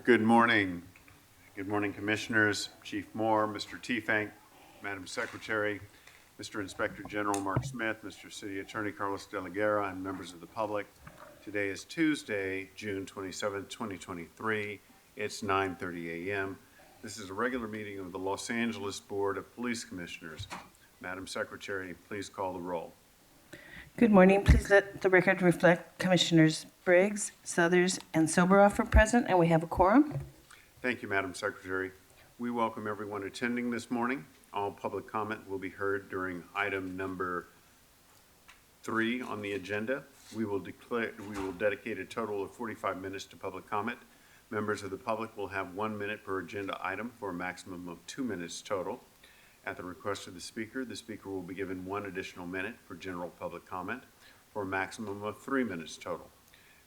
Good morning. Good morning, Commissioners, Chief Moore, Mr. Teefank, Madam Secretary, Mr. Inspector General Mark Smith, Mr. City Attorney Carlos De La Guerra, and members of the public. Today is Tuesday, June 27, 2023. It's 9:30 a.m. This is a regular meeting of the Los Angeles Board of Police Commissioners. Madam Secretary, please call the roll. Good morning. Please let the record reflect Commissioners Briggs, Southers, and Soberoff are present, and we have a quorum. Thank you, Madam Secretary. We welcome everyone attending this morning. All public comment will be heard during item number 3 on the agenda. We will dedicate a total of 45 minutes to public comment. Members of the public will have 1 minute per agenda item for a maximum of 2 minutes total. At the request of the speaker will be given 1 additional minute for general public comment for a maximum of 3 minutes total.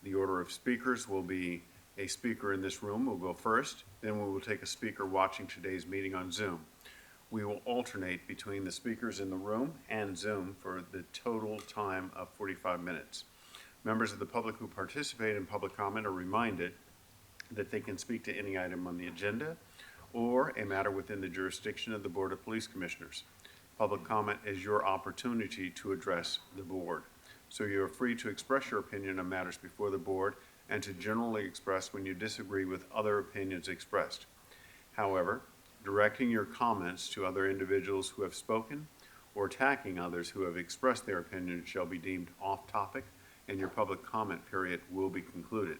The order of speakers will be a speaker in this room will go first, then we will take a speaker watching today's meeting on Zoom. We will alternate between the speakers in the room and Zoom for the total time of 45 minutes. Members of the public who participate in public comment are reminded that they can speak to any item on the agenda or a matter within the jurisdiction of the Board of Police Commissioners. Public comment is your opportunity to address the board. So you are free to express your opinion on matters before the board and to generally express when you disagree with other opinions expressed. However, directing your comments to other individuals who have spoken or attacking others who have expressed their opinion shall be deemed off topic and your public comment period will be concluded.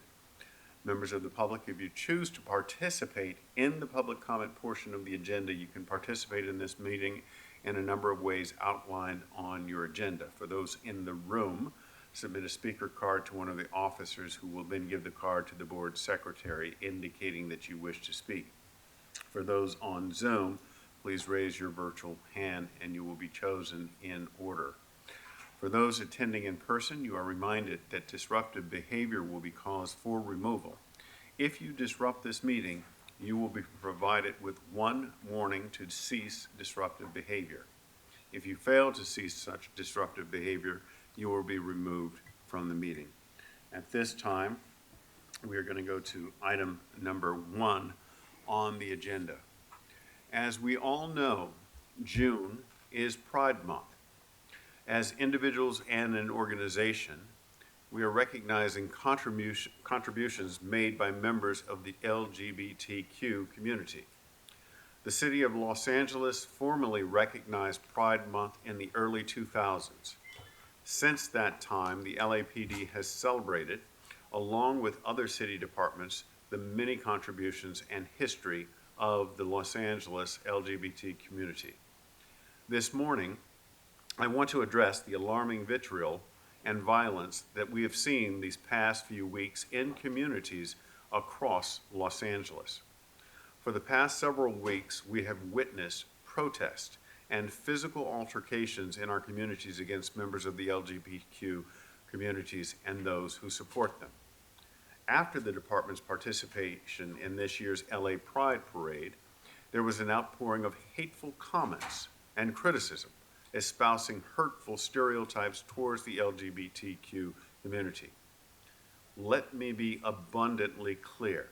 Members of the public, if you choose to participate in the public comment portion of the agenda, you can participate in this meeting in a number of ways outlined on your agenda. For those in the room, submit a speaker card to one of the officers who will then give the card to the board secretary indicating that you wish to speak. For those on Zoom, please raise your virtual hand and you will be chosen in order. For those attending in person, you are reminded that disruptive behavior will be cause for removal. If you disrupt this meeting, you will be provided with 1 warning to cease disruptive behavior. If you fail to cease such disruptive behavior, you will be removed from the meeting. At this time, we are going to go to item number 1 on the agenda. As we all know, June is Pride Month. As individuals and an organization, we are recognizing contributions made by members of the LGBTQ community. The City of Los Angeles formally recognized Pride Month in the early 2000s. Since that time, the LAPD has celebrated, along with other city departments, the many contributions and history of the Los Angeles LGBT community. This morning, I want to address the alarming vitriol and violence that we have seen these past few weeks in communities across Los Angeles. For the past several weeks, we have witnessed protests and physical altercations in our communities against members of the LGBTQ communities and those who support them. After the department's participation in this year's LA Pride Parade, there was an outpouring of hateful comments and criticism espousing hurtful stereotypes towards the LGBTQ community. Let me be abundantly clear.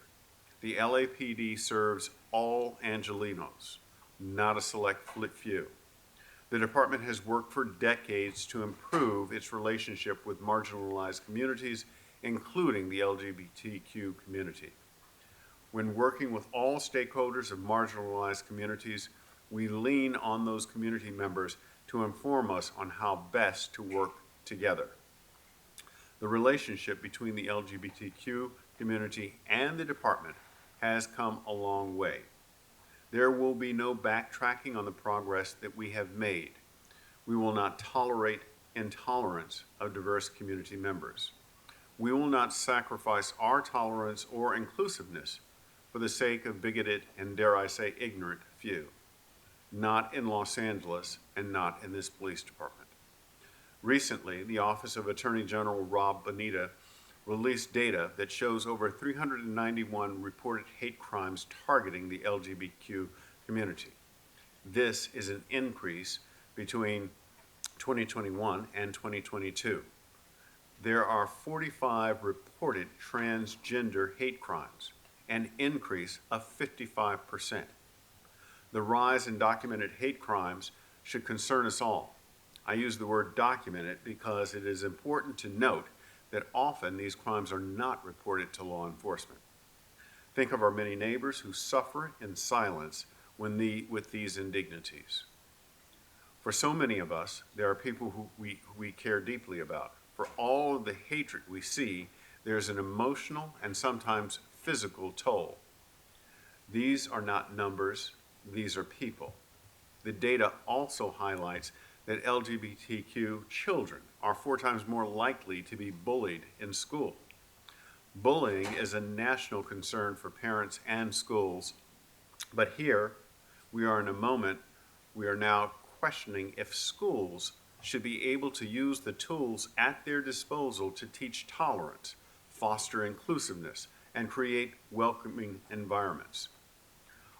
The LAPD serves all Angelenos, not a select few. The department has worked for decades to improve its relationship with marginalized communities, including the LGBTQ community. When working with all stakeholders of marginalized communities, we lean on those community members to inform us on how best to work together. The relationship between the LGBTQ community and the department has come a long way. There will be no backtracking on the progress that we have made. We will not tolerate intolerance of diverse community members. We will not sacrifice our tolerance or inclusiveness for the sake of bigoted and, dare I say, ignorant few. Not in Los Angeles and not in this police department. Recently, the Office of Attorney General Rob Bonita released data that shows over 391 reported hate crimes targeting the LGBTQ community. This is an increase between 2021 and 2022. There are 45 reported transgender hate crimes an increase of 55%. The rise in documented hate crimes should concern us all. I use the word documented because it is important to note that often these crimes are not reported to law enforcement. Think of our many neighbors who suffer in silence with these indignities. For so many of us, there are people who we care deeply about. For all of the hatred we see, there's an emotional and sometimes physical toll. These are not numbers, these are people. The data also highlights that LGBTQ children are 4 times more likely to be bullied in school. Bullying is a national concern for parents and schools, but here we are in a moment we are now questioning if schools should be able to use the tools at their disposal to teach tolerance, foster inclusiveness, and create welcoming environments.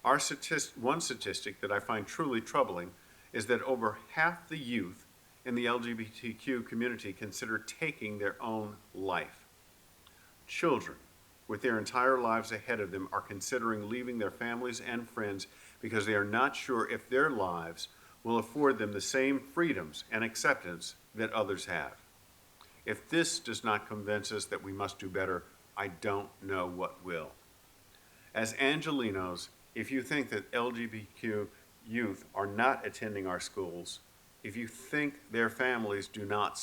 One statistic that I find truly troubling is that over half the youth in the LGBTQ community consider taking their own life. Children, with their entire lives ahead of them, are considering leaving their families and friends because they are not sure if their lives will afford them the same freedoms and acceptance that others have. If this does not convince us that we must do better, I don't know what will. As Angelenos, if you think that LGBTQ youth are not attending our schools, if you think their families do not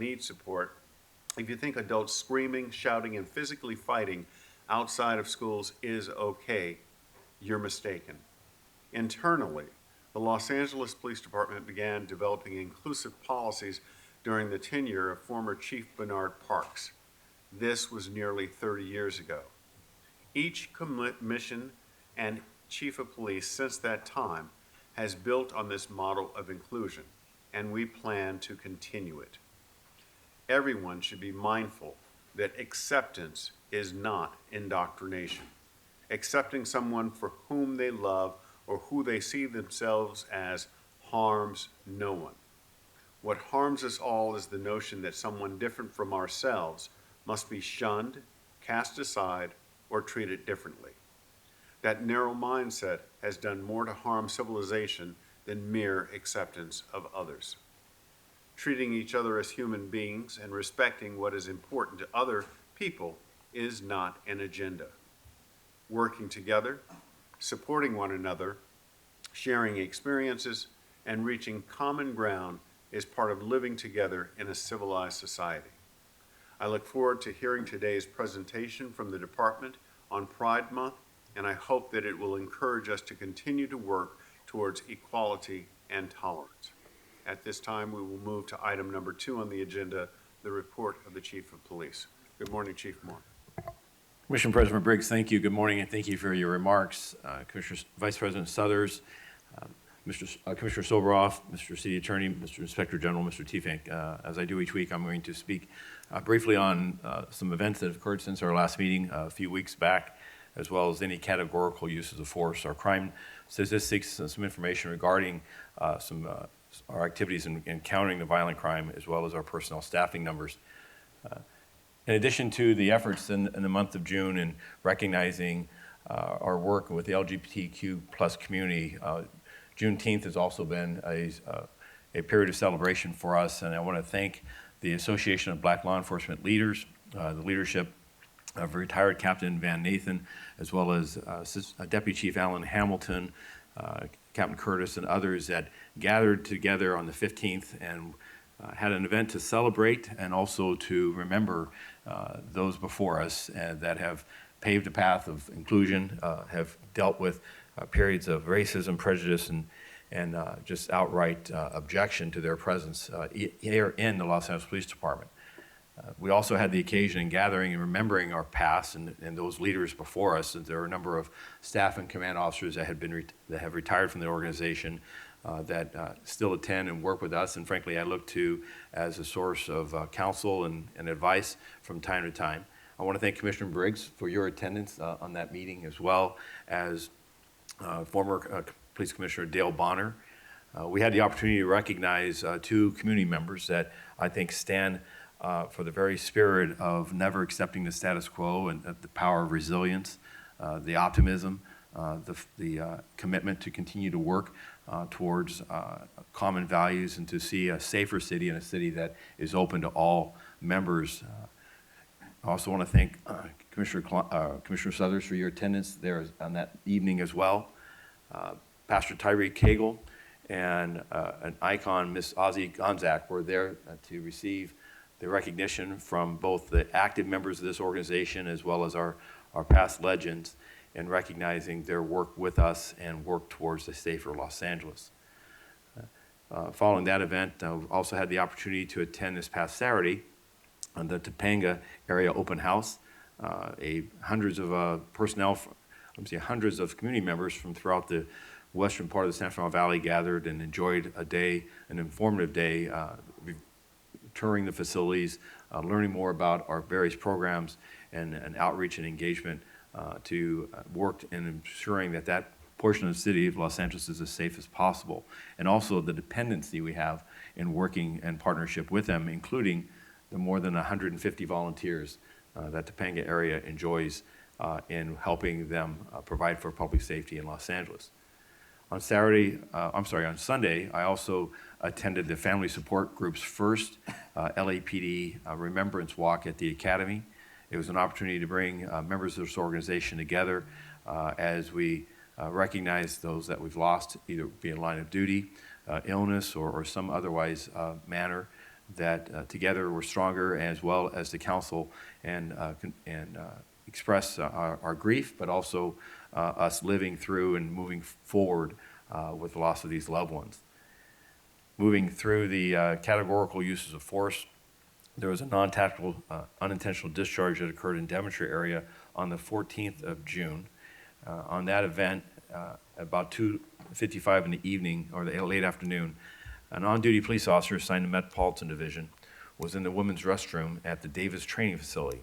need support, if you think adults screaming, shouting, and physically fighting outside of schools is okay, you're mistaken. Internally, the Los Angeles Police Department began developing inclusive policies during the tenure of former Chief Bernard Parks. This was nearly 30 years ago. Each commission and chief of police since that time has built on this model of inclusion, and we plan to continue it. Everyone should be mindful that acceptance is not indoctrination. Accepting someone for whom they love or who they see themselves as harms no one. What harms us all is the notion that someone different from ourselves must be shunned, cast aside, or treated differently. That narrow mindset has done more to harm civilization than mere acceptance of others. Treating each other as human beings and respecting what is important to other people is not an agenda. Working together, supporting one another, sharing experiences, and reaching common ground is part of living together in a civilized society. I look forward to hearing today's presentation from the department on Pride Month, and I hope that it will encourage us to continue to work towards equality and tolerance. At this time, we will move to item number 2 on the agenda, the report of the Chief of Police. Good morning, Chief Moore. Commissioner President Briggs, thank you. Good morning, and thank you for your remarks. Vice President Suthers, Commissioner Soboroff, Mr. City Attorney, Mr. Inspector General, Mr. Tiefenk. As I do each week, I'm going to speak briefly on some events that have occurred since our last meeting a few weeks back, as well as any categorical uses of force, our crime statistics, and some information regarding our activities in countering the violent crime, as well as our personnel staffing numbers. In addition to the efforts in the month of June in recognizing our work with the LGBTQ plus community, Juneteenth has also been a period of celebration for us, and I want to thank the Association of Black Law Enforcement Leaders, the leadership of retired Captain Van Nathan, as well as Deputy Chief Alan Hamilton, Captain Curtis, and others that gathered together on the 15th and had an event to celebrate and also to remember those before us that have paved a path of inclusion, have dealt with periods of racism, prejudice, and just outright objection to their presence here in the Los Angeles Police Department. We also had the occasion in gathering and remembering our past and those leaders before us. And there are a number of staff and command officers that have retired from the organization that still attend and work with us, and frankly I look to as a source of counsel and advice from time to time. I want to thank Commissioner Briggs for your attendance on that meeting, as well as former Police Commissioner Dale Bonner. We had the opportunity to recognize 2 community members that I think stand for the very spirit of never accepting the status quo and the power of resilience, the optimism, the commitment to continue to work towards common values and to see a safer city and a city that is open to all members. I also want to thank Commissioner Southers for your attendance there on that evening as well. Pastor Tyree Cagle and an icon, Miss Ozzie Gonzak, were there to receive the recognition from both the active members of this organization as well as our past legends in recognizing their work with us and work towards a safer Los Angeles. Following that event, I also had the opportunity to attend this past Saturday on the Topanga area open house. Hundreds of hundreds of community members from throughout the western part of the San Fernando Valley gathered and enjoyed an informative day, touring the facilities, learning more about our various programs and outreach and engagement to work in ensuring that portion of the city of Los Angeles is as safe as possible. And also the dependency we have in working in partnership with them, including the more than 150 volunteers that Topanga area enjoys in helping them provide for public safety in Los Angeles. On Sunday, I also attended the Family Support Group's first LAPD Remembrance Walk at the Academy. It was an opportunity to bring members of this organization together as we recognize those that we've lost, either via line of duty, illness, or some otherwise manner, that together we're stronger, as well as the council, and express our grief, but also us living through and moving forward with the loss of these loved ones. Moving through the categorical uses of force, there was a non-tactical unintentional discharge that occurred in Devonshire area on the 14th of June. On that event, about 2:55 in the evening or the late afternoon, an on-duty police officer assigned to Metropolitan Division was in the women's restroom at the Davis Training Facility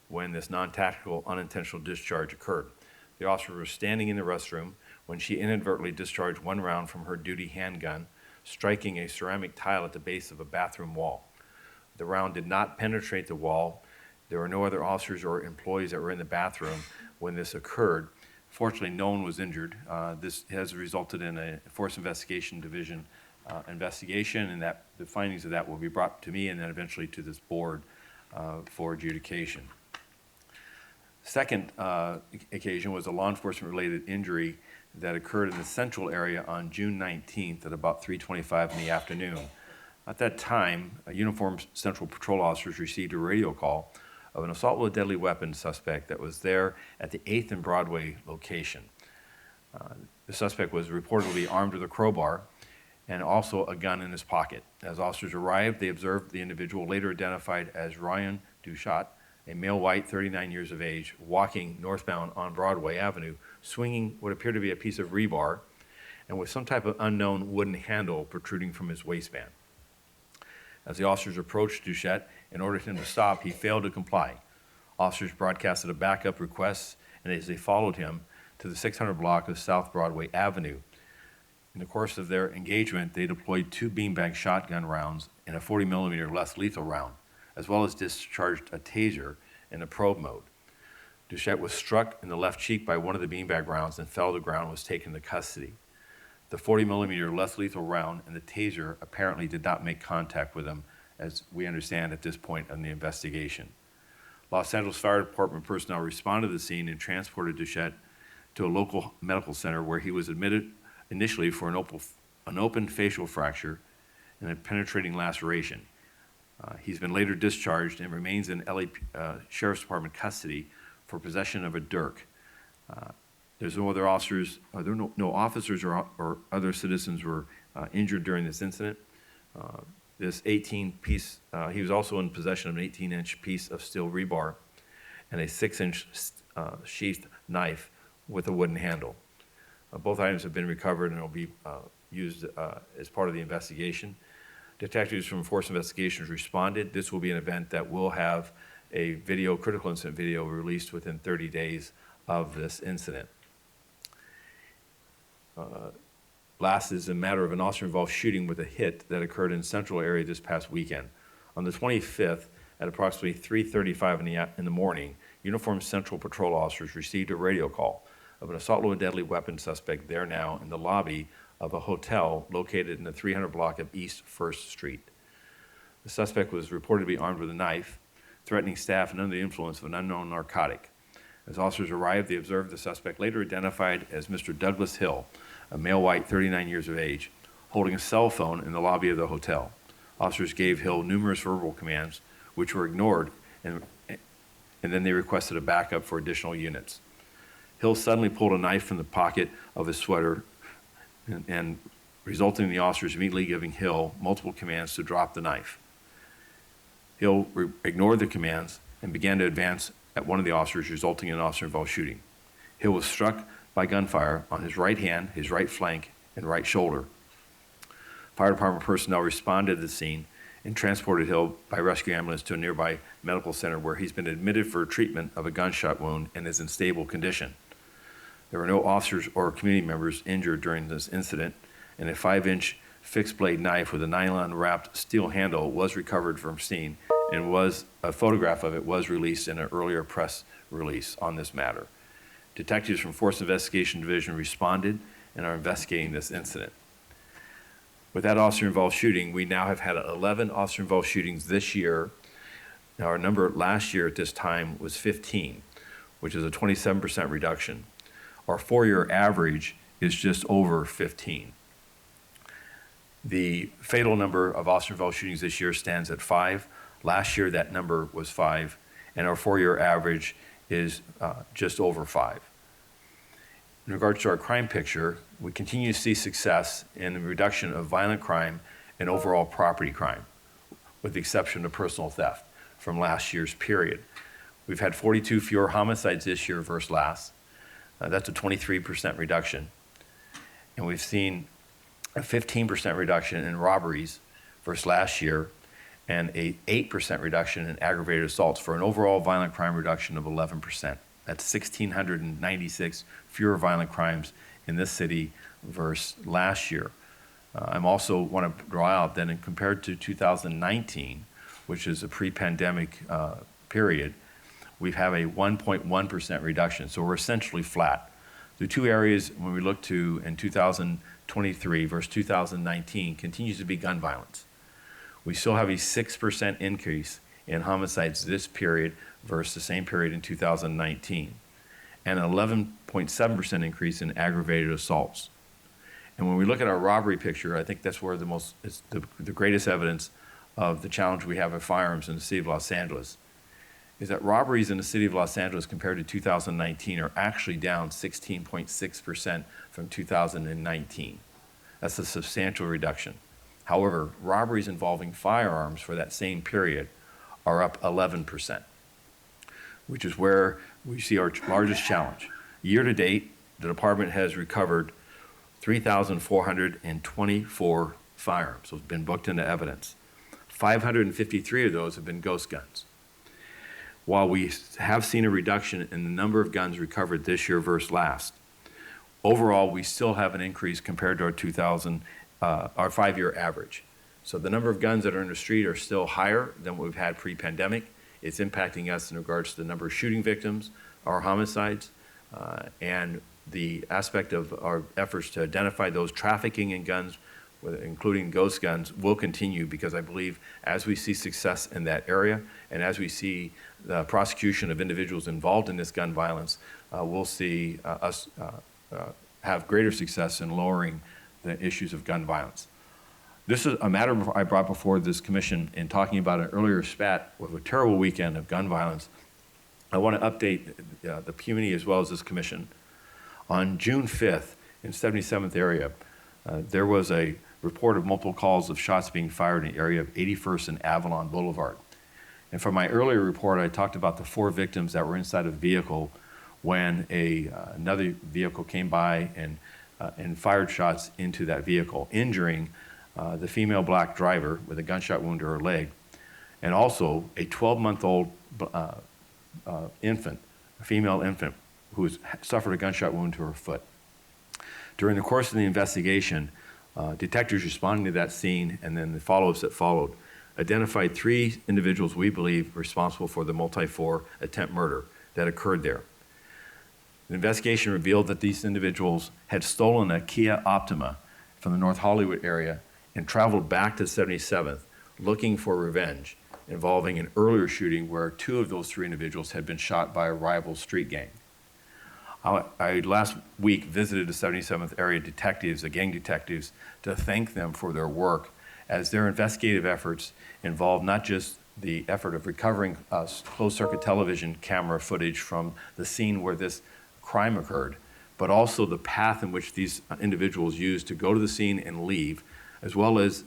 when this non-tactical unintentional discharge occurred. The officer was standing in the restroom when she inadvertently discharged one round from her duty handgun, striking a ceramic tile at the base of a bathroom wall. The round did not penetrate the wall. There were no other officers or employees that were in the bathroom when this occurred. Fortunately, no one was injured. This has resulted in a Force Investigation Division investigation, and that the findings of that will be brought to me and then eventually to this board for adjudication. Second occasion was a law enforcement-related injury that occurred in the central area on June 19th at about 3:25 in the afternoon. At that time, uniformed Central Patrol officers received a radio call of an assault with a deadly weapon suspect that was there at the 8th and Broadway location. The suspect was reportedly armed with a crowbar and also a gun in his pocket. As officers arrived, they observed the individual, later identified as Ryan Duchat, a male white, 39 years of age, walking northbound on Broadway Avenue, swinging what appeared to be a piece of rebar and with some type of unknown wooden handle protruding from his waistband. As the officers approached Duchat and ordered him to stop, he failed to comply. Officers broadcasted a backup request, and as they followed him to the 600 block of South Broadway Avenue. In the course of their engagement, they deployed 2 beanbag shotgun rounds and a 40-millimeter less lethal round, as well as discharged a taser in a probe mode. Duchat was struck in the left cheek by one of the beanbag rounds and fell to the ground and was taken into custody. The 40-millimeter less lethal round and the taser apparently did not make contact with him, as we understand at this point in the investigation. Los Angeles Fire Department personnel responded to the scene and transported Duchat to a local medical center where he was admitted initially for an open facial fracture and a penetrating laceration. He's been later discharged and remains in LA Sheriff's Department custody for possession of a dirk. There's no other officers, no officers or other citizens were injured during this incident. This 18-piece, he was also in possession of an 18-inch piece of steel rebar and a 6-inch sheathed knife with a wooden handle. Both items have been recovered and will be used as part of the investigation. Detectives from Force Investigations responded. This will be an event that will have a critical incident video released within 30 days of this incident. Last is a matter of an officer-involved shooting with a hit that occurred in the central area this past weekend. On the 25th, at approximately 3:35 in the morning, uniformed Central Patrol officers received a radio call of an assault with a deadly weapon suspect there now in the lobby of a hotel located in the 300 block of East 1st Street. The suspect was reported to be armed with a knife, threatening staff and under the influence of an unknown narcotic. As officers arrived, they observed the suspect, later identified as Mr. Douglas Hill, a male white, 39 years of age, holding a cell phone in the lobby of the hotel. Officers gave Hill numerous verbal commands, which were ignored, and then they requested a backup for additional units. Hill suddenly pulled a knife from the pocket of his sweater, and resulting in the officers immediately giving Hill multiple commands to drop the knife. Hill ignored the commands and began to advance at one of the officers, resulting in an officer-involved shooting. Hill was struck by gunfire on his right hand, his right flank, and right shoulder. Fire department personnel responded to the scene and transported Hill by rescue ambulance to a nearby medical center where he's been admitted for treatment of a gunshot wound and is in stable condition. There were no officers or community members injured during this incident, and a 5-inch fixed blade knife with a nylon-wrapped steel handle was recovered from scene, and a photograph of it was released in an earlier press release on this matter. Detectives from Force Investigation Division responded and are investigating this incident. With that officer-involved shooting, we now have had 11 officer-involved shootings this year. Now, our number last year at this time was 15, which is a 27% reduction. Our 4-year average is just over 15. The fatal number of officer-involved shootings this year stands at 5. Last year, that number was 5, and our 4-year average is just over 5. In regards to our crime picture, we continue to see success in the reduction of violent crime and overall property crime, with the exception of personal theft from last year's period. We've had 42 fewer homicides this year versus last. That's a 23% reduction. And we've seen a 15% reduction in robberies versus last year, and an 8% reduction in aggravated assaults for an overall violent crime reduction of 11%. That's 1,696 fewer violent crimes in this city versus last year. I'm also want to draw out that compared to 2019, which is a pre-pandemic period, we have a 1.1% reduction. So we're essentially flat. The two areas when we look to in 2023 versus 2019 continues to be gun violence. We still have a 6% increase in homicides this period versus the same period in 2019, and an 11.7% increase in aggravated assaults. And when we look at our robbery picture, I think that's where the greatest evidence of the challenge we have with firearms in the city of Los Angeles is that robberies in the city of Los Angeles compared to 2019 are actually down 16.6% from 2019. That's a substantial reduction. However, robberies involving firearms for that same period are up 11%, which is where we see our largest challenge. Year to date, the department has recovered 3,424 firearms, so it's been booked into evidence. 553 of those have been ghost guns. While we have seen a reduction in the number of guns recovered this year versus last, overall we still have an increase compared to our 5-year average. So the number of guns that are in the street are still higher than what we've had pre-pandemic. It's impacting us in regards to the number of shooting victims, our homicides, and the aspect of our efforts to identify those trafficking in guns, including ghost guns, will continue, because I believe as we see success in that area and as we see the prosecution of individuals involved in this gun violence, we'll see us have greater success in lowering the issues of gun violence. This is a matter I brought before this commission in talking about an earlier spat with a terrible weekend of gun violence. I want to update the community as well as this commission. On June 5th in 77th area, there was a report of multiple calls of shots being fired in the area of 81st and Avalon Boulevard. And from my earlier report, I talked about the 4 victims that were inside a vehicle when another vehicle came by and fired shots into that vehicle, injuring the female black driver with a gunshot wound to her leg, and also a 12-month-old infant, a female infant, who suffered a gunshot wound to her foot. During the course of the investigation, detectives responding to that scene and then the follow-ups that followed, identified 3 individuals we believe responsible for the multi-4 attempt murder that occurred there. The investigation revealed that these individuals had stolen a Kia Optima from the North Hollywood area and traveled back to 77th looking for revenge, involving an earlier shooting where 2 of those 3 individuals had been shot by a rival street gang. I last week visited the 77th area detectives, the gang detectives, to thank them for their work, as their investigative efforts involved not just the effort of recovering closed-circuit television camera footage from the scene where this crime occurred, but also the path in which these individuals used to go to the scene and leave, as well as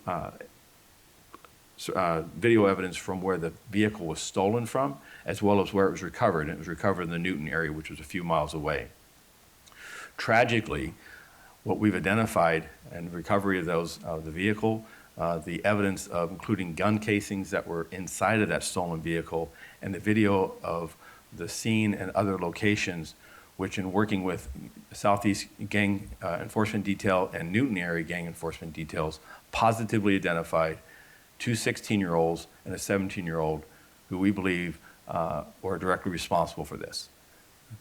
video evidence from where the vehicle was stolen from, as well as where it was recovered. And it was recovered in the Newton area, which was a few miles away. Tragically, what we've identified in recovery of the vehicle, the evidence of including gun casings that were inside of that stolen vehicle, and the video of the scene and other locations, which in working with Southeast Gang Enforcement Detail and Newton Area Gang Enforcement Details, positively identified 2 16-year-olds and a 17-year-old who we believe were directly responsible for this.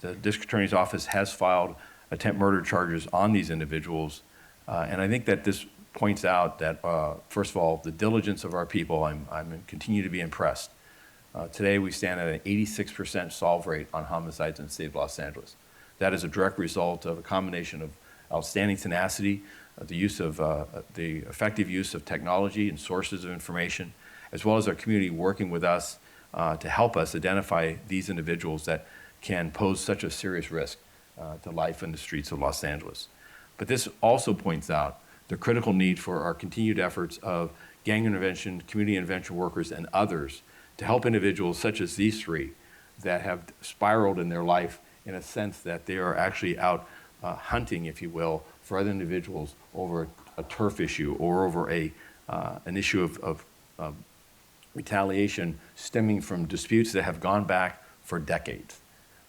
The District Attorney's Office has filed attempt murder charges on these individuals, and I think that this points out that, first of all, the diligence of our people. I'm continue to be impressed. Today we stand at an 86% solve rate on homicides in the state of Los Angeles. That is a direct result of a combination of outstanding tenacity, the effective use of technology and sources of information, as well as our community working with us to help us identify these individuals that can pose such a serious risk to life in the streets of Los Angeles. But this also points out the critical need for our continued efforts of gang intervention, community intervention workers, and others to help individuals such as these 3 that have spiraled in their life in a sense that they are actually out hunting, if you will, for other individuals over a turf issue or over an issue of retaliation stemming from disputes that have gone back for decades.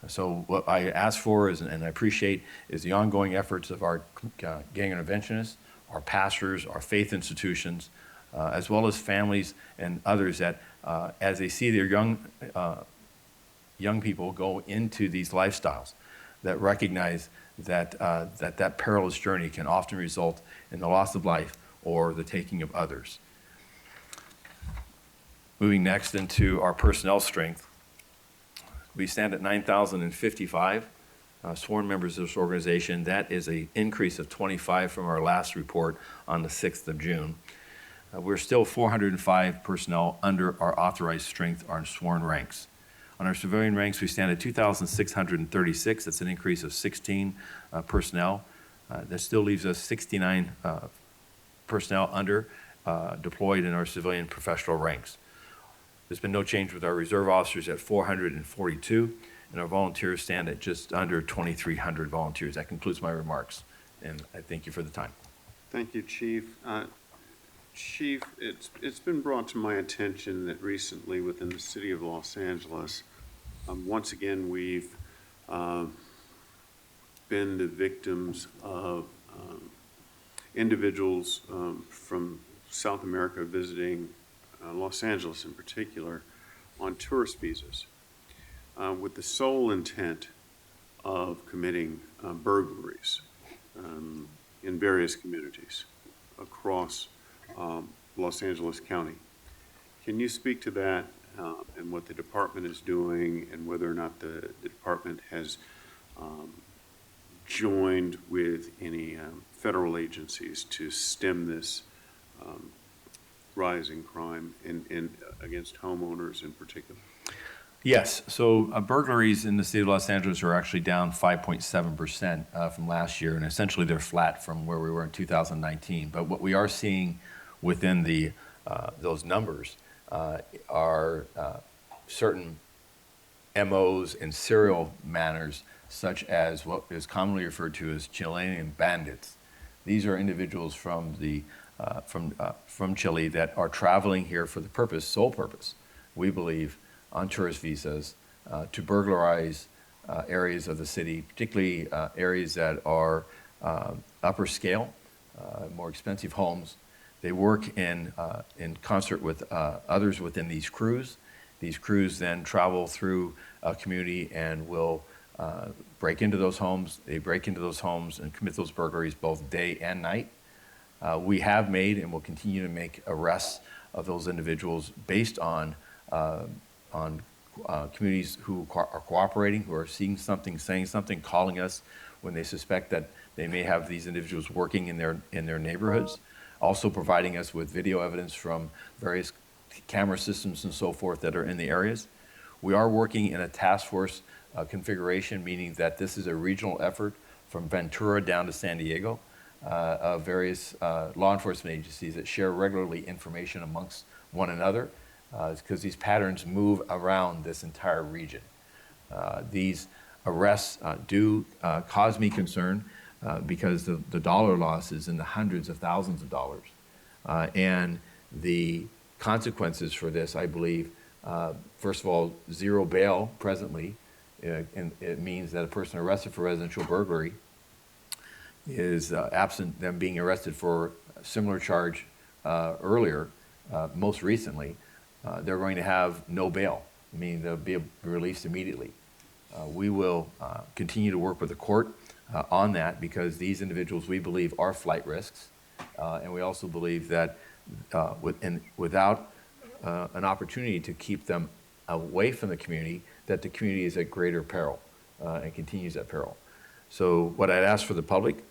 So what I ask for is, and I appreciate, is the ongoing efforts of our gang interventionists, our pastors, our faith institutions, as well as families and others that, as they see their young people go into these lifestyles, that recognize that that perilous journey can often result in the loss of life or the taking of others. Moving next into our personnel strength, we stand at 9,055 sworn members of this organization. That is an increase of 25 from our last report on the 6th of June. We're still 405 personnel under our authorized strength, our sworn ranks. On our civilian ranks, we stand at 2,636. That's an increase of 16 personnel. That still leaves us 69 personnel under deployed in our civilian professional ranks. There's been no change with our reserve officers at 442, and our volunteers stand at just under 2,300 volunteers. That concludes my remarks, and I thank you for the time. Thank you, Chief. Chief, it's been brought to my attention that recently within the city of Los Angeles, once again, we've been the victims of individuals from South America visiting Los Angeles in particular on tourist visas with the sole intent of committing burglaries in various communities across Los Angeles County. Can you speak to that and what the department is doing and whether or not the department has joined with any federal agencies to stem this rising crime against homeowners in particular? Yes, so burglaries in the city of Los Angeles are actually down 5.7% from last year, and essentially they're flat from where we were in 2019. But what we are seeing within those numbers are certain MOs and serial manners, such as what is commonly referred to as Chilean bandits. These are individuals from Chile that are traveling here for the sole purpose, we believe, on tourist visas to burglarize areas of the city, particularly areas that are upper scale, more expensive homes. They work in concert with others within these crews. These crews then travel through a community and will break into those homes. They break into those homes and commit those burglaries both day and night. We have made and will continue to make arrests of those individuals based on communities who are cooperating, who are seeing something, saying something, calling us when they suspect that they may have these individuals working in their neighborhoods. Also providing us with video evidence from various camera systems and so forth that are in the areas. We are working in a task force configuration, meaning that this is a regional effort from Ventura down to San Diego of various law enforcement agencies that share regularly information amongst one another because these patterns move around this entire region. These arrests do cause me concern because the dollar loss is in the hundreds of thousands of dollars. And the consequences for this, I believe, first of all, zero bail presently, and it means that a person arrested for residential burglary is absent them being arrested for a similar charge earlier, most recently, they're going to have no bail, meaning they'll be released immediately. We will continue to work with the court on that because these individuals, we believe, are flight risks. And we also believe that without an opportunity to keep them away from the community, that the community is at greater peril and continues at peril. So what I'd ask for the public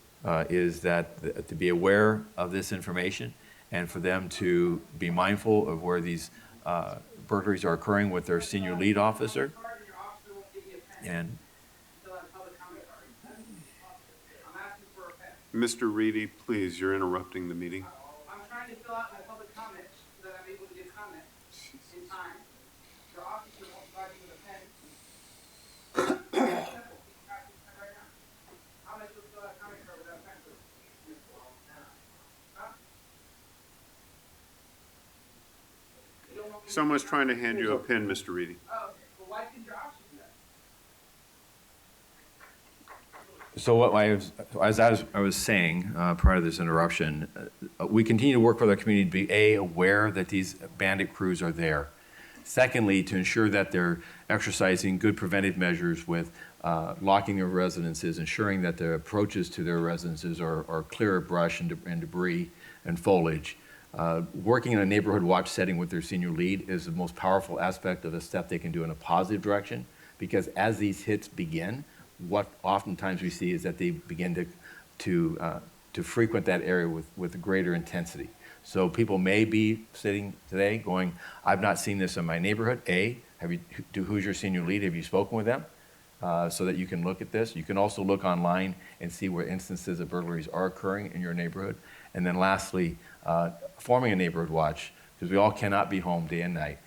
is that to be aware of this information and for them to be mindful of where these burglaries are occurring with their senior lead officer. And Mr. Reedy, please, you're interrupting the meeting. I'm trying to fill out my public comment so that I'm able to give comment in time. The officer won't provide me with a pen. It's simple. He can pass this pen right now. How am I supposed to fill out a comment card without a pen? Huh? You don't want me to- Someone's trying to hand you a pen, Mr. Reedy. Oh, okay. Well, why didn't your officer do that? so what as I was saying prior to this interruption, we continue to work with our community to be aware that these bandit crews are there. Secondly, to ensure that they're exercising good preventive measures with locking their residences, ensuring that the approaches to their residences are clear of brush and debris and foliage. Working in a neighborhood watch setting with their senior lead is the most powerful aspect of a step they can do in a positive direction, because as these hits begin, what oftentimes we see is that they begin to frequent that area with greater intensity. So people may be sitting today going, I've not seen this in my neighborhood. Who's your senior lead? Have you spoken with them? So that you can look at this. You can also look online and see where instances of burglaries are occurring in your neighborhood. And then lastly, forming a neighborhood watch, because we all cannot be home day and night,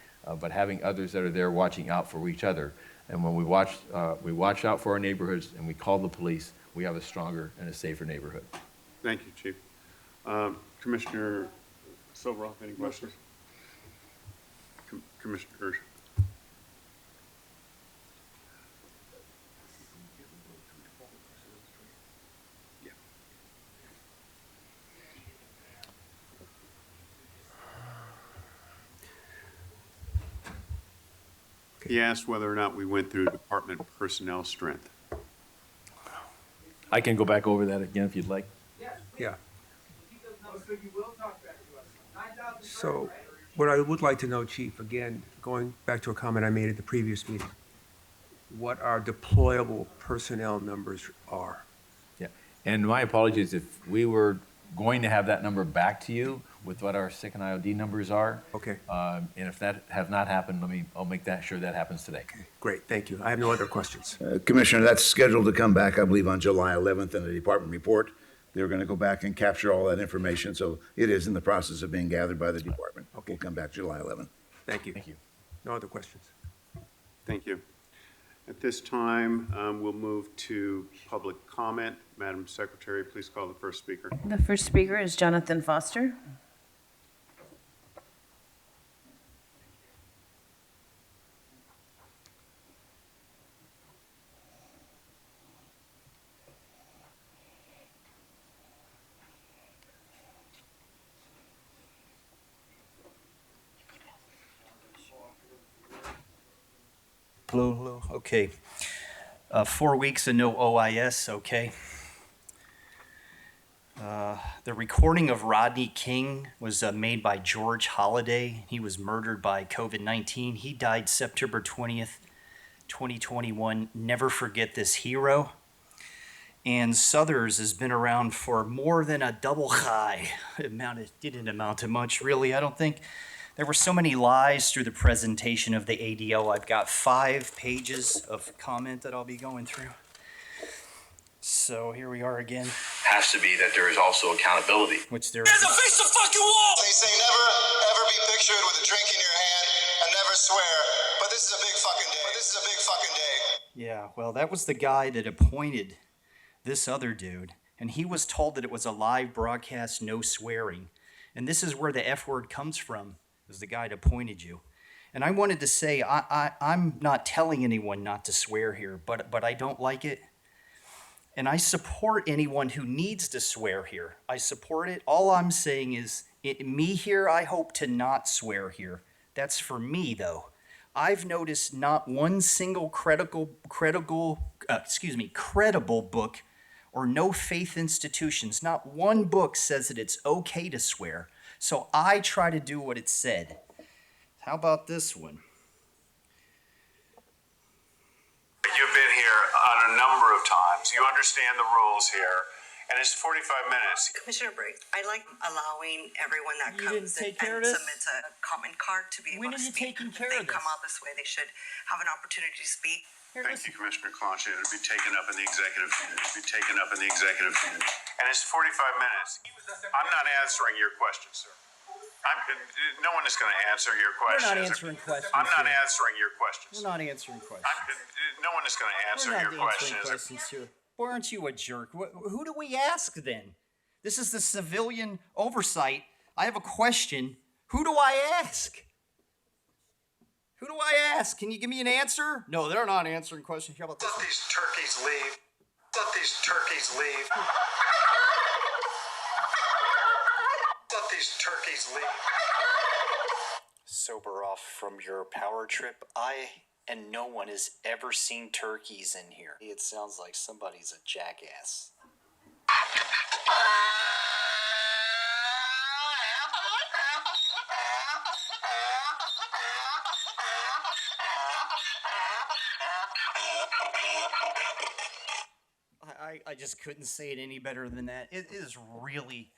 but having others that are there watching out for each other. And when we watch out for our neighborhoods and we call the police, we have a stronger and a safer neighborhood. Thank you, Chief. Commissioner Silveroff, any questions? Commissioner. Yeah. He asked whether or not we went through department personnel strength. I can go back over that again if you'd like. Yes, please. Yeah, Keep those numbers. So you will talk back to us. 9,000. so what I would like to know, Chief, again, going back to a comment I made at the previous meeting, what our deployable personnel numbers are. Yeah, and my apologies if we were going to have that number back to you with what our SIC and IOD numbers are. Okay. And if that has not happened, I'll make sure that happens today. Great, thank you. I have no other questions. Commissioner, that's scheduled to come back, I believe, on July 11th in the department report. They're going to go back and capture all that information, so it is in the process of being gathered by the department. Okay. We'll come back July 11th. Thank you. Thank you. No other questions. Thank you. At this time, we'll move to public comment. Madam Secretary, please call the first speaker. The first speaker is Jonathan Foster. hello. Okay. 4 weeks and no OIS, okay. The recording of Rodney King was made by George Holliday. He was murdered by COVID-19. He died September 20th, 2021. Never forget this hero. And Southers has been around for more than a double high. It didn't amount to much, really, I don't think. There were so many lies through the presentation of the ADO. I've got 5 pages of comment that I'll be going through. So here we are again. Has to be that there is also accountability. Which there There's a face the fucking wall! They say never, ever be pictured with a drink in your hand and never swear, but this is a big fucking day. Yeah, well, that was the guy that appointed this other dude, and he was told that it was a live broadcast, no swearing. And this is where the F word comes from, is the guy that appointed you. And I wanted to say, I'm not telling anyone not to swear here, but I don't like it. And I support anyone who needs to swear here. I support it. All I'm saying is, me here, I hope to not swear here. That's for me, though. I've noticed not one single credible book or no faith institutions, not one book says that it's okay to swear. So I try to do what it said. How about this one? You've been here on a number of times. You understand the rules here, and it's 45 minutes. Commissioner Briggs, I like allowing everyone that You didn't comes take in care and of this? submits a comment card to be When able to are you speak. taking If care they of come this? out this way, they should have an opportunity to speak. Thank you, Commissioner Clonchy. It'll be taken up in the executive community. And it's 45 minutes. I'm not answering your question, sir. No one is going to answer your We're question. not answering questions. I'm not here. answering your questions. We're not answering questions. No one is going to answer We're your not answering questions. questions here. Why aren't you a jerk? Who do we ask then? This is the civilian oversight. I have a question. Who do I ask? Who do I ask? Can you give me an answer? No, they're not answering questions. How about this? Let these turkeys leave. Let these turkeys leave. Let these turkeys leave. Sober off from your power trip. I and no one has ever seen turkeys in here. It sounds like somebody's a jackass. I just couldn't say it any better than that. It is really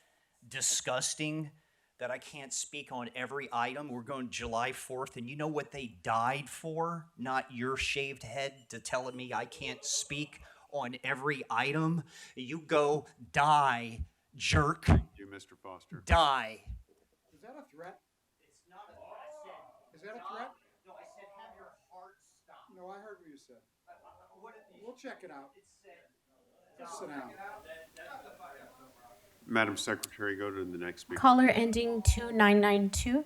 disgusting that I can't speak on every item. We're going July 4th, and you know what they died for? Not your shaved head to telling me I can't speak on every item. You go die, jerk. Thank you, Mr. Foster. Die. Is that a threat? It's not a threat. Is that a threat? No, I said have your heart stop. No, I heard what you said. What We'll check it out. it said. Just sit down. Madam Secretary, go to the next speaker. Caller ending 2992.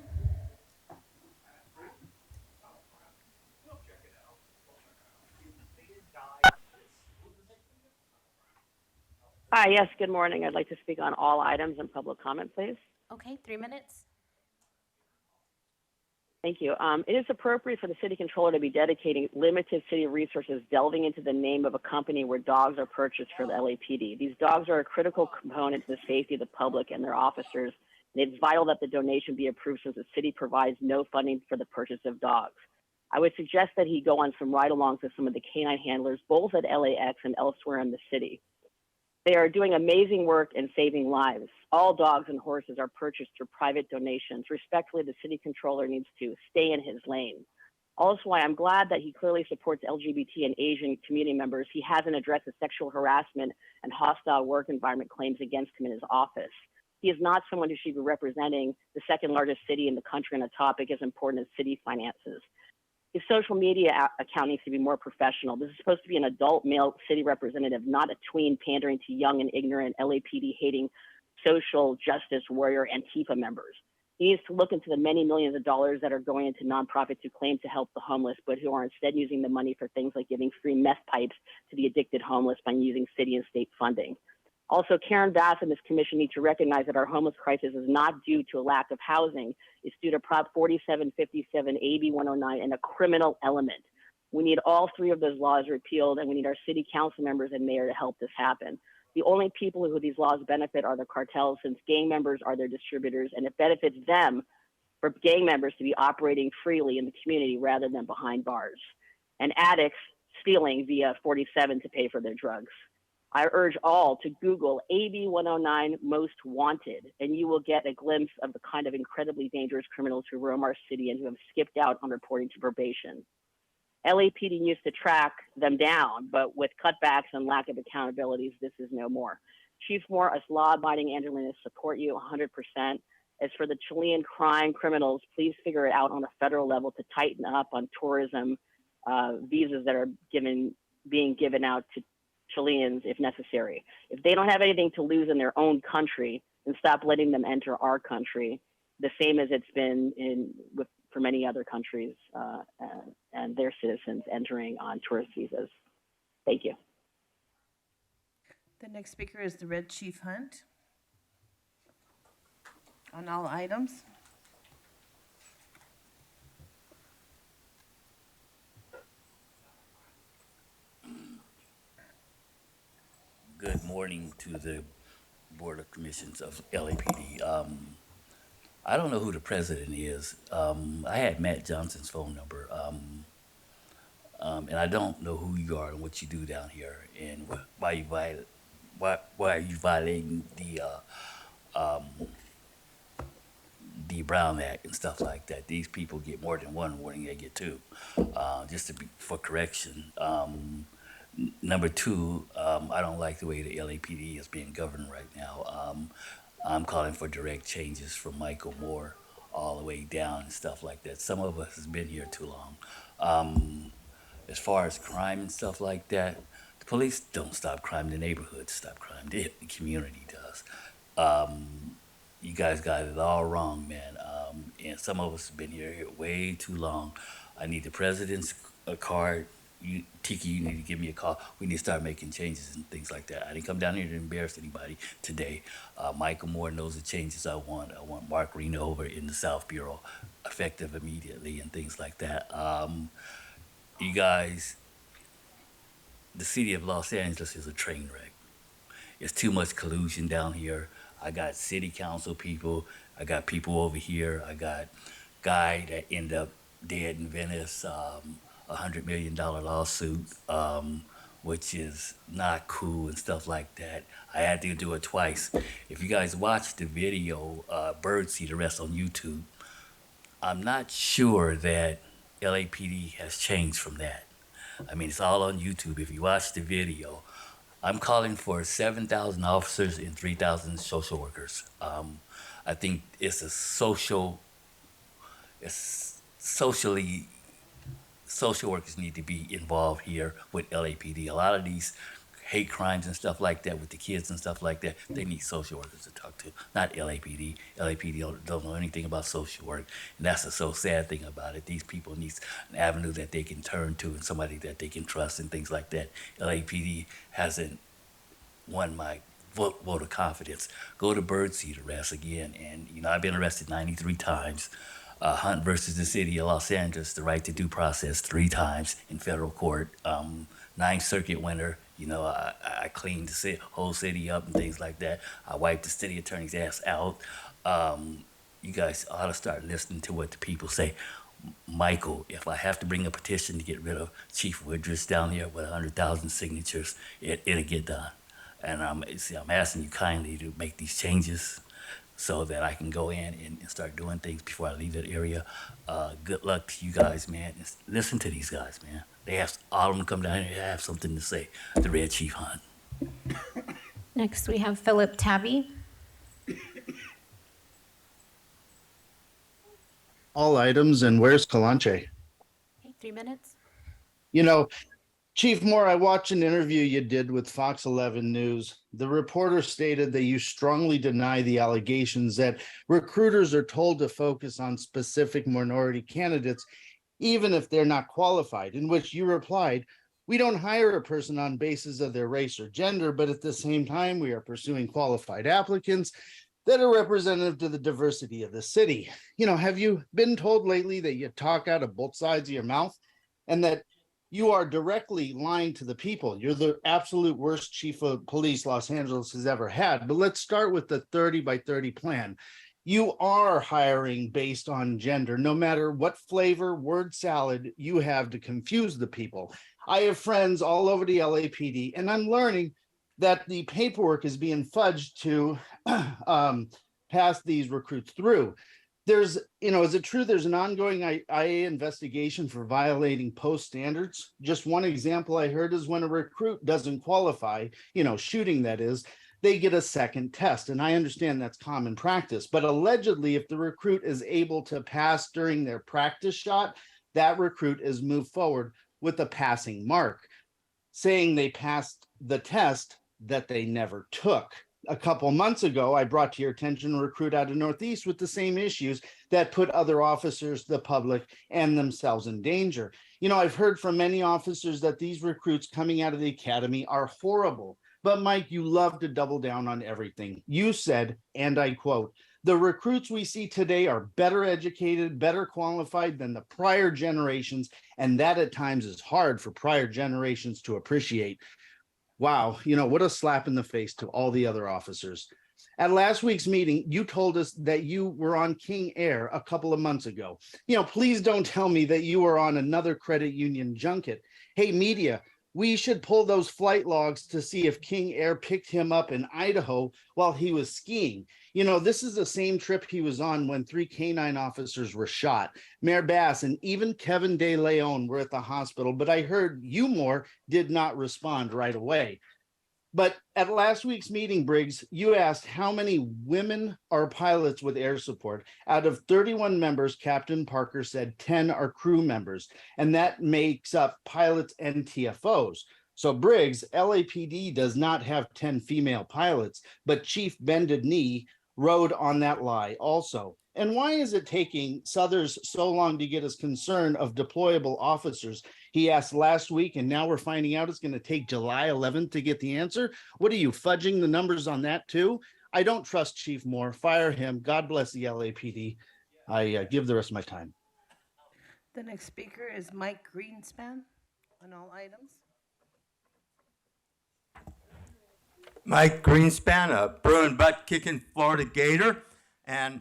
Hi, yes, good morning. I'd like to speak on all items in public comment, please. Okay, 3 minutes. Thank you. It is appropriate for the city controller to be dedicating limited city resources delving into the name of a company where dogs are purchased for the LAPD. These dogs are a critical component to the safety of the public and their officers, and it's vital that the donation be approved since the city provides no funding for the purchase of dogs. I would suggest that he go on some ride-alongs with some of the canine handlers, both at LAX and elsewhere in the city. They are doing amazing work and saving lives. All dogs and horses are purchased through private donations. Respectfully, the city controller needs to stay in his lane. Also, I'm glad that he clearly supports LGBT and Asian community members. He hasn't addressed the sexual harassment and hostile work environment claims against him in his office. He is not someone who should be representing the second largest city in the country on a topic as important as city finances. His social media account needs to be more professional. This is supposed to be an adult male city representative, not a tween pandering to young and ignorant LAPD hating social justice warrior Antifa members. He needs to look into the many millions of dollars that are going into nonprofits who claim to help the homeless, but who are instead using the money for things like giving free meth pipes to the addicted homeless by using city and state funding. Also, Karen Bass and this commission need to recognize that our homeless crisis is not due to a lack of housing. It's due to Prop 4757, AB 109, and a criminal element. We need all three of those laws repealed, and we need our city council members and mayor to help this happen. The only people who these laws benefit are the cartels, since gang members are their distributors, and it benefits them for gang members to be operating freely in the community rather than behind bars, and addicts stealing via 47 to pay for their drugs. I urge all to Google AB 109 Most Wanted, and you will get a glimpse of the kind of incredibly dangerous criminals who roam our city and who have skipped out on reporting to probation. LAPD used to track them down, but with cutbacks and lack of accountabilities, this is no more. Chief Moore, us law-abiding Angelinists support you 100%. As for the Chilean crime criminals, please figure it out on a federal level to tighten up on tourism visas that are being given out to Chileans if necessary. If they don't have anything to lose in their own country, then stop letting them enter our country, the same as it's been for many other countries and their citizens entering on tourist visas. Thank you. The next speaker is the Red Chief Hunt. On all items. Good morning to the Board of Commissions of LAPD. I don't know who the president is. I had Matt Johnson's phone number, and I don't know who you are and what you do down here, and why are you violating the Brown Act and stuff like that. These people get more than one warning; they get two. Just to be for correction. Number two, I don't like the way the LAPD is being governed right now. I'm calling for direct changes from Michael Moore all the way down and stuff like that. Some of us has been here too long. As far as crime and stuff like that, the police don't stop crime. The neighborhoods stop crime. The community does. You guys got it all wrong, man. And some of us have been here way too long. I need the president's card. Tiki, you need to give me a call. We need to start making changes and things like that. I didn't come down here to embarrass anybody today. Michael Moore knows the changes I want. I want Mark Reno over in the South Bureau, effective immediately and things like that. You guys, the city of Los Angeles is a train wreck. It's too much collusion down here. I got city council people. I got people over here. I got guy that ended up dead in Venice. $100 million lawsuit, which is not cool and stuff like that. I had to do it twice. If you guys watch the video, Birdseed Arrest on YouTube, I'm not sure that LAPD has changed from that. I mean, it's all on YouTube. If you watch the video, I'm calling for 7,000 officers and 3,000 social workers. I think social workers need to be involved here with LAPD. A lot of these hate crimes and stuff like that with the kids and stuff like that, they need social workers to talk to, not LAPD. LAPD don't know anything about social work, and that's the so sad thing about it. These people need an avenue that they can turn to and somebody that they can trust and things like that. LAPD hasn't won my vote of confidence. Go to Birdseed Arrest again, and I've been arrested 93 times. Hunt versus the city of Los Angeles, the right to due process 3 times in federal court. 9th Circuit winner, I cleaned the whole city up and things like that. I wiped the city attorney's ass out. You guys ought to start listening to what the people say. Michael, if I have to bring a petition to get rid of Chief Woodruff down here with 100,000 signatures, it'll get done. And I'm asking you kindly to make these changes so that I can go in and start doing things before I leave that area. Good luck to you guys, man. Listen to these guys, man. They have all of them come down here and have something to say. The Red Chief Hunt. Next, we have Philip Tabby. All items, and where's Kalanche? Okay, 3 minutes. Chief Moore, I watched an interview you did with Fox 11 News. The reporter stated that you strongly deny the allegations that recruiters are told to focus on specific minority candidates, even if they're not qualified, in which you replied, "We don't hire a person on basis of their race or gender, but at the same time, we are pursuing qualified applicants that are representative to the diversity of the city." Have you been told lately that you talk out of both sides of your mouth and that you are directly lying to the people. You're the absolute worst chief of police Los Angeles has ever had. But let's start with the 30 by 30 plan. You are hiring based on gender, no matter what flavor word salad you have to confuse the people. I have friends all over the LAPD, and I'm learning that the paperwork is being fudged to pass these recruits through. There's, is it true there's an ongoing IA investigation for violating post standards? Just one example I heard is when a recruit doesn't qualify, shooting that is, they get a second test. And I understand that's common practice. But allegedly, if the recruit is able to pass during their practice shot, that recruit is moved forward with a passing mark, saying they passed the test that they never took. A couple months ago, I brought to your attention a recruit out of Northeast with the same issues that put other officers, the public, and themselves in danger. I've heard from many officers that these recruits coming out of the academy are horrible. But Mike, you love to double down on everything. You said, and I quote, "The recruits we see today are better educated, better qualified than the prior generations, and that at times is hard for prior generations to appreciate." Wow, what a slap in the face to all the other officers. At last week's meeting, you told us that you were on King Air a couple of months ago. Please don't tell me that you were on another credit union junket. Hey, media, we should pull those flight logs to see if King Air picked him up in Idaho while he was skiing. This is the same trip he was on when 3 canine officers were shot. Mayor Bass and even Kevin De Leon were at the hospital, but I heard you more did not respond right away. But at last week's meeting, Briggs, you asked how many women are pilots with air support. Out of 31 members, Captain Parker said 10 are crew members, and that makes up pilots and TFOs. So Briggs, LAPD does not have 10 female pilots, but Chief Bended Knee rode on that lie also. And why is it taking Southers so long to get his concern of deployable officers? He asked last week, and now we're finding out it's going to take July 11th to get the answer. What are you, fudging the numbers on that too? I don't trust Chief Moore. Fire him. God bless the LAPD. I give the rest of my time. The next speaker is Mike Greenspan on all items. Mike Greenspan, a Bruin butt-kicking Florida Gator, and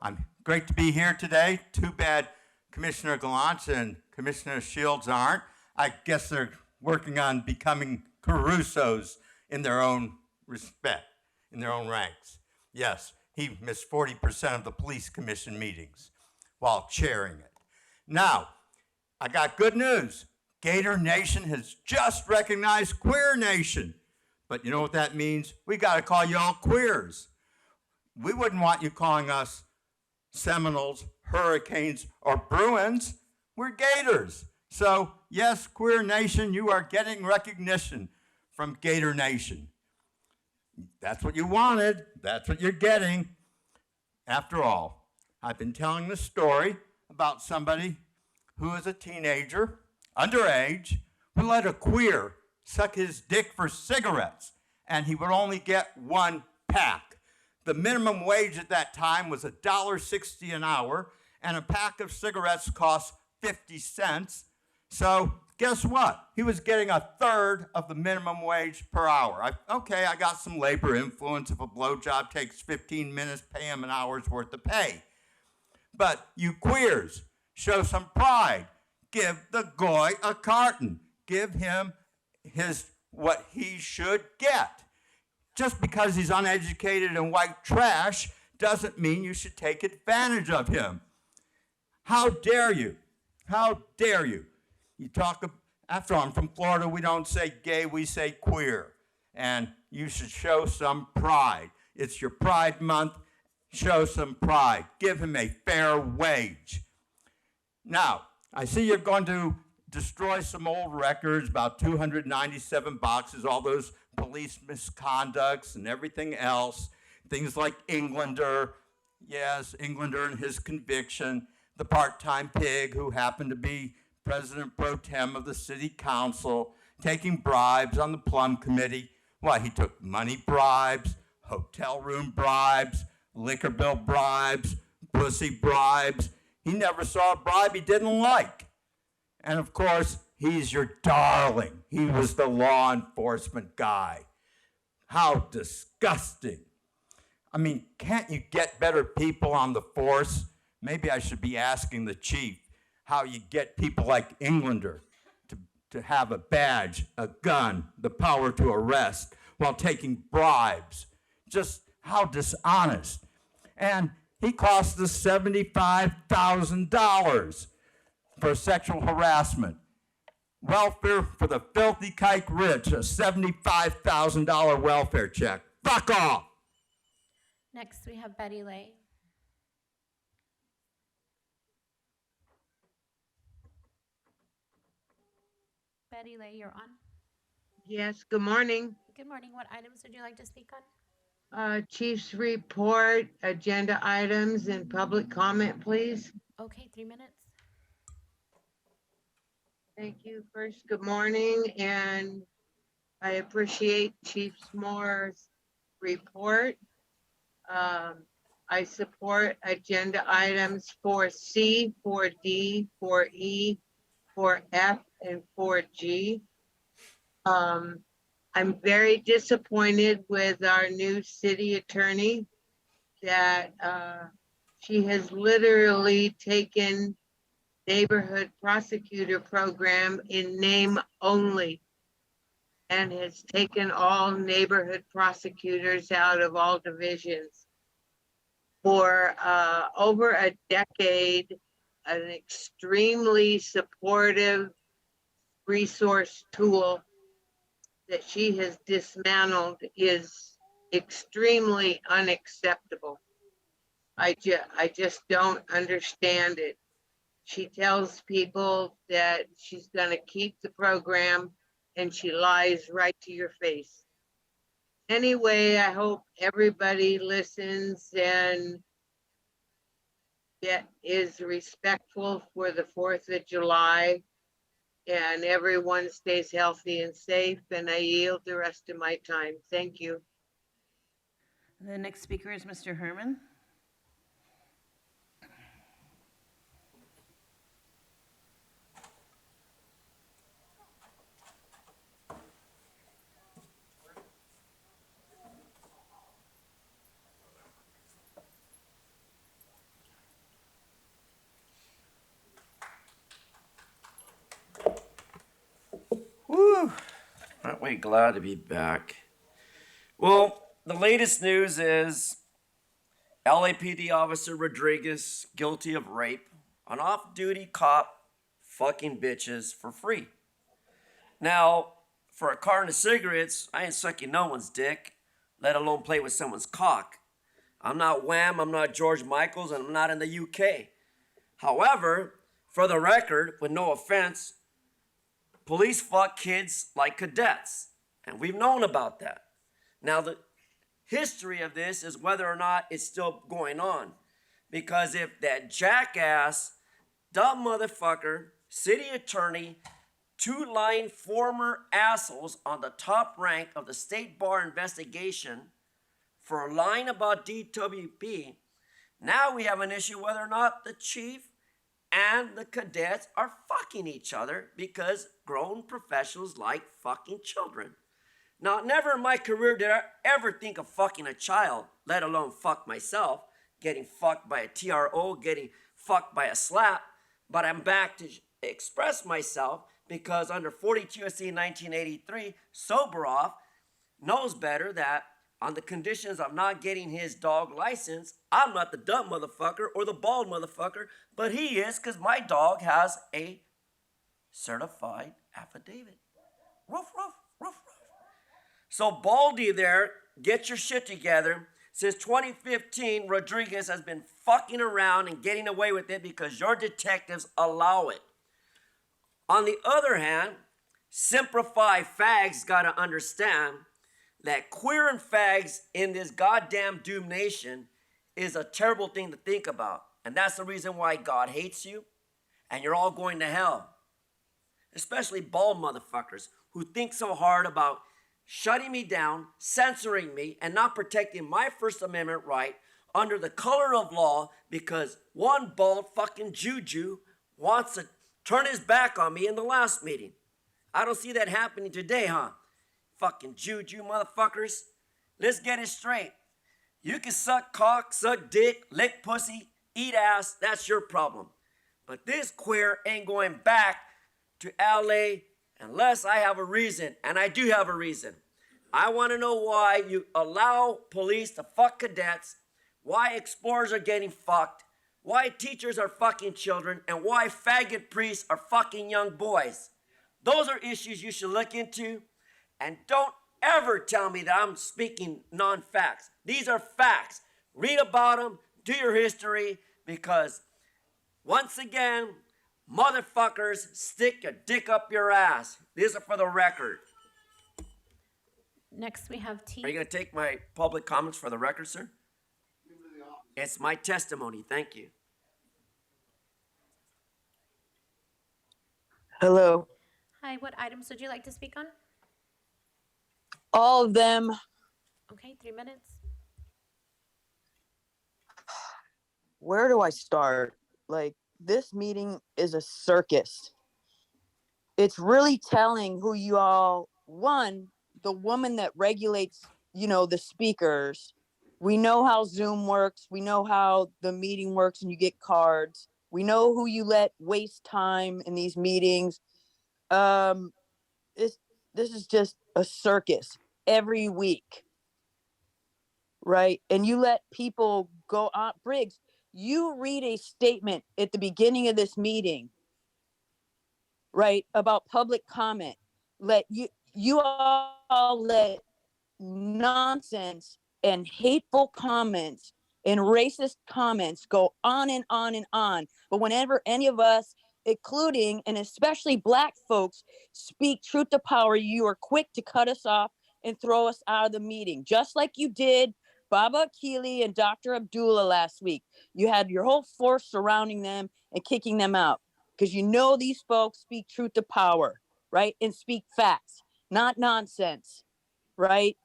I'm great to be here today. Too bad Commissioner Gallant and Commissioner Shields aren't. I guess they're working on becoming Carusos in their own respect, in their own ranks. Yes, he missed 40% of the police commission meetings while chairing it. Now, I got good news. Gator Nation has just recognized Queer Nation. But you know what that means? We got to call y'all queers. We wouldn't want you calling us Seminoles, Hurricanes, or Bruins. We're Gators. So, yes, Queer Nation, you are getting recognition from Gator Nation. That's what you wanted. That's what you're getting. After all, I've been telling the story about somebody who is a teenager, underage, who let a queer suck his dick for cigarettes, and he would only get 1 pack. The minimum wage at that time was $1.60 an hour, and a pack of cigarettes cost 50 cents. So guess what? He was getting 1/3 of the minimum wage per hour. I got some labor influence. If a blowjob takes 15 minutes, pay him an hour's worth of pay. But you queers, show some pride. Give the guy a carton. Give him what he should get. Just because he's uneducated and white trash doesn't mean you should take advantage of him. How dare you? How dare you? You talk, after all, I'm from Florida, we don't say gay, we say queer. And you should show some pride. It's your Pride Month. Show some pride. Give him a fair wage. Now, I see you're going to destroy some old records, about 297 boxes, all those police misconducts and everything else. Things like Englander, yes, Englander and his conviction, the part-time pig who happened to be president pro tem of the city council, taking bribes on the plum committee. Why, he took money bribes, hotel room bribes, liquor bill bribes, pussy bribes. He never saw a bribe he didn't like. And of course, He's your darling. He was the law enforcement guy. How disgusting. I mean, can't you get better people on the force? Maybe I should be asking the chief how you get people like Englander to have a badge, a gun, the power to arrest while taking bribes. Just how dishonest. And he cost us $75,000 for sexual harassment. Welfare for the filthy kike rich, a $75,000 welfare check. Fuck off! Next, we have Betty Lay. Betty Lay, you're on. Yes, good morning. Good morning. What items would you like to speak on? Chief's report, agenda items, and public comment, please. Okay, 3 minutes. Thank you. First, good morning, and I appreciate Chief Moore's report. I support agenda items 4C, 4D, 4E, 4F, and 4G. I'm very disappointed with our new city attorney that she has literally taken neighborhood prosecutor program in name only and has taken all neighborhood prosecutors out of all divisions. For over a decade, an extremely supportive resource tool that she has dismantled is extremely unacceptable. I just don't understand it. She tells people that she's going to keep the program and she lies right to your face. Anyway, I hope everybody listens and is respectful for the 4th of July. And everyone stays healthy and safe, and I yield the rest of my time. Thank you. The next speaker is Mr. Herman. Woo! Aren't we glad to be back? Well, the latest news is LAPD officer Rodriguez guilty of rape. An off-duty cop fucking bitches for free. Now, for a carton of cigarettes, I ain't sucking no one's dick, let alone play with someone's cock. I'm not Wham, I'm not George Michaels, and I'm not in the UK. However, for the record, with no offense, police fuck kids like cadets, and we've known about that. Now, the history of this is whether or not it's still going on, because if that jackass, dumb motherfucker, city attorney, 2 lying former assholes on the top rank of the state bar investigation for lying about DWP, now we have an issue whether or not the chief and the cadets are fucking each other because grown professionals like fucking children. Now, never in my career did I ever think of fucking a child, let alone fuck myself, getting fucked by a TRO, getting fucked by a slap, but I'm back to express myself because under 42 U.S.C. 1983, Soberoff knows better that on the conditions of not getting his dog license, I'm not the dumb motherfucker or the bald motherfucker, but he is because my dog has a certified affidavit. Roof, roof, roof, roof. So Baldy there, get your shit together. Since 2015, Rodriguez has been fucking around and getting away with it because your detectives allow it. On the other hand, Simplify fags gotta understand that queer and fags in this goddamn doomed nation is a terrible thing to think about. And that's the reason why God hates you and you're all going to hell. Especially bald motherfuckers who think so hard about shutting me down, censoring me, and not protecting my First Amendment right under the color of law because one bald fucking juju wants to turn his back on me in the last meeting. I don't see that happening today, huh? Fucking juju motherfuckers. Let's get it straight. You can suck cock, suck dick, lick pussy, eat ass, that's your problem. But this queer ain't going back to LA unless I have a reason, and I do have a reason. I want to know why you allow police to fuck cadets, why explorers are getting fucked, why teachers are fucking children, and why faggot priests are fucking young boys. Those are issues you should look into, and don't ever tell me that I'm speaking non-facts. These are facts. Read about them, do your history, because once again, motherfuckers stick a dick up your ass. These are for the record. Next, we have T. Are you going to take my public comments for the record, sir? It's my testimony. Thank you. Hello. Hi, what items would you like to speak on? All of them. Okay, 3 minutes. Where do I start? Like, this meeting is a circus. It's really telling who you all, one, the woman that regulates, the speakers. We know how Zoom works. We know how the meeting works and you get cards. We know who you let waste time in these meetings. This is just a circus every week, right? And you let people go on. Briggs, you read a statement at the beginning of this meeting, right, about public comment. You all let nonsense and hateful comments and racist comments go on and on and on. But whenever any of us, including and especially Black folks, speak truth to power, you are quick to cut us off and throw us out of the meeting, just like you did Baba Keeley and Dr. Abdullah last week. You had your whole force surrounding them and kicking them out because these folks speak truth to power, right? And speak facts, not nonsense, right?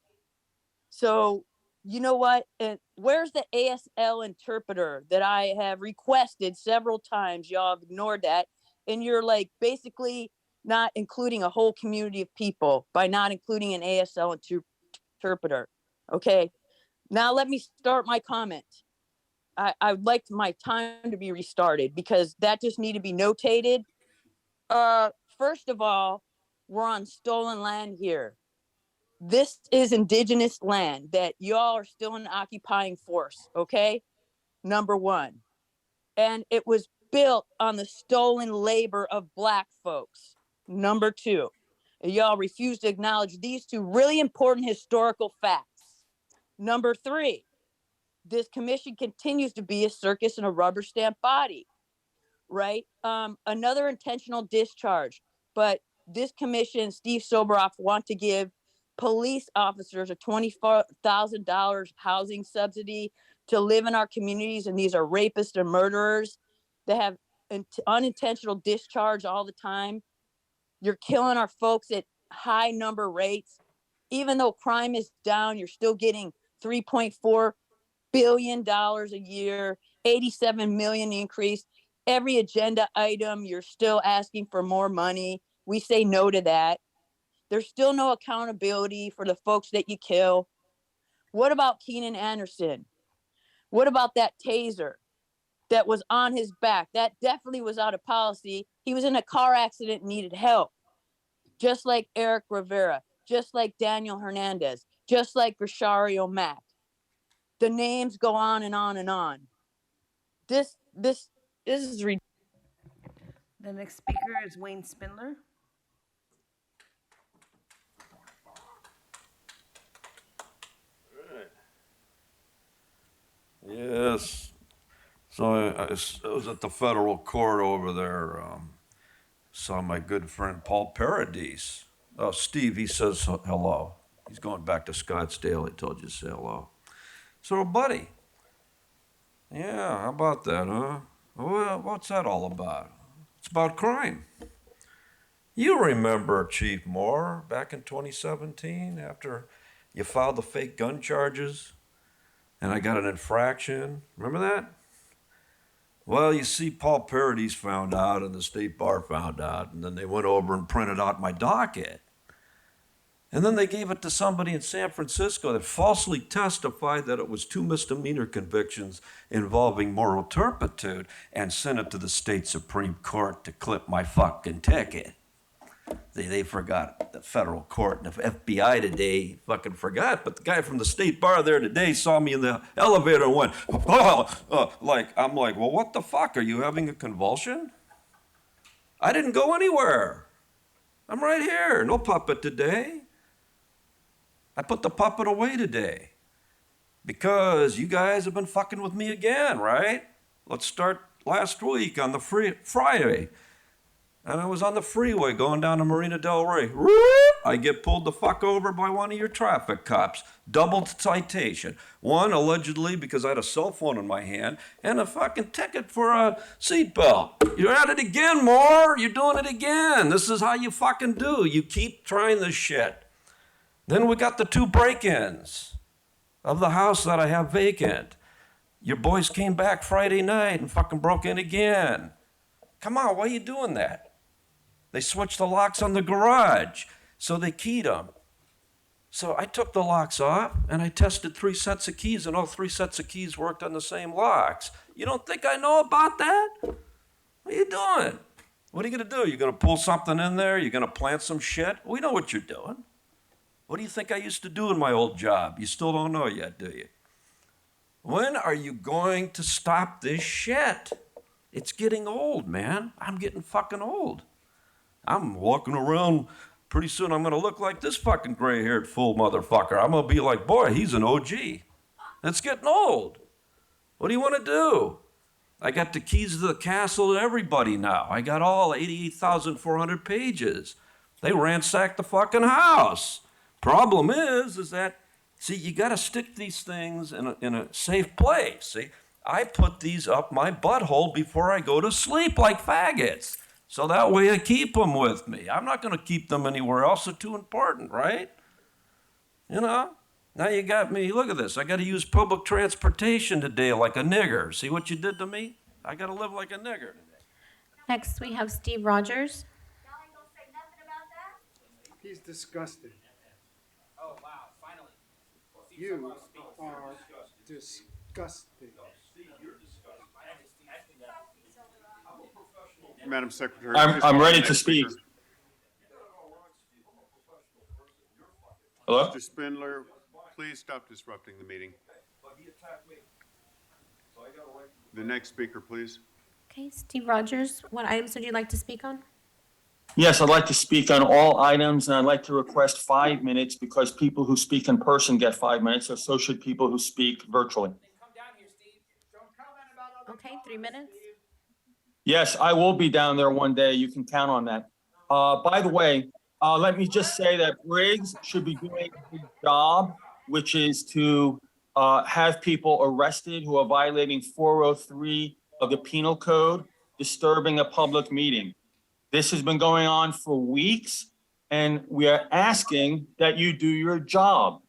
So, you know what? And where's the ASL interpreter that I have requested several times? Y'all have ignored that. And you're like basically not including a whole community of people by not including an ASL interpreter. Okay. Now let me start my comment. I would like my time to be restarted because that just need to be notated. First of all, we're on stolen land here. This is indigenous land that y'all are still an occupying force, okay? Number one. And it was built on the stolen labor of Black folks. Number two. Y'all refuse to acknowledge these two really important historical facts. Number three. This commission continues to be a circus and a rubber stamp body, right? Another intentional discharge, but this commission, Steve Soboroff, want to give police officers a $24,000 housing subsidy to live in our communities, and these are rapists and murderers that have unintentional discharge all the time. You're killing our folks at high number rates. Even though crime is down, you're still getting $3.4 billion a year, 87 million increase. Every agenda item, you're still asking for more money. We say no to that. There's still no accountability for the folks that you kill. What about Keenan Anderson? What about that taser that was on his back? That definitely was out of policy. He was in a car accident and needed help. Just like Eric Rivera, just like Daniel Hernandez, just like Grishario Mack. The names go on and on and on. This is ridiculous. The next speaker is Wayne Spindler. Yes. So I was at the federal court over there. Saw my good friend Paul Paradis. Oh, Steve, he says hello. He's going back to Scottsdale. He told you to say hello. So, buddy. Yeah, how about that, huh? Well, what's that all about? It's about crime. You remember Chief Moore back in 2017 after you filed the fake gun charges and I got an infraction. Remember that? Well, you see, Paul Paradis found out and the state bar found out, and then they went over and printed out my docket. And then they gave it to somebody in San Francisco that falsely testified that it was 2 misdemeanor convictions involving moral turpitude and sent it to the state Supreme Court to clip my fucking ticket. They forgot the federal court and the FBI today fucking forgot, but the guy from the state bar there today saw me in the elevator and went, I'm like, well, what the fuck? Are you having a convulsion? I didn't go anywhere. I'm right here. No puppet today. I put the puppet away today because you guys have been fucking with me again, right? Let's start last week on the Friday. And I was on the freeway going down to Marina Del Rey. I get pulled the fuck over by one of your traffic cops. Double citation. One, allegedly, because I had a cell phone in my hand, and a fucking ticket for a seatbelt. You're at it again, Moore. You're doing it again. This is how you fucking do. You keep trying this shit. Then we got the 2 break-ins of the house that I have vacant. Your boys came back Friday night and fucking broke in again. Come on, why are you doing that? They switched the locks on the garage, so they keyed them. So I took the locks off, and I tested 3 sets of keys, and all 3 sets of keys worked on the same locks. You don't think I know about that? What are you doing? What are you going to do? You're going to pull something in there? You're going to plant some shit? We know what you're doing. What do you think I used to do in my old job? You still don't know yet, do you? When are you going to stop this shit? It's getting old, man. I'm getting fucking old. I'm walking around, pretty soon I'm gonna look like this fucking gray-haired fool motherfucker. I'm gonna be like, boy, he's an OG. It's getting old. What do you wanna do? I got the keys to the castle to everybody now. I got all 88,400 pages. They ransacked the fucking house. Problem is that, see, you gotta stick these things in a safe place, see? I put these up my butthole before I go to sleep like faggots. So that way I keep them with me. I'm not going to keep them anywhere else. They're too important, right? You know? Now you got me. Look at this. I got to use public transportation today like a nigger. See what you did to me? I got to live like a nigger today. Next, we have Steve Rogers. He's disgusted. Oh, wow, finally. You are disgusting. Madam Secretary. I'm ready to speak. Hello? Mr. Spindler, please stop disrupting the meeting. The next speaker, please. Okay, Steve Rogers, what items would you like to speak on? Yes, I'd like to speak on all items, and I'd like to request 5 minutes because people who speak in person get 5 minutes, and so should people who speak virtually. Okay, 3 minutes. Yes, I will be down there one day. You can count on that. By the way, let me just say that Briggs should be doing his job, which is to have people arrested who are violating 403 of the Penal Code, disturbing a public meeting. This has been going on for weeks, and we are asking that you do your job.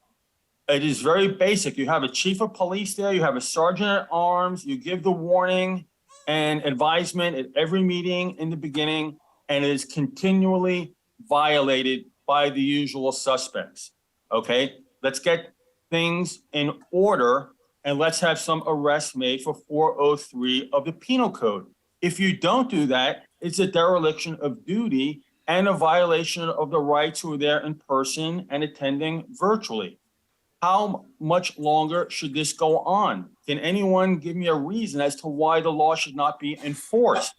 It is very basic. You have a chief of police there, you have a sergeant at arms, you give the warning and advisement at every meeting in the beginning, and it is continually violated by the usual suspects. Okay, let's get things in order and let's have some arrests made for 403 of the Penal Code. If you don't do that, it's a dereliction of duty and a violation of the rights who are there in person and attending virtually. How much longer should this go on? Can anyone give me a reason as to why the law should not be enforced?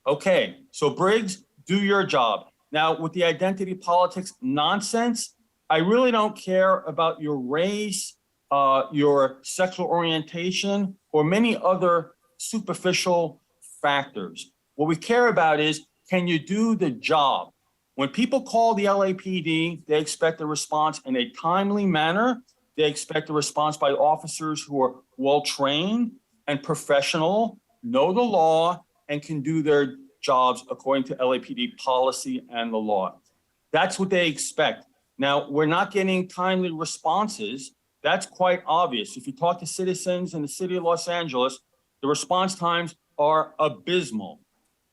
Okay, so Briggs, do your job. Now, with the identity politics nonsense, I really don't care about your race, your sexual orientation, or many other superficial factors. What we care about is, can you do the job? When people call the LAPD, they expect a response in a timely manner. They expect a response by officers who are well-trained and professional, know the law, and can do their jobs according to LAPD policy and the law. That's what they expect. Now, we're not getting timely responses. That's quite obvious. If you talk to citizens in the city of Los Angeles, The response times are abysmal.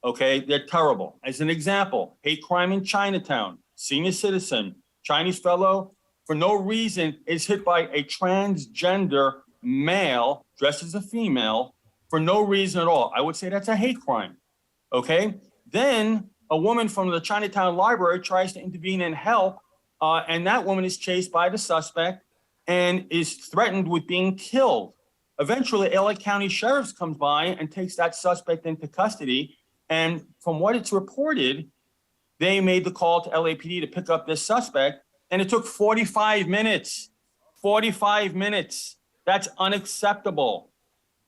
Okay, they're terrible. As an example, hate crime in Chinatown, senior citizen, Chinese fellow, for no reason is hit by a transgender male dressed as a female for no reason at all. I would say that's a hate crime. Okay, then a woman from the Chinatown library tries to intervene and help, and that woman is chased by the suspect and is threatened with being killed. Eventually, LA County Sheriff's comes by and takes that suspect into custody. And from what it's reported, they made the call to LAPD to pick up this suspect, and it took 45 minutes. 45 minutes. That's unacceptable.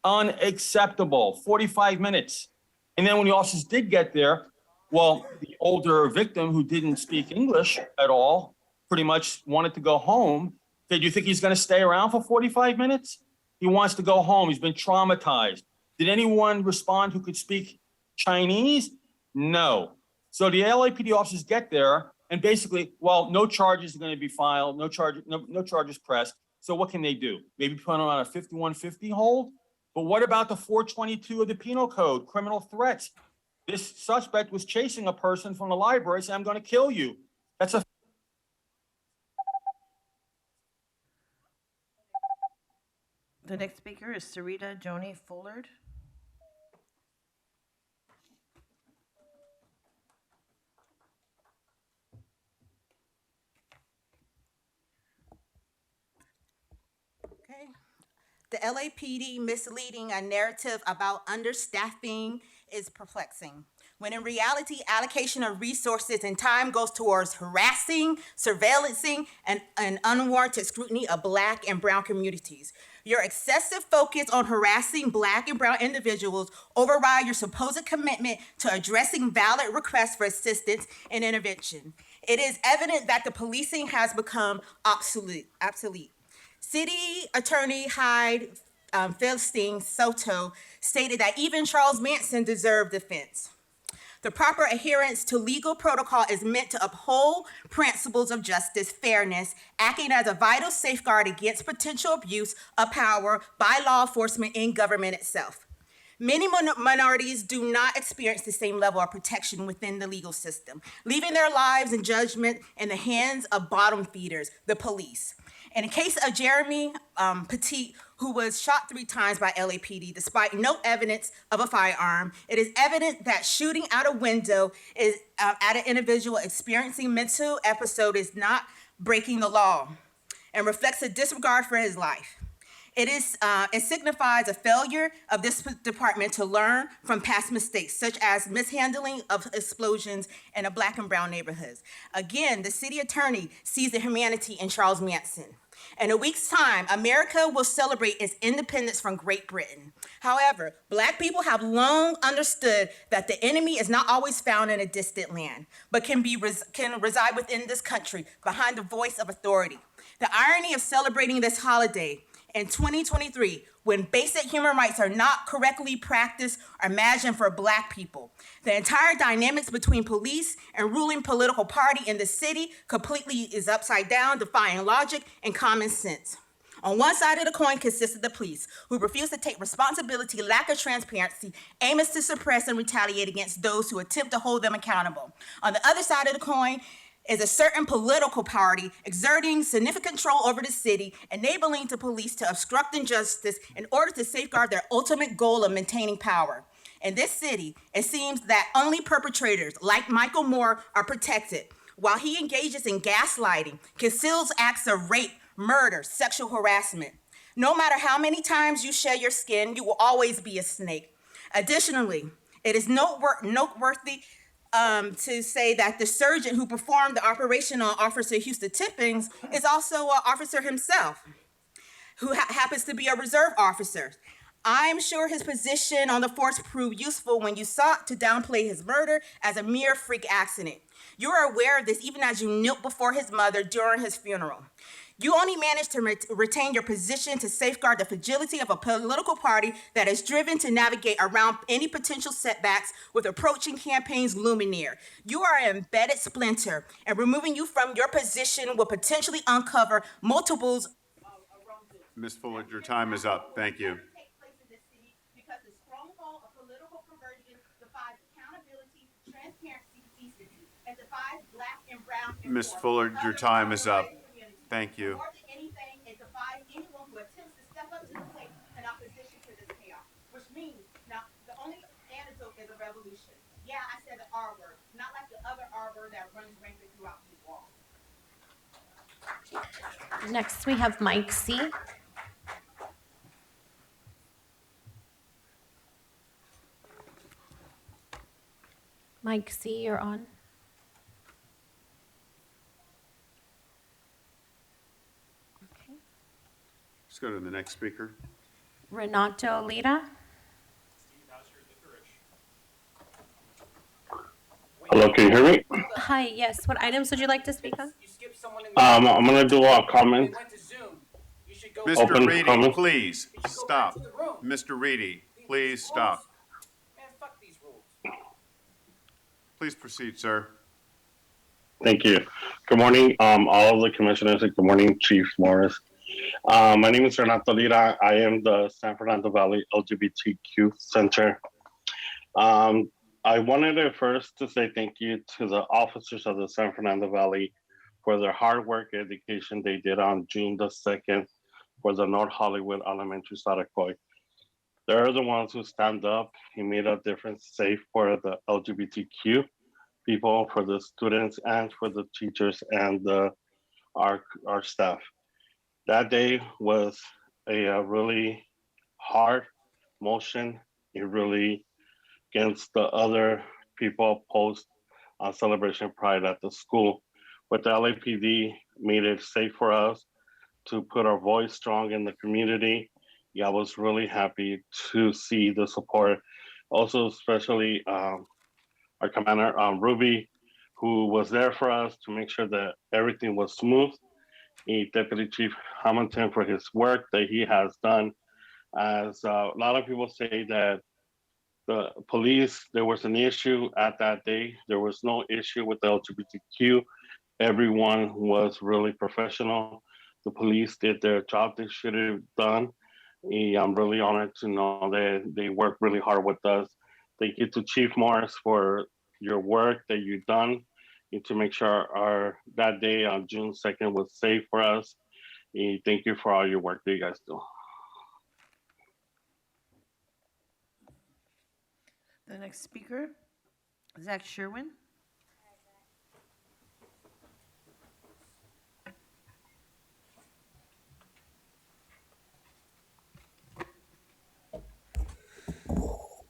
Unacceptable. 45 minutes. And then when the officers did get there, well, the older victim who didn't speak English at all pretty much wanted to go home. Said, "Do you think he's going to stay around for 45 minutes? He wants to go home. He's been traumatized." Did anyone respond who could speak Chinese? No. So the LAPD officers get there and basically, well, no charges are going to be filed, no charges pressed. So what can they do? Maybe put him on a 5150 hold? But what about the 422 of the Penal Code, criminal threats? This suspect was chasing a person from the library saying, "I'm going to kill you." That's a The next speaker is Sarita Joni Fullard. Okay. The LAPD misleading a narrative about understaffing is perplexing, when in reality, allocation of resources and time goes towards harassing, surveillancing, and unwarranted scrutiny of Black and Brown communities. Your excessive focus on harassing Black and Brown individuals override your supposed commitment to addressing valid requests for assistance and intervention. It is evident that the policing has become obsolete. City Attorney Hyde Philistine Soto stated that even Charles Manson deserved defense. The proper adherence to legal protocol is meant to uphold principles of justice, fairness, acting as a vital safeguard against potential abuse of power by law enforcement in government itself. Many minorities do not experience the same level of protection within the legal system, leaving their lives and judgment in the hands of bottom feeders, the police. In the case of Jeremy Petit, who was shot 3 times by LAPD despite no evidence of a firearm, it is evident that shooting out a window is at an individual experiencing mental episode is not breaking the law and reflects a disregard for his life. It signifies a failure of this department to learn from past mistakes, such as mishandling of explosions in a Black and Brown neighborhoods. Again, the city attorney sees the humanity in Charles Manson. In a week's time, America will celebrate its independence from Great Britain. However, Black people have long understood that the enemy is not always found in a distant land, but can reside within this country behind the voice of authority. The irony of celebrating this holiday in 2023, when basic human rights are not correctly practiced or imagined for Black people. The entire dynamics between police and ruling political party in the city completely is upside down, defying logic and common sense. On one side of the coin consists of the police, who refuse to take responsibility, lack of transparency, aiming to suppress and retaliate against those who attempt to hold them accountable. On the other side of the coin is a certain political party exerting significant control over the city, enabling the police to obstruct injustice in order to safeguard their ultimate goal of maintaining power. In this city, it seems that only perpetrators like Michael Moore are protected, while he engages in gaslighting, conceals acts of rape, murder, sexual harassment. No matter how many times you shed your skin, you will always be a snake. Additionally, it is noteworthy to say that the surgeon who performed the operation on Officer Houston Tippins is also an officer himself, who happens to be a reserve officer. I'm sure his position on the force proved useful when you sought to downplay his murder as a mere freak accident. You are aware of this even as you knelt before his mother during his funeral. You only managed to retain your position to safeguard the fragility of a political party that is driven to navigate around any potential setbacks with approaching campaigns looming near. You are an embedded splinter, and removing you from your position will potentially uncover multiples. Ms. Fuller, your time is up. Thank you. Take place in this city because the transparency, decency. And the five black and brown and Ms. poor Fuller, and your other time is up. marginalized communities. Thank you. More than anything, it defies anyone who attempts to step up to the plate in opposition to this chaos. Which means, now, the only antidote is a revolution. Yeah, I said the R word, not like the other R word that runs rampant throughout these walls. Next, we have Mike C. Mike C, you're on. Okay. Let's go to the next speaker. Renato Lira. Hello, can you hear me? Hi, yes. What items would you like to speak on? I'm gonna do a comment. Mr. Open Reedy, comment. please stop. Mr. Reedy, please stop. Please proceed, sir. Thank you. Good morning, all of the commissioners, and good morning, Chief Morris. My name is Renato Lira. I am the San Fernando Valley LGBTQ Center. I wanted to first to say thank you to the officers of the San Fernando Valley for their hard work education they did on June the 2nd for the North Hollywood Elementary Saracoy. They're the ones who stand up and made a difference safe for the LGBTQ people, for the students, and for the teachers and our staff. That day was a really hard motion. It really against the other people opposed on Celebration Pride at the school. But the LAPD made it safe for us to put our voice strong in the community. Yeah, I was really happy to see the support. Also, especially our commander, Ruby, who was there for us to make sure that everything was smooth. Deputy Chief Hamilton for his work that he has done. As a lot of people say that the police, there was an issue at that day. There was no issue with the LGBTQ. Everyone was really professional. The police did their job they should have done. I'm really honored to know that they worked really hard with us. Thank you to Chief Morris for your work that you've done and to make sure our that day on June 2nd was safe for us. And thank you for all your work that you guys do. The next speaker, Zach Sherwin.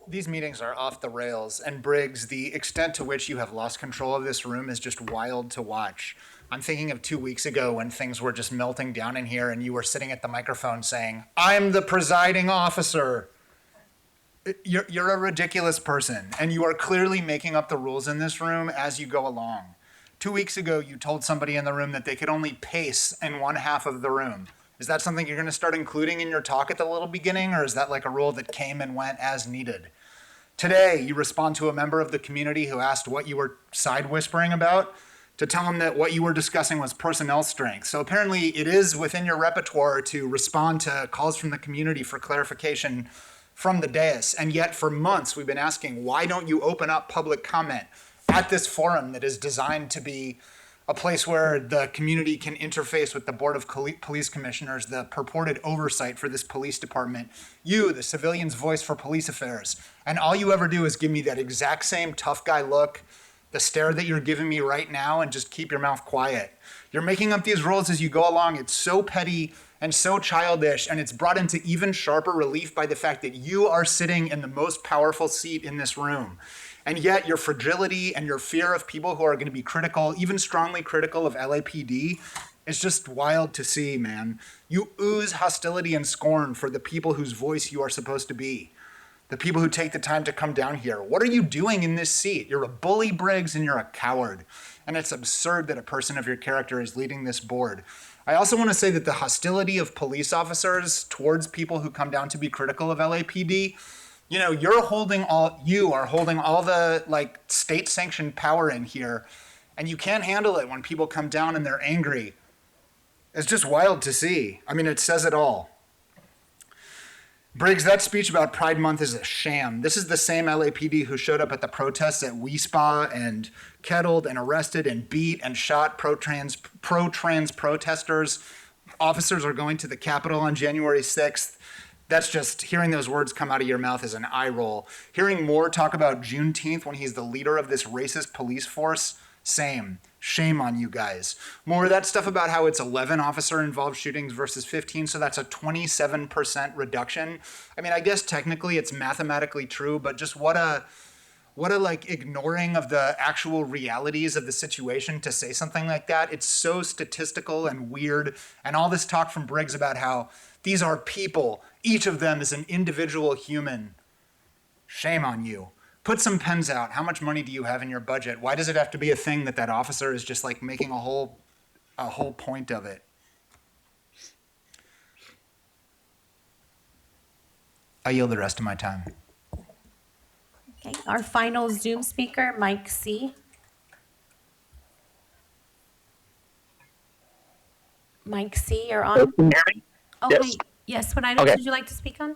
These meetings are off the rails, and Briggs, the extent to which you have lost control of this room is just wild to watch. I'm thinking of 2 weeks ago when things were just melting down in here and you were sitting at the microphone saying, "I'm the presiding officer." You're a ridiculous person, and you are clearly making up the rules in this room as you go along. 2 weeks ago, you told somebody in the room that they could only pace in one half of the room. Is that something you're going to start including in your talk at the little beginning, or is that like a rule that came and went as needed? Today, you respond to a member of the community who asked what you were side whispering about to tell him that what you were discussing was personnel strength. So apparently it is within your repertoire to respond to calls from the community for clarification from the dais. And yet for months, we've been asking, why don't you open up public comment at this forum that is designed to be a place where the community can interface with the Board of Police Commissioners, the purported oversight for this police department, you, the civilian's voice for police affairs. And all you ever do is give me that exact same tough guy look, the stare that you're giving me right now, and just keep your mouth quiet. You're making up these rules as you go along. It's so petty and so childish, and it's brought into even sharper relief by the fact that you are sitting in the most powerful seat in this room. And yet your fragility and your fear of people who are going to be critical, even strongly critical of LAPD, is just wild to see, man. You ooze hostility and scorn for the people whose voice you are supposed to be. The people who take the time to come down here. What are you doing in this seat? You're a bully, Briggs, and you're a coward. And it's absurd that a person of your character is leading this board. I also want to say that the hostility of police officers towards people who come down to be critical of LAPD, you know, you are holding all the like state sanctioned power in here, and you can't handle it when people come down and they're angry. It's just wild to see. I mean, it says it all. Briggs, that speech about Pride Month is a sham. This is the same LAPD who showed up at the protests at We Spa and kettled and arrested and beat and shot pro-trans protesters. Officers are going to the Capitol on January 6th. That's just, hearing those words come out of your mouth is an eye roll. Hearing Moore talk about Juneteenth when he's the leader of this racist police force, same. Shame on you guys. More of that stuff about how it's 11 officer-involved shootings versus 15, so that's a 27% reduction. I mean, I guess technically it's mathematically true, but just what a like ignoring of the actual realities of the situation to say something like that. It's so statistical and weird. And all this talk from Briggs about how these are people, each of them is an individual human. Shame on you. Put some pens out. How much money do you have in your budget? Why does it have to be a thing that officer is just like making a whole point of it? I yield the rest of my time. Okay, our final Zoom speaker, Mike C. Mike C, you're on. Can you hear me? Oh, Yes. wait. Yes, what items Okay. would you like to speak on?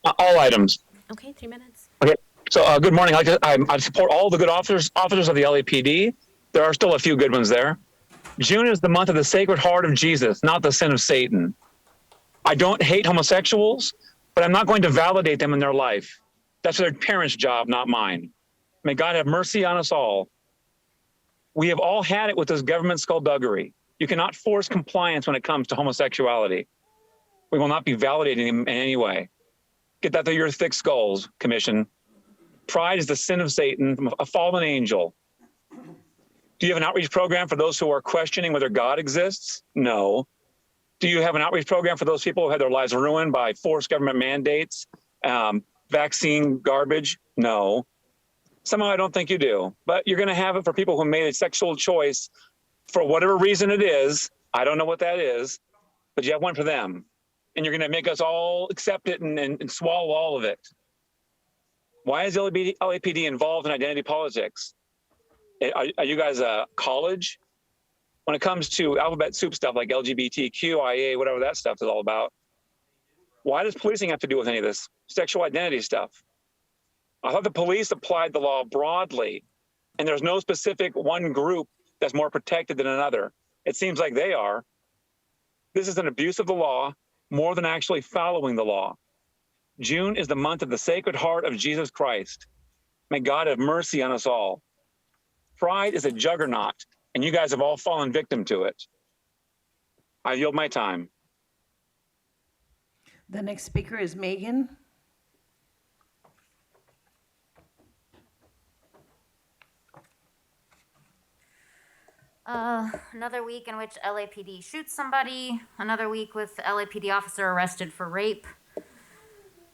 All items. Okay, 3 minutes. Okay. So good morning. I support all the good officers of the LAPD. There are still a few good ones there. June is the month of the Sacred Heart of Jesus, not the sin of Satan. I don't hate homosexuals, but I'm not going to validate them in their life. That's their parents' job, not mine. May God have mercy on us all. We have all had it with this government skullduggery. You cannot force compliance when it comes to homosexuality. We will not be validating them in any way. Get that through your thick skulls, Commission. Pride is the sin of Satan, a fallen angel. Do you have an outreach program for those who are questioning whether God exists? No. Do you have an outreach program for those people who had their lives ruined by forced government mandates, vaccine garbage? No. Somehow I don't think you do. But you're going to have it for people who made a sexual choice for whatever reason it is. I don't know what that is, but you have one for them. And you're going to make us all accept it and swallow all of it. Why is LAPD involved in identity politics? Are you guys a college? When it comes to alphabet soup stuff like LGBTQ, IA, whatever that stuff is all about, why does policing have to do with any of this sexual identity stuff? I thought the police applied the law broadly, and there's no specific one group that's more protected than another. It seems like they are. This is an abuse of the law more than actually following the law. June is the month of the Sacred Heart of Jesus Christ. May God have mercy on us all. Pride is a juggernaut, and you guys have all fallen victim to it. I yield my time. The next speaker is Megan. Another week in which LAPD shoots somebody. Another week with LAPD officer arrested for rape.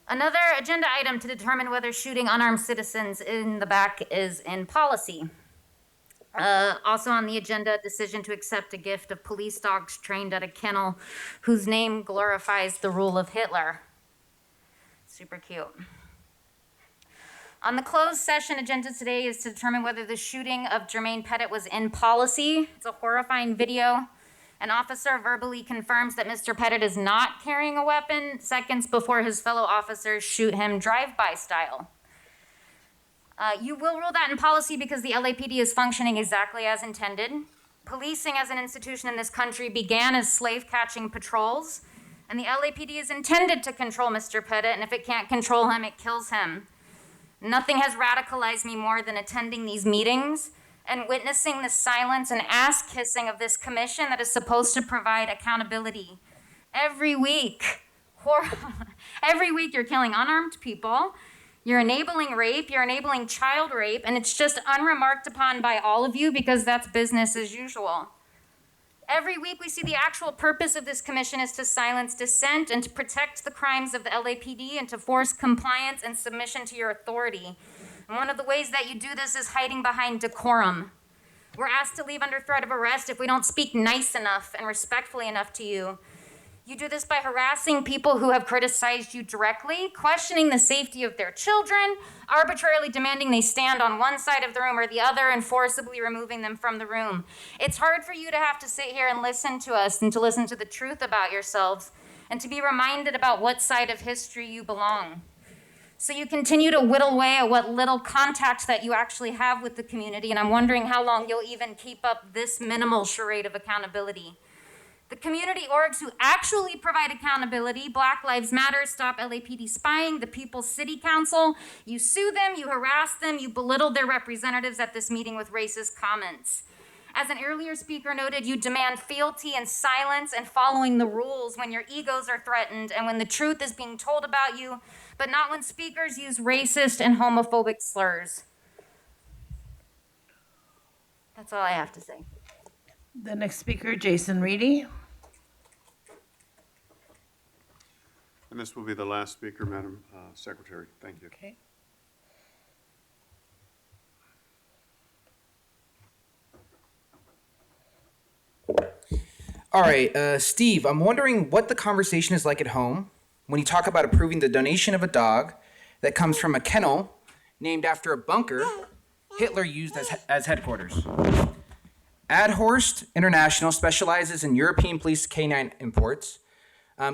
Another agenda item to determine whether shooting unarmed citizens in the back is in policy. Also on the agenda, decision to accept a gift of police dogs trained at a kennel whose name glorifies the rule of Hitler. Super cute. On the closed session agenda today is to determine whether the shooting of Jermaine Pettit was in policy. It's a horrifying video. An officer verbally confirms that Mr. Pettit is not carrying a weapon seconds before his fellow officers shoot him drive-by style. You will rule that in policy because the LAPD is functioning exactly as intended. Policing as an institution in this country began as slave-catching patrols, and the LAPD is intended to control Mr. Pettit, and if it can't control him, it kills him. Nothing has radicalized me more than attending these meetings and witnessing the silence and ass-kissing of this commission that is supposed to provide accountability. Every week you're killing unarmed people, you're enabling rape, you're enabling child rape, and it's just unremarked upon by all of you because that's business as usual. Every week we see the actual purpose of this commission is to silence dissent and to protect the crimes of the LAPD and to force compliance and submission to your authority. And one of the ways that you do this is hiding behind decorum. We're asked to leave under threat of arrest if we don't speak nice enough and respectfully enough to you. You do this by harassing people who have criticized you directly, questioning the safety of their children, arbitrarily demanding they stand on one side of the room or the other, and forcibly removing them from the room. It's hard for you to have to sit here and listen to us and to listen to the truth about yourselves. and to be reminded about what side of history you belong. So you continue to whittle away at what little contact that you actually have with the community, and I'm wondering how long you'll even keep up this minimal charade of accountability. The community orgs who actually provide accountability, Black Lives Matter, Stop LAPD Spying, the People's City Council, you sue them, you harass them, you belittled their representatives at this meeting with racist comments. As an earlier speaker noted, you demand fealty and silence and following the rules when your egos are threatened and when the truth is being told about you, but not when speakers use racist and homophobic slurs. That's all I have to say. The next speaker, Jason Reedy. And this will be the last speaker, Madam Secretary. Thank you. Okay. All right, Steve, I'm wondering what the conversation is like at home when you talk about approving the donation of a dog that comes from a kennel named after a bunker Hitler used as headquarters. Adhorst International specializes in European police canine imports.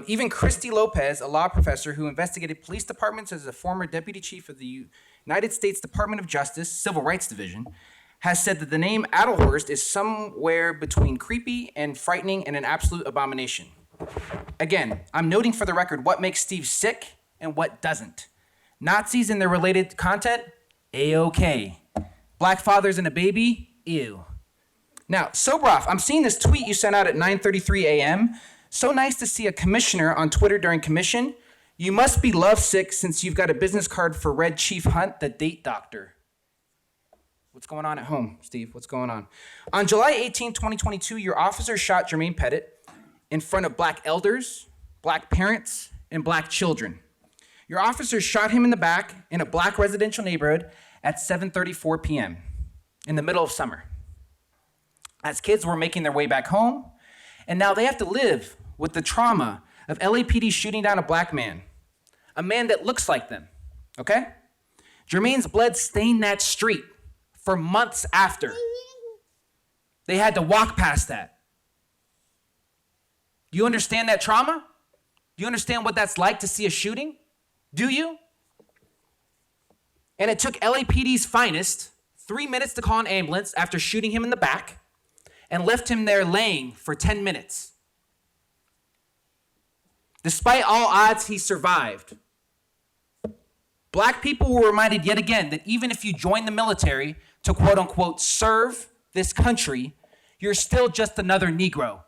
Even Christy Lopez, a law professor who investigated police departments as a former deputy chief of the United States Department of Justice Civil Rights Division, has said that the name Adlehorst is somewhere between creepy and frightening and an absolute abomination. Again, I'm noting for the record what makes Steve sick and what doesn't. Nazis and their related content, A-OK. Black fathers and a baby, ew. Now, Sobroff, I'm seeing this tweet you sent out at 9:33 a.m. So nice to see a commissioner on Twitter during commission. You must be lovesick since you've got a business card for Red Chief Hunt, the date doctor. What's going on at home, Steve? What's going on? On July 18, 2022, your officer shot Jermaine Pettit in front of Black elders, Black parents, and Black children. Your officers shot him in the back in a Black residential neighborhood at 7:34 p.m. in the middle of summer. As kids were making their way back home, and now they have to live with the trauma of LAPD shooting down a Black man, a man that looks like them, okay? Jermaine's blood stained that street for months after. They had to walk past that. Do you understand that trauma? Do you understand what that's like to see a shooting? Do you? And it took LAPD's finest 3 minutes to call an ambulance after shooting him in the back and left him there laying for 10 minutes. Despite all odds, he survived. Black people were reminded yet again that even if you join the military to quote unquote serve this country, you're still just another Negro.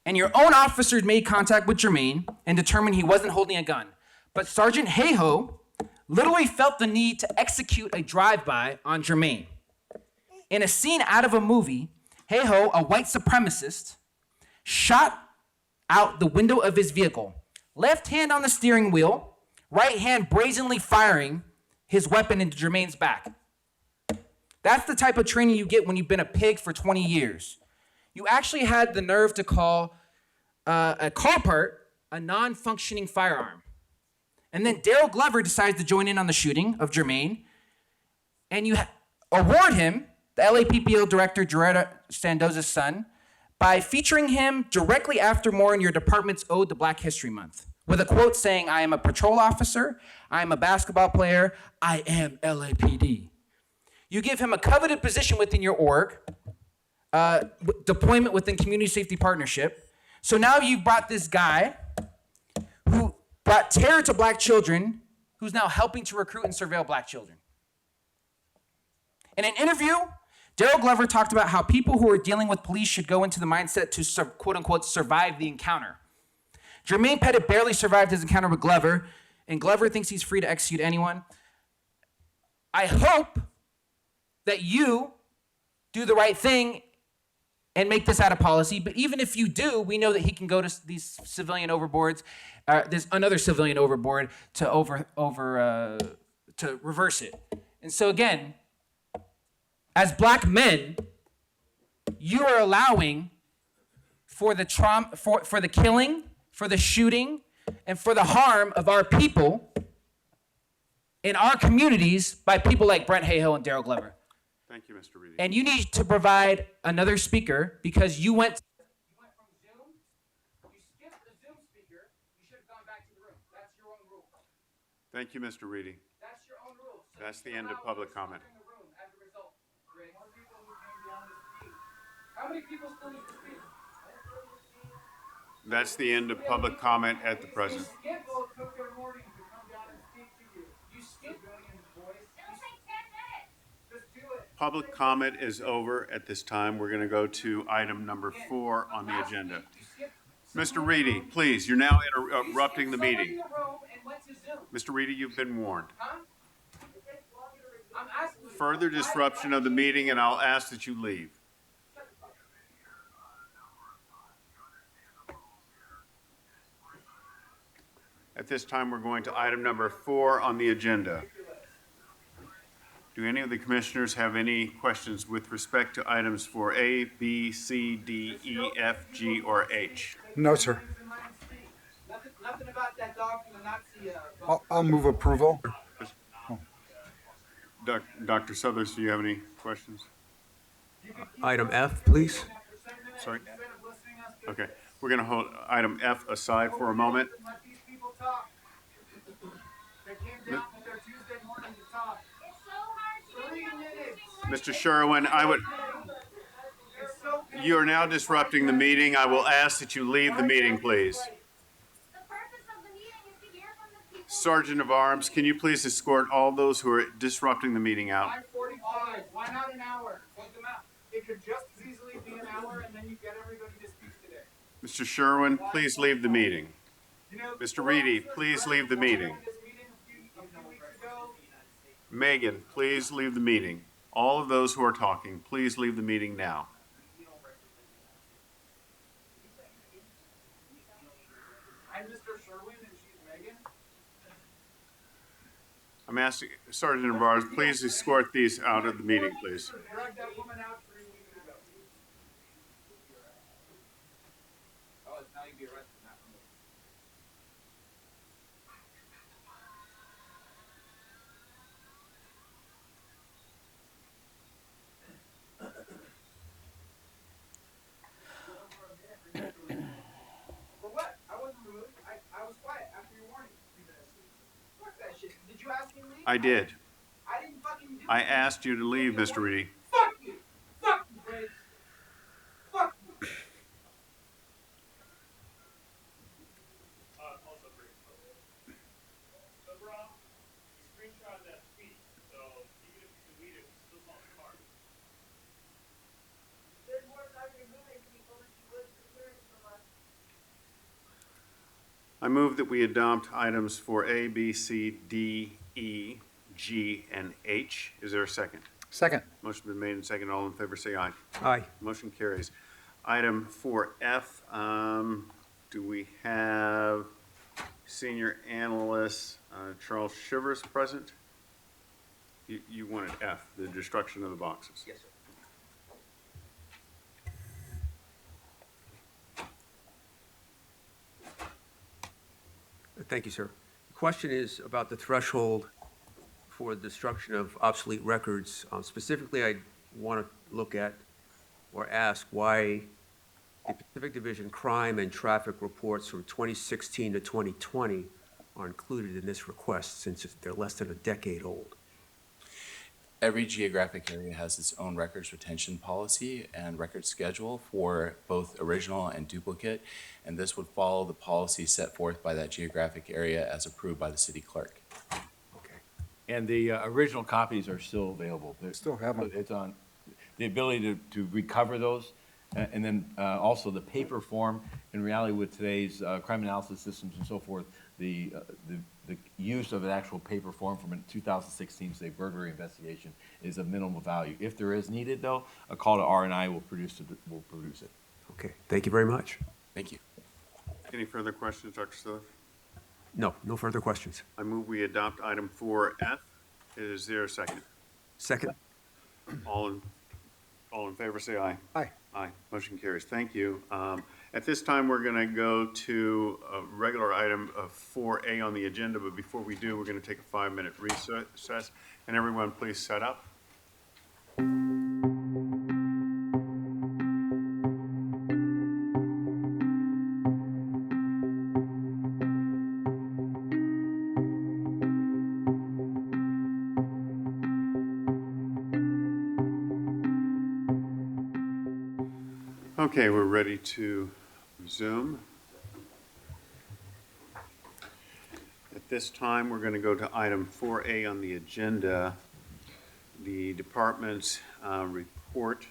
And your own officers made contact with Jermaine and determined he wasn't holding a gun. But Sergeant Hayhoe literally felt the need to execute a drive-by on Jermaine. In a scene out of a movie, Hayhoe, a white supremacist, shot out the window of his vehicle, left hand on the steering wheel, right hand brazenly firing his weapon into Jermaine's back. That's the type of training you get when you've been a pig for 20 years. You actually had the nerve to call a car part a non-functioning firearm. And then Daryl Glover decides to join in on the shooting of Jermaine, and you award him, the LAPPO director, Gerardo Sandoza's son, by featuring him directly after more in your department's ode to Black History Month, with a quote saying, "I am a patrol officer, I am a basketball player, I am LAPD." You give him a coveted position within your org, deployment within Community Safety Partnership. So now you've brought this guy who brought terror to Black children, who's now helping to recruit and surveil Black children. In an interview, Daryl Glover talked about how people who are dealing with police should go into the mindset to quote unquote survive the encounter. Jermaine Pettit barely survived his encounter with Glover, and Glover thinks he's free to execute anyone. I hope that you do the right thing and make this out of policy, but even if you do, we know that he can go to these civilian overboards. There's another civilian overboard to to reverse it. And so again, as Black men, you are allowing for the trauma, for the killing, for the shooting, and for the harm of our people in our communities by people like Brent Hayhoe and Daryl Glover. Thank you, Mr. Reedy. And you need to provide another speaker because you went from Zoom, Thank you, Mr. Reedy. That's your own rules. So That's the you're end of not public allowed comment. to disrupt in the room as a result. Greg. More people who came down to speak. How many people still need to speak? That's the end of public comment at the present. People took their morning to come down and speak to you. You skip civilian voice. It'll take 10 minutes. Just do it. Public comment is over at this time. We're going to go to item number 4 on the agenda. Mr. Reedy, please, you're now interrupting the meeting. Mr. Reedy, you've been warned. I'm asking you. Further disruption of the meeting, and I'll ask that you leave. At this time, we're going to item number 4 on the agenda. Do any of the commissioners have any questions with respect to items for A, B, C, D, E, F, G, or H? No, sir. Nothing about that dog from the Nazi. I'll move approval. Dr. Southers, do you have any questions? Item F, please. Sorry? Okay, we're going to hold item F aside for a moment. Let these people talk. They came down with their Tuesday morning to talk. It's so hard to 3 minutes. Mr. Sherwin, you are now disrupting the meeting. I will ask that you leave the meeting, please. The purpose of the meeting is to hear from the people. Sergeant of Arms, can you please escort all those who are disrupting the meeting out? 5:45. Why not an hour? Point them out. It could just as easily be an hour, and then you get everybody to speak today. Mr. Sherwin, please leave the meeting. Mr. Reedy, please leave the meeting. Megan, please leave the meeting. All of those who are talking, please leave the meeting now. I'm Mr. Sherwin, and she's Megan. I'm asking Sergeant of Arms, please escort these out of the meeting, please. Drag that woman out 3 weeks ago. Oh, now you'd be arrested, not removed. For what? I wasn't removed. I was quiet after your warning. Fuck that shit. Did you ask me to leave? I did. I didn't fucking do I it. asked you to leave, Mr. Reedy. Fuck you! Fuck you, Briggs! Fuck you! I move that we adopt items for A, B, C, D, E, G, and H. Is there a second? Second. Motion been made and second. All in favor, say aye. Aye. Motion carries. Item 4F, do we have Senior Analyst Charles Shivers present? You wanted F, the destruction of the boxes. Yes, sir. Thank you, sir. The question is about the threshold for the destruction of obsolete records. Specifically, I want to look at or ask why the Pacific Division crime and traffic reports from 2016 to 2020 are included in this request, since they're less than a decade old. Every geographic area has its own records retention policy and record schedule for both original and duplicate, and this would follow the policy set forth by that geographic area as approved by the city clerk. And the original copies are still available. Still have them. It's on, the ability to recover those, and then also the paper form. In reality, with today's crime analysis systems and so forth, the use of an actual paper form from a 2016, say, burglary investigation is of minimal value. If there is needed, though, a call to R&I will produce it. Okay, thank you very much. Thank you. Any further questions, Dr. Silva? No, no further questions. I move we adopt item 4F. Is there a second? Second. All in favor, say aye. Aye. Aye. Motion carries. Thank you. At this time, we're going to go to a regular item of 4A on the agenda, but before we do, we're going to take a 5-minute recess. And everyone, please set up. Okay, we're ready to resume. At this time, we're going to go to item 4A on the agenda, the department's report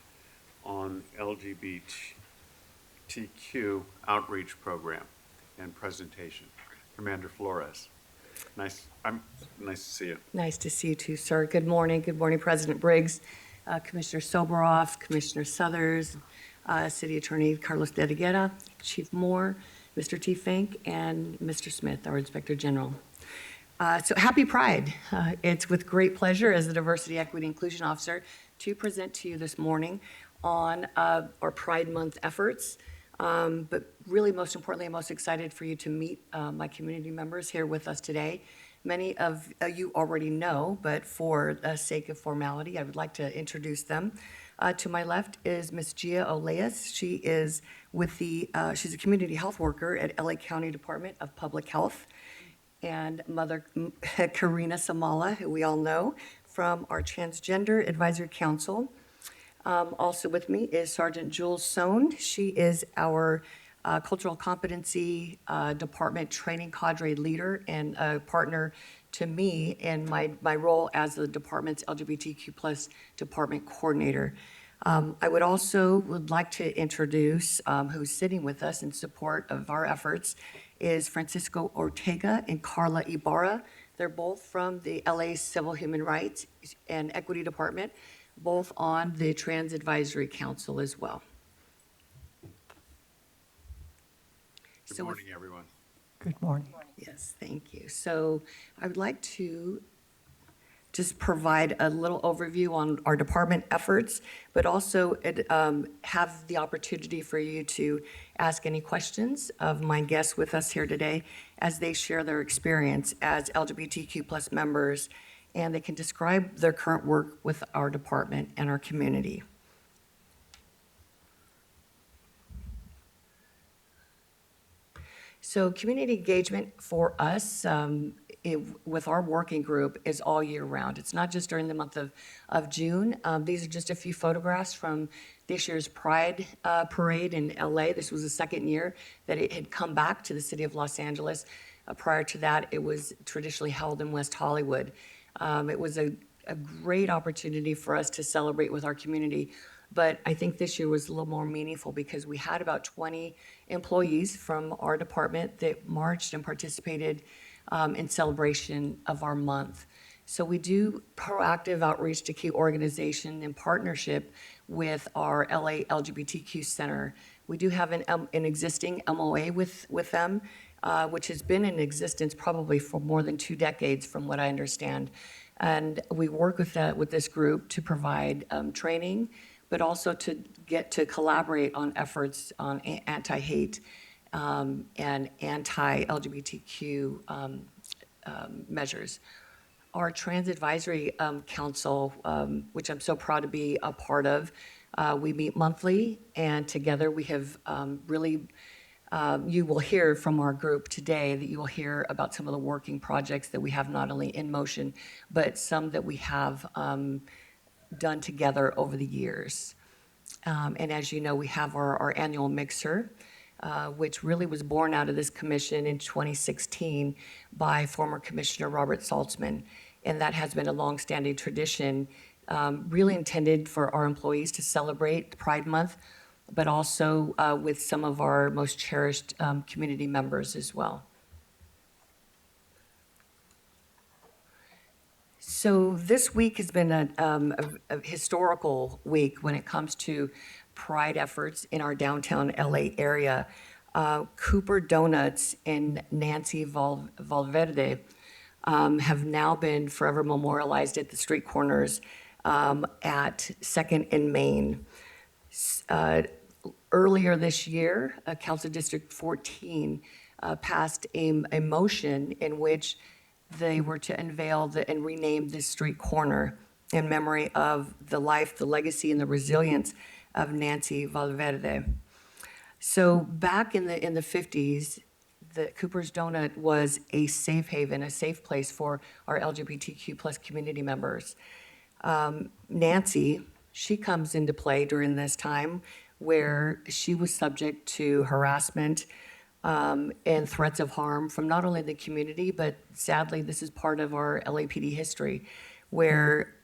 on LGBTQ outreach program and presentation. Commander Flores, nice to see you. Nice to see you too, sir. Good morning. Good morning, President Briggs, Commissioner Soboroff, Commissioner Suthers, City Attorney Carlos de Guerra, Chief Moore, Mr. T. Fink, and Mr. Smith, our Inspector General. So happy Pride. It's with great pleasure as the Diversity, Equity, Inclusion Officer to present to you this morning on our Pride Month efforts. But really, most importantly, I'm most excited for you to meet my community members here with us today. Many of you already know, but for the sake of formality, I would like to introduce them. To my left is Ms. Gia Oleas. She is with she's a community health worker at LA County Department of Public Health. And Mother Karina Samala, who we all know from our Transgender Advisory Council. Also with me is Sergeant Jules Sohn. She is our Cultural Competency Department Training Cadre leader and a partner to me in my role as the department's LGBTQ plus department coordinator. I would like to introduce who's sitting with us in support of our efforts is Francisco Ortega and Carla Ibarra. They're both from the LA Civil Human Rights and Equity Department, both on the Trans Advisory Council as well. Good morning, everyone. Good morning. Yes, thank you. So I would like to just provide a little overview on our department efforts, but also have the opportunity for you to ask any questions of my guests with us here today as they share their experience as LGBTQ plus members, and they can describe their current work with our department and our community. So community engagement for us with our working group is all year round. It's not just during the month of June. These are just a few photographs from this year's Pride Parade in LA. This was the second year that it had come back to the city of Los Angeles. Prior to that, it was traditionally held in West Hollywood. It was a great opportunity for us to celebrate with our community. But I think this year was a little more meaningful because we had about 20 employees from our department that marched and participated in celebration of our month. So we do proactive outreach to key organizations in partnership with our LA LGBTQ Center. We do have an existing MOA with them, which has been in existence probably for more than 2 decades from what I understand. And we work with this group to provide training, but also to get to collaborate on efforts on anti-hate and anti-LGBTQ measures. Our Trans Advisory Council, which I'm so proud to be a part of, we meet monthly, and together we have really, you will hear from our group today that you will hear about some of the working projects that we have not only in motion, but some that we have done together over the years. And as you know, we have our annual mixer, which really was born out of this commission in 2016 by former Commissioner Robert Saltzman. And that has been a longstanding tradition, really intended for our employees to celebrate Pride Month, but also with some of our most cherished community members as well. So this week has been a historical week when it comes to Pride efforts in our downtown LA area. Cooper Donuts and Nancy Valverde have now been forever memorialized at the street corners at 2nd and Main. Earlier this year, Council District 14 passed a motion in which they were to unveil and rename this street corner in memory of the life, the legacy, and the resilience of Nancy Valverde. So back in the 50s, the Cooper's Donut was a safe haven, a safe place for our LGBTQ plus community members. Nancy, she comes into play during this time where she was subject to harassment and threats of harm from not only the community, but sadly, this is part of our LAPD history, where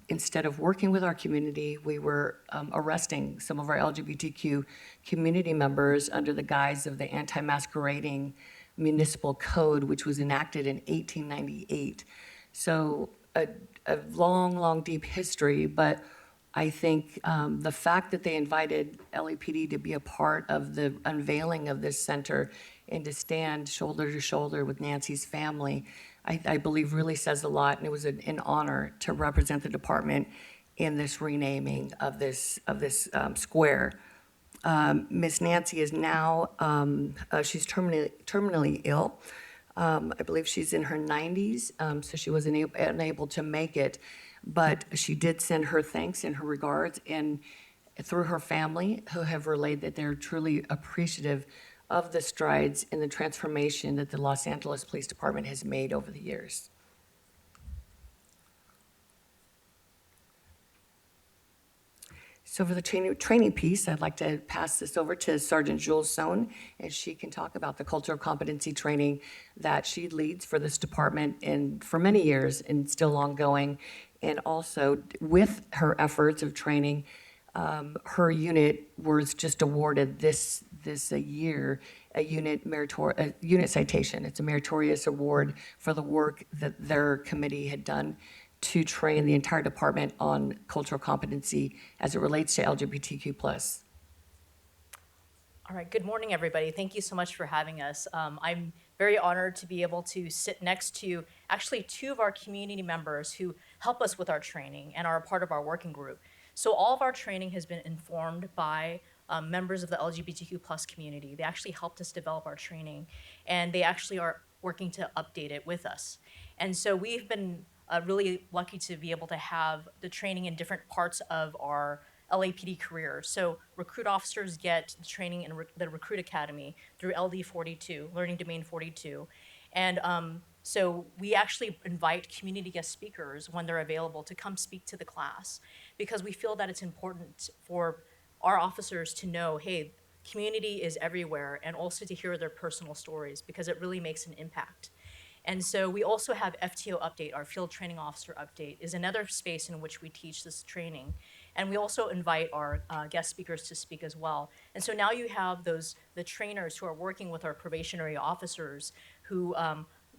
instead of working with our community, we were arresting some of our LGBTQ community members under the guise of the anti-masquerading municipal code, which was enacted in 1898. So a long, long, deep history, but I think the fact that they invited LAPD to be a part of the unveiling of this center and to stand shoulder to shoulder with Nancy's family, I believe really says a lot, and it was an honor to represent the department in this renaming of this square. Miss Nancy is now, she's terminally ill. I believe she's in her 90s, so she was unable to make it, but she did send her thanks and her regards, and through her family, who have relayed that they're truly appreciative of the strides in the transformation that the Los Angeles Police Department has made over the years. So for the training piece, I'd like to pass this over to Sergeant Jules Sohn, and she can talk about the cultural competency training that she leads for this department and for many years and still ongoing. And also with her efforts of training, her unit was just awarded this year a unit citation. It's a meritorious award for the work that their committee had done to train the entire department on cultural competency as it relates to LGBTQ+. All right, good morning, everybody. Thank you so much for having us. I'm very honored to be able to sit next to actually two of our community members who help us with our training and are a part of our working group. So all of our training has been informed by members of the LGBTQ+ community. They actually helped us develop our training, and they actually are working to update it with us. And so we've been really lucky to be able to have the training in different parts of our LAPD career. So recruit officers get the training in the Recruit Academy through LD 42, Learning Domain 42. And so we actually invite community guest speakers when they're available to come speak to the class, because we feel that it's important for our officers to know, hey, community is everywhere, and also to hear their personal stories, because it really makes an impact. And so we also have FTO Update, our Field Training Officer Update, is another space in which we teach this training. And we also invite our guest speakers to speak as well. And so now you have the trainers who are working with our probationary officers who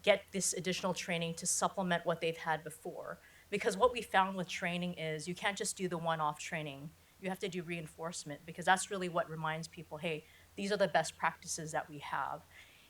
get this additional training to supplement what they've had before. Because what we found with training is you can't just do the one-off training. You have to do reinforcement, because that's really what reminds people, hey, these are the best practices that we have.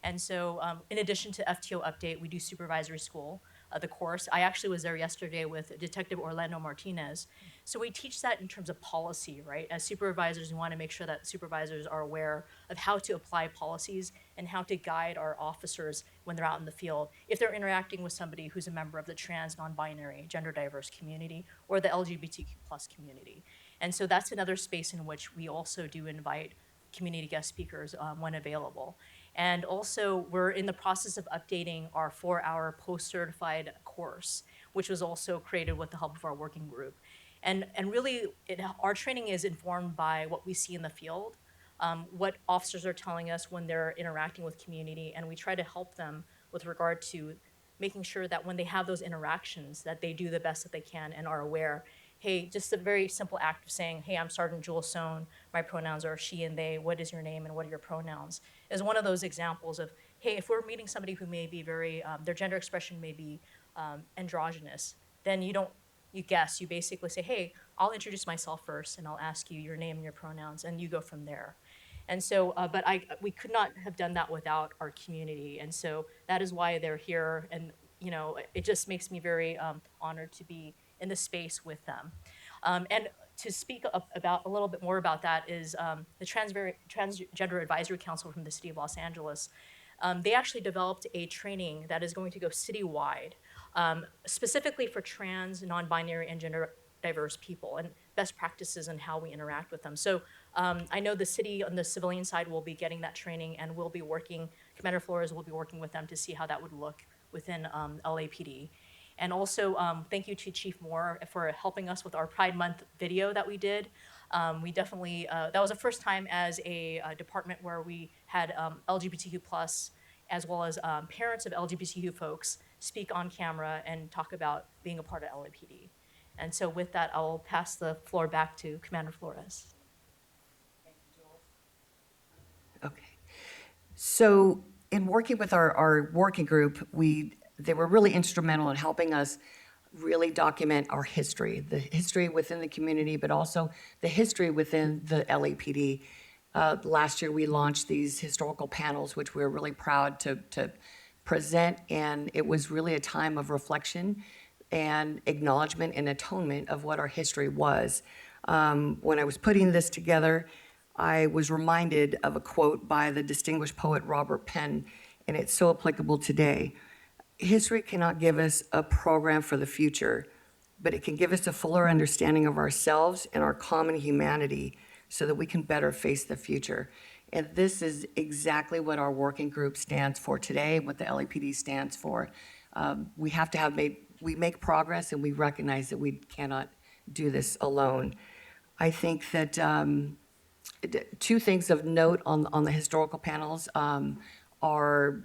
And so in addition to FTO Update, we do supervisory school, the course. I actually was there yesterday with Detective Orlando Martinez. So we teach that in terms of policy, right? As supervisors, we want to make sure that supervisors are aware of how to apply policies and how to guide our officers when they're out in the field, if they're interacting with somebody who's a member of the trans, non-binary, gender diverse community, or the LGBTQ+ community. And so that's another space in which we also do invite community guest speakers when available. And also, we're in the process of updating our 4-hour post-certified course, which was also created with the help of our working group. And really, our training is informed by what we see in the field, what officers are telling us when they're interacting with community, and we try to help them with regard to making sure that when they have those interactions, that they do the best that they can and are aware. Hey, just a very simple act of saying, hey, I'm Sergeant Jules Sohn, my pronouns are she and they, what is your name and what are your pronouns, is one of those examples of, hey, if we're meeting somebody who may be very, their gender expression may be androgynous, then you guess, you basically say, hey, I'll introduce myself first and I'll ask you your name and your pronouns, and you go from there. And so, but we could not have done that without our community, and so that is why they're here, and it just makes me very honored to be in the space with them. And to speak about a little bit more about that is the Transgender Advisory Council from the City of Los Angeles. They actually developed a training that is going to go citywide, specifically for trans, non-binary, and gender diverse people, and best practices and how we interact with them. So I know the city on the civilian side will be getting that training, and we'll be working, Commander Flores will be working with them to see how that would look within LAPD. And also, thank you to Chief Moore for helping us with our Pride Month video that we did. We definitely, that was the first time as a department where we had LGBTQ plus, as well as parents of LGBTQ folks speak on camera and talk about being a part of LAPD. And so with that, I'll pass the floor back to Commander Flores. Okay. So in working with our working group, they were really instrumental in helping us really document our history, the history within the community, but also the history within the LAPD. Last year, we launched these historical panels, which we're really proud to present, and it was really a time of reflection and acknowledgement and atonement of what our history was. When I was putting this together, I was reminded of a quote by the distinguished poet Robert Penn, and it's so applicable today. History cannot give us a program for the future, but it can give us a fuller understanding of ourselves and our common humanity so that we can better face the future. And this is exactly what our working group stands for today, what the LAPD stands for. We make progress, and we recognize that we cannot do this alone. I think that two things of note on the historical panels are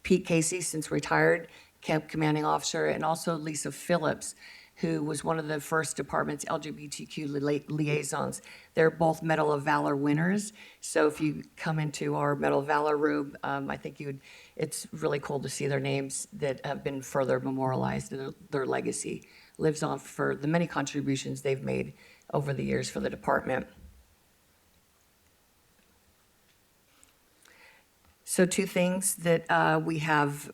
Pete Casey, since retired, camp commanding officer, and also Lisa Phillips, who was one of the first department's LGBTQ liaisons. They're both Medal of Valor winners. So if you come into our Medal of Valor room, I think it's really cool to see their names that have been further memorialized, and their legacy lives on for the many contributions they've made over the years for the department. So two things that we have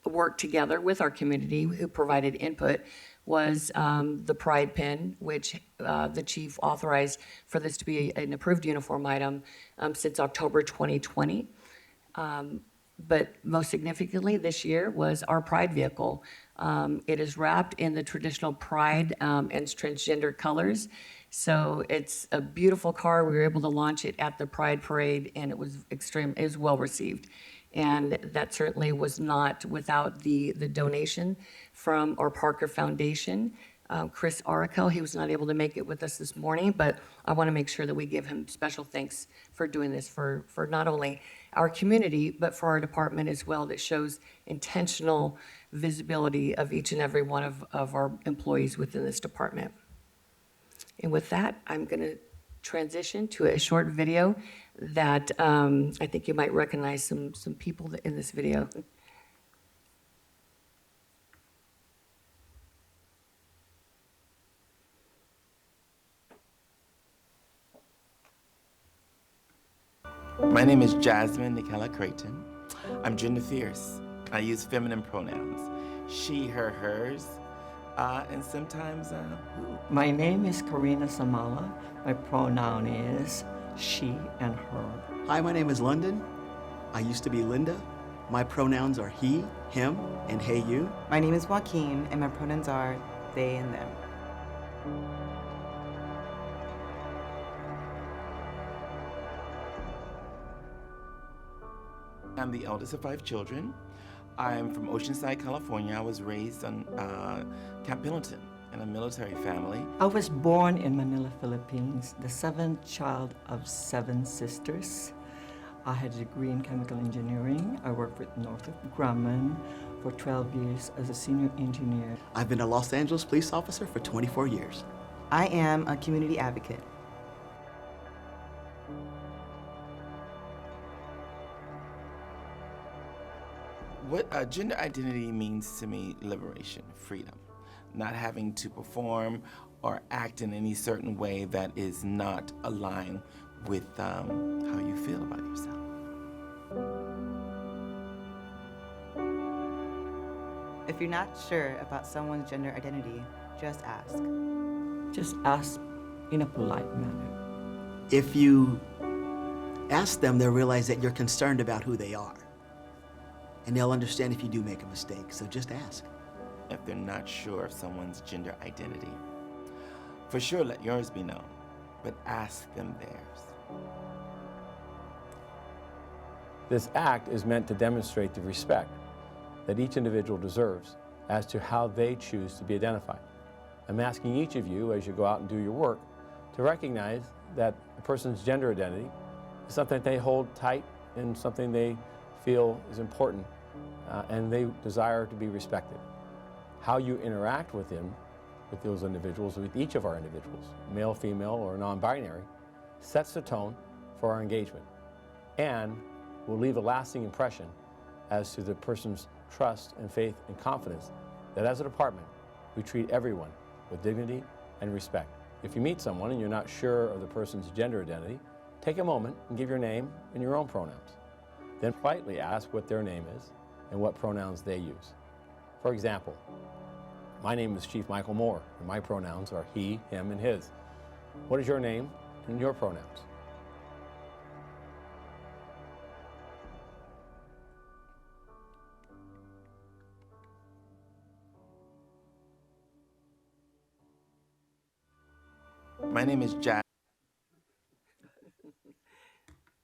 worked together with our community who provided input was the Pride Pin, which the chief authorized for this to be an approved uniform item since October 2020. But most significantly this year was our Pride vehicle. It is wrapped in the traditional Pride and transgender colors. So it's a beautiful car. We were able to launch it at the Pride Parade, and it was well received. And that certainly was not without the donation from our Parker Foundation. Chris Arakel, he was not able to make it with us this morning, but I want to make sure that we give him special thanks for doing this for not only our community, but for our department as well, that shows intentional visibility of each and every one of our employees within this department. And with that, I'm going to transition to a short video that I think you might recognize some people in this video. My name is Jasmine Nicola Creighton. I'm gender fierce. I use feminine pronouns. She, her, hers, and sometimes who. My name is Karina Samala. My pronoun is she and her. Hi, my name is London. I used to be Linda. My pronouns are he, him, and hey you. My name is Joaquin, and my pronouns are they and them. I'm the eldest of 5 children. I'm from Oceanside, California. I was raised on Camp Pendleton in a military family. I was born in Manila, Philippines, the 7th child of 7 sisters. I had a degree in chemical engineering. I worked with Northrop Grumman for 12 years as a senior engineer. I've been a Los Angeles police officer for 24 years. I am a community advocate. What gender identity means to me, liberation, freedom. Not having to perform or act in any certain way that is not aligned with how you feel about yourself. If you're not sure about someone's gender identity, just ask. Just ask in a polite manner. If you ask them, they'll realize that you're concerned about who they are. And they'll understand if you do make a mistake, so just ask. If they're not sure of someone's gender identity, for sure let yours be known, but ask them theirs. This act is meant to demonstrate the respect that each individual deserves as to how they choose to be identified. I'm asking each of you, as you go out and do your work, to recognize that a person's gender identity is something they hold tight and something they feel is important and they desire to be respected. How you interact with them, with those individuals, with each of our individuals, male, female, or non-binary, sets the tone for our engagement and will leave a lasting impression as to the person's trust and faith and confidence that as a department, we treat everyone with dignity and respect. If you meet someone and you're not sure of the person's gender identity, take a moment and give your name and your own pronouns. Then politely ask what their name is and what pronouns they use. For example, my name is Chief Michael Moore, and my pronouns are he, him, and his. What is your name and your pronouns? My name is Jack.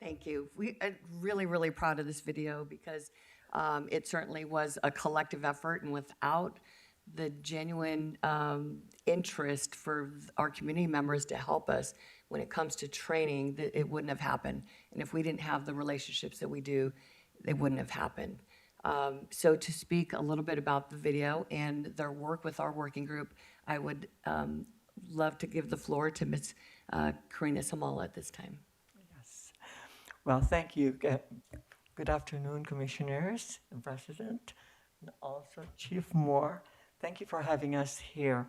Thank you. We are really, really proud of this video because it certainly was a collective effort, and without the genuine interest for our community members to help us when it comes to training, it wouldn't have happened. And if we didn't have the relationships that we do, it wouldn't have happened. So to speak a little bit about the video and their work with our working group, I would love to give the floor to Ms. Karina Samala at this time. Well, thank you. Good afternoon, Commissioners and President, and also Chief Moore. Thank you for having us here.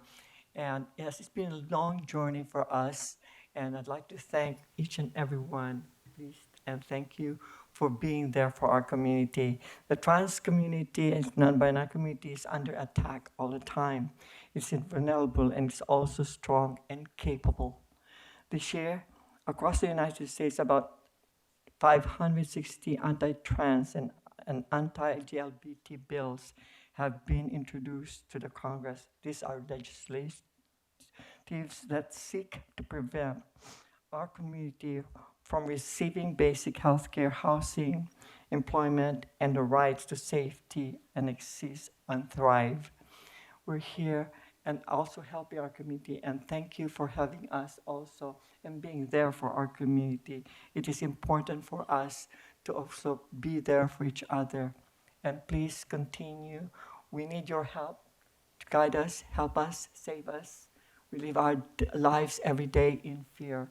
And yes, it's been a long journey for us, and I'd like to thank each and every one, please, and thank you for being there for our community. The trans community and non-binary community is under attack all the time. It's vulnerable, and it's also strong and capable. This year, across the United States, about 560 anti-trans and anti-LGBT bills have been introduced to the Congress. These are legislatives that seek to prevent our community from receiving basic health care, housing, employment, and the rights to safety and exist and thrive. We're here and also helping our community, and thank you for having us also and being there for our community. It is important for us to also be there for each other. And please continue. We need your help to guide us, help us, save us. We live our lives every day in fear.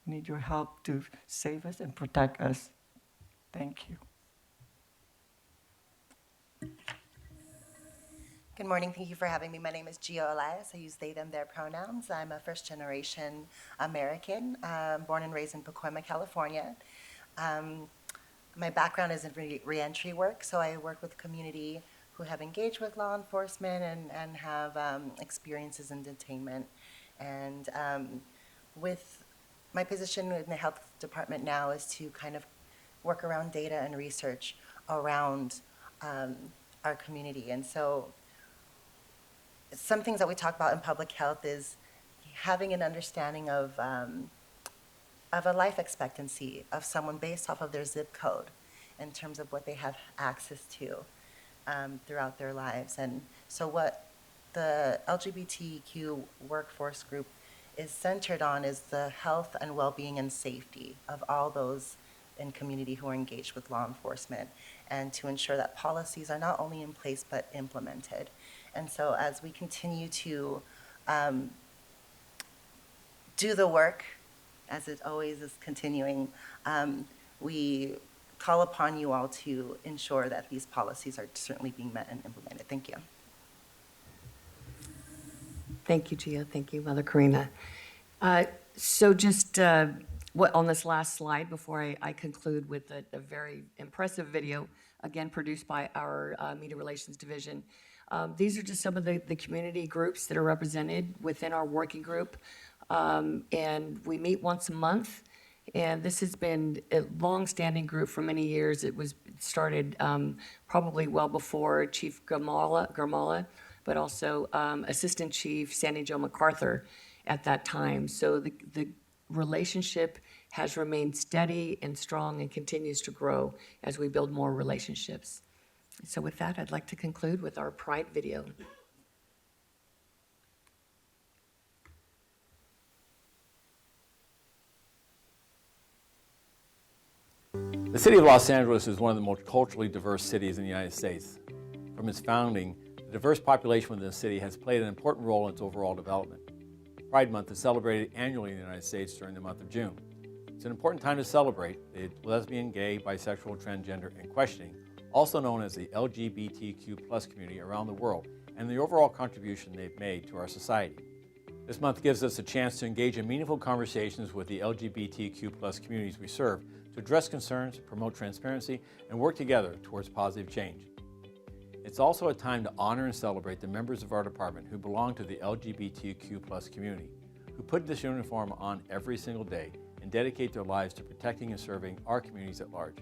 We need your help to save us and protect us. Thank you. Good morning. Thank you for having me. My name is Gio Elias. I use they, them, their pronouns. I'm a first-generation American, born and raised in Pacoima, California. My background is in reentry work, so I work with community who have engaged with law enforcement and have experiences in detainment. And with my position in the health department now is to kind of work around data and research around our community. And so some things that we talk about in public health is having an understanding of a life expectancy of someone based off of their zip code in terms of what they have access to throughout their lives. And so what the LGBTQ workforce group is centered on is the health and well-being and safety of all those in community who are engaged with law enforcement, and to ensure that policies are not only in place but implemented. And so as we continue to do the work, as it always is continuing, we call upon you all to ensure that these policies are certainly being met and implemented. Thank you. Thank you, Gia. Thank you, Mother Karina. So just on this last slide, before I conclude with a very impressive video, again produced by our Media Relations Division. These are just some of the community groups that are represented within our working group. And we meet once a month. And this has been a long-standing group for many years. It was started probably well before Chief Garmala, but also Assistant Chief Sandy Jo MacArthur at that time. So the relationship has remained steady and strong and continues to grow as we build more relationships. So with that, I'd like to conclude with our Pride video. The city of Los Angeles is one of the most culturally diverse cities in the United States. From its founding, the diverse population within the city has played an important role in its overall development. Pride Month is celebrated annually in the United States during the month of June. It's an important time to celebrate the lesbian, gay, bisexual, transgender, and questioning, also known as the LGBTQ+ community around the world, and the overall contribution they've made to our society. This month gives us a chance to engage in meaningful conversations with the LGBTQ+ communities we serve to address concerns, promote transparency, and work together towards positive change. It's also a time to honor and celebrate the members of our department who belong to the LGBTQ+ community, who put this uniform on every single day and dedicate their lives to protecting and serving our communities at large.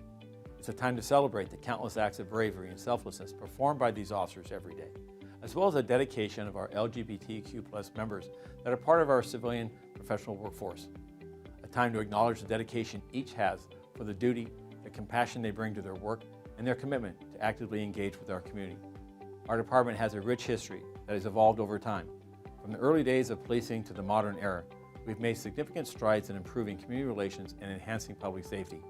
It's a time to celebrate the countless acts of bravery and selflessness performed by these officers every day, as well as the dedication of our LGBTQ+ members that are part of our civilian professional workforce. A time to acknowledge the dedication each has for the duty, the compassion they bring to their work, and their commitment to actively engage with our community. Our department has a rich history that has evolved over time. From the early days of policing to the modern era, we've made significant strides in improving community relations and enhancing public safety.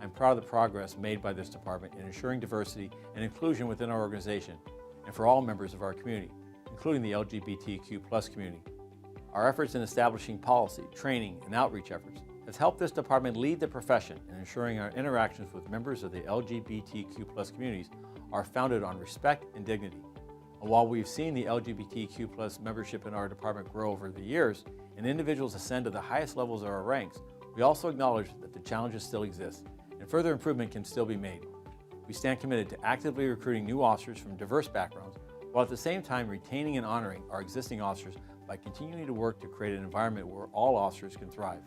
I'm proud of the progress made by this department in ensuring diversity and inclusion within our organization and for all members of our community, including the LGBTQ+ community. Our efforts in establishing policy, training, and outreach efforts has helped this department lead the profession in ensuring our interactions with members of the LGBTQ+ communities are founded on respect and dignity. And while we've seen the LGBTQ+ membership in our department grow over the years and individuals ascend to the highest levels of our ranks, we also acknowledge that the challenges still exist and further improvement can still be made. We stand committed to actively recruiting new officers from diverse backgrounds, while at the same time retaining and honoring our existing officers by continuing to work to create an environment where all officers can thrive.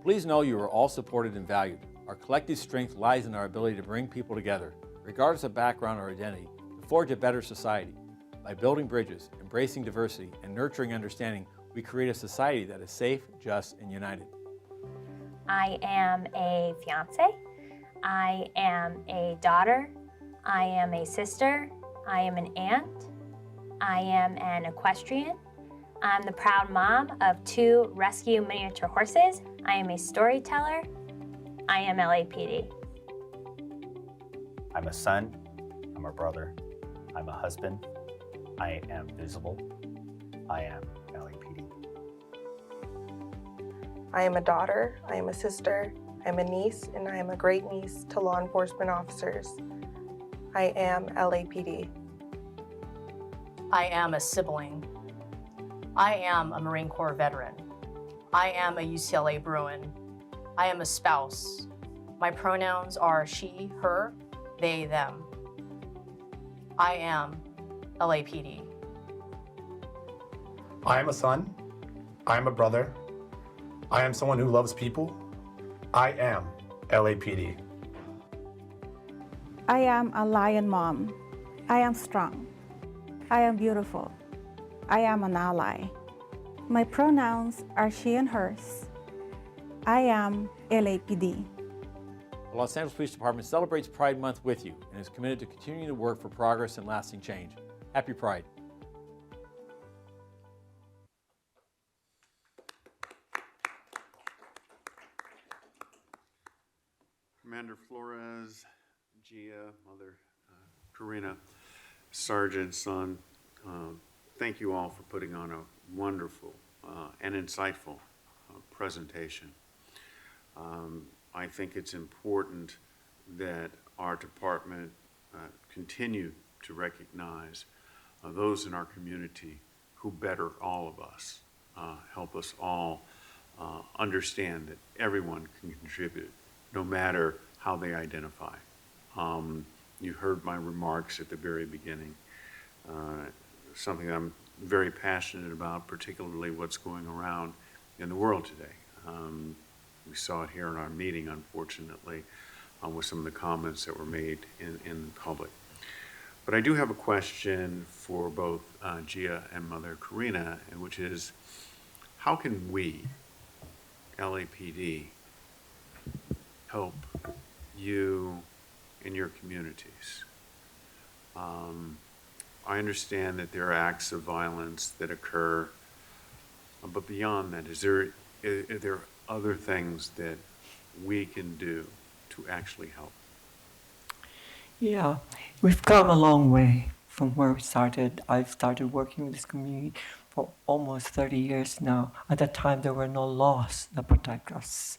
Please know you are all supported and valued. Our collective strength lies in our ability to bring people together, regardless of background or identity, to forge a better society. By building bridges, embracing diversity, and nurturing understanding, we create a society that is safe, just, and united. I am a fiance. I am a daughter. I am a sister. I am an aunt. I am an equestrian. I'm the proud mom of 2 rescue miniature horses. I am a storyteller. I am LAPD. I'm a son. I'm a brother. I'm a husband. I am visible. I am LAPD. I am a daughter. I am a sister. I'm a niece, and I am a great niece to law enforcement officers. I am LAPD. I am a sibling. I am a Marine Corps veteran. I am a UCLA Bruin. I am a spouse. My pronouns are she, her, they, them. I am LAPD. I am a son. I am a brother. I am someone who loves people. I am LAPD. I am a lion mom. I am strong. I am beautiful. I am an ally. My pronouns are she and hers. I am LAPD. The Los Angeles Police Department celebrates Pride Month with you and is committed to continuing to work for progress and lasting change. Happy Pride. Commander Flores, Gia, Mother Karina, Sergeant Son, thank you all for putting on a wonderful and insightful presentation. I think it's important that our department continue to recognize those in our community who better all of us, help us all understand that everyone can contribute, no matter how they identify. You heard my remarks at the very beginning, something I'm very passionate about, particularly what's going around in the world today. We saw it here in our meeting, unfortunately, with some of the comments that were made in public. But I do have a question for both Gia and Mother Karina, which is, how can we, LAPD, help you in your communities? I understand that there are acts of violence that occur, but beyond that, are there other things that we can do to actually help? Yeah, we've come a long way from where we started. I've started working with this community for almost 30 years now. At that time, there were no laws that protect us.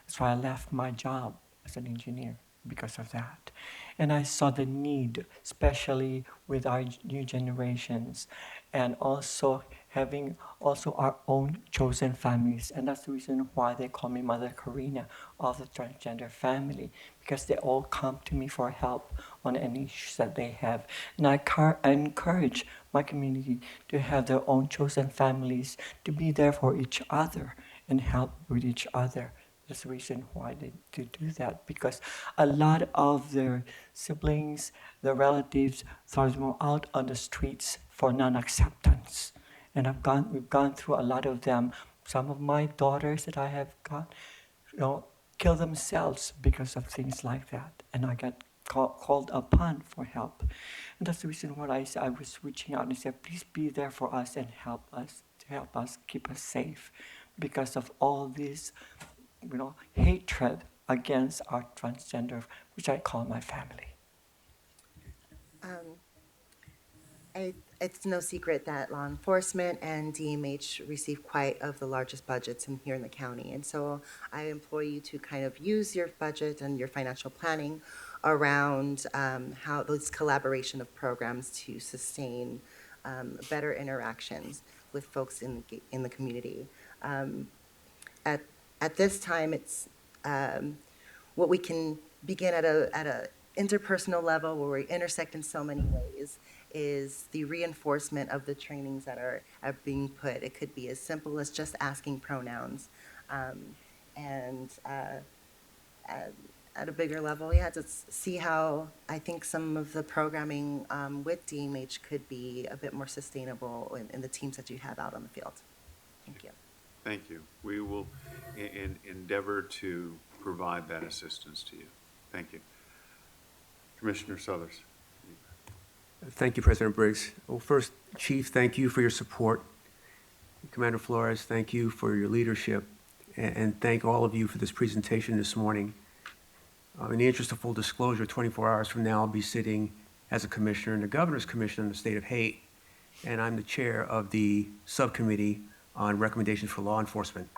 That's why I left my job as an engineer because of that. And I saw the need, especially with our new generations, and also having also our own chosen families. And that's the reason why they call me Mother Karina of the transgender family, because they all come to me for help on any issues that they have. And I encourage my community to have their own chosen families, to be there for each other and help with each other. That's the reason why they do that, because a lot of their siblings, their relatives, throw them out on the streets for non-acceptance. And we've gone through a lot of them. Some of my daughters that I have got, kill themselves because of things like that. And I got called upon for help. And that's the reason why I was reaching out and said, please be there for us and help us, keep us safe because of all this, hatred against our transgender, which I call my family. It's no secret that law enforcement and DMH receive quite of the largest budgets here in the county. And so I implore you to kind of use your budget and your financial planning around how those collaboration of programs to sustain better interactions with folks in the community. At this time, it's what we can begin at a interpersonal level where we intersect in so many ways is the reinforcement of the trainings that are being put. It could be as simple as just asking pronouns. And at a bigger level, to see how I think some of the programming with DMH could be a bit more sustainable in the teams that you have out on the field. Thank you. Thank you. We will endeavor to provide that assistance to you. Thank you. Commissioner Suthers. Thank you, President Briggs. Well, first, Chief, thank you for your support. Commander Flores, thank you for your leadership. And thank all of you for this presentation this morning. In the interest of full disclosure, 24 hours from now, I'll be sitting as a commissioner in the Governor's Commission on the State of Haiti, and I'm the chair of the subcommittee on recommendations for law enforcement.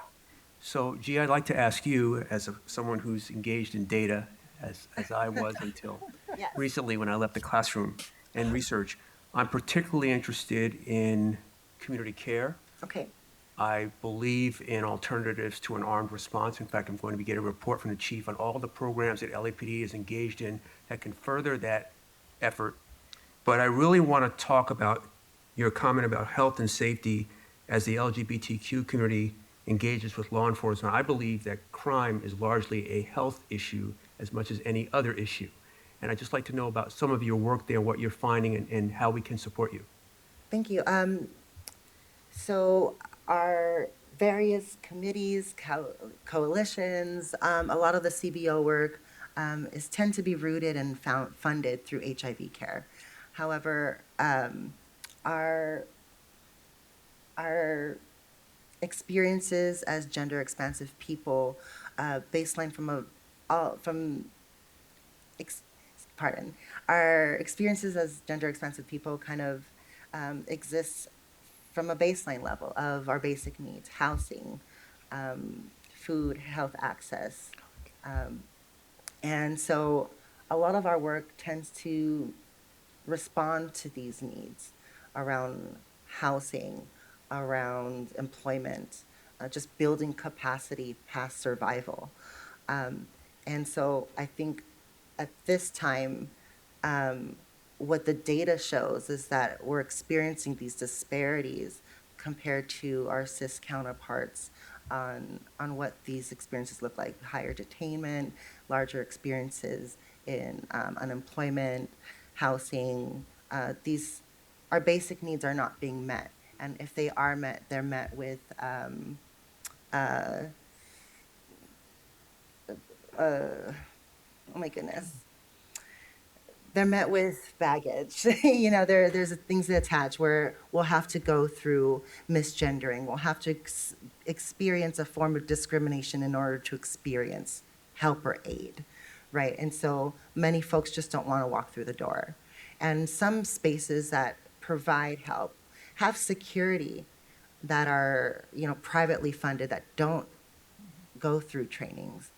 So, G, I'd like to ask you, as someone who's engaged in data, as I was until recently when I left the classroom and research, I'm particularly interested in community care. Okay. I believe in alternatives to an armed response. In fact, I'm going to be getting a report from the chief on all the programs that LAPD is engaged in that can further that effort. But I really want to talk about your comment about health and safety as the LGBTQ community engages with law enforcement. I believe that crime is largely a health issue as much as any other issue. And I'd just like to know about some of your work there, what you're finding, and how we can support you. Thank you. So our various committees, coalitions, a lot of the CBO work tend to be rooted and funded through HIV care. However, our experiences as gender expansive people, baseline our experiences as gender expansive people kind of exists from a baseline level of our basic needs: housing, food, health access. And so a lot of our work tends to respond to these needs around housing, around employment, just building capacity past survival. And so I think at this time, what the data shows is that we're experiencing these disparities compared to our cis counterparts on what these experiences look like: higher detainment, larger experiences in unemployment, housing. Our basic needs are not being met, and if they are met, they're met with oh my goodness, they're met with baggage. There's things that attach where we'll have to go through misgendering. We'll have to experience a form of discrimination in order to experience help or aid, right? And so many folks just don't want to walk through the door. And some spaces that provide help have security that are, privately funded that don't go through trainings.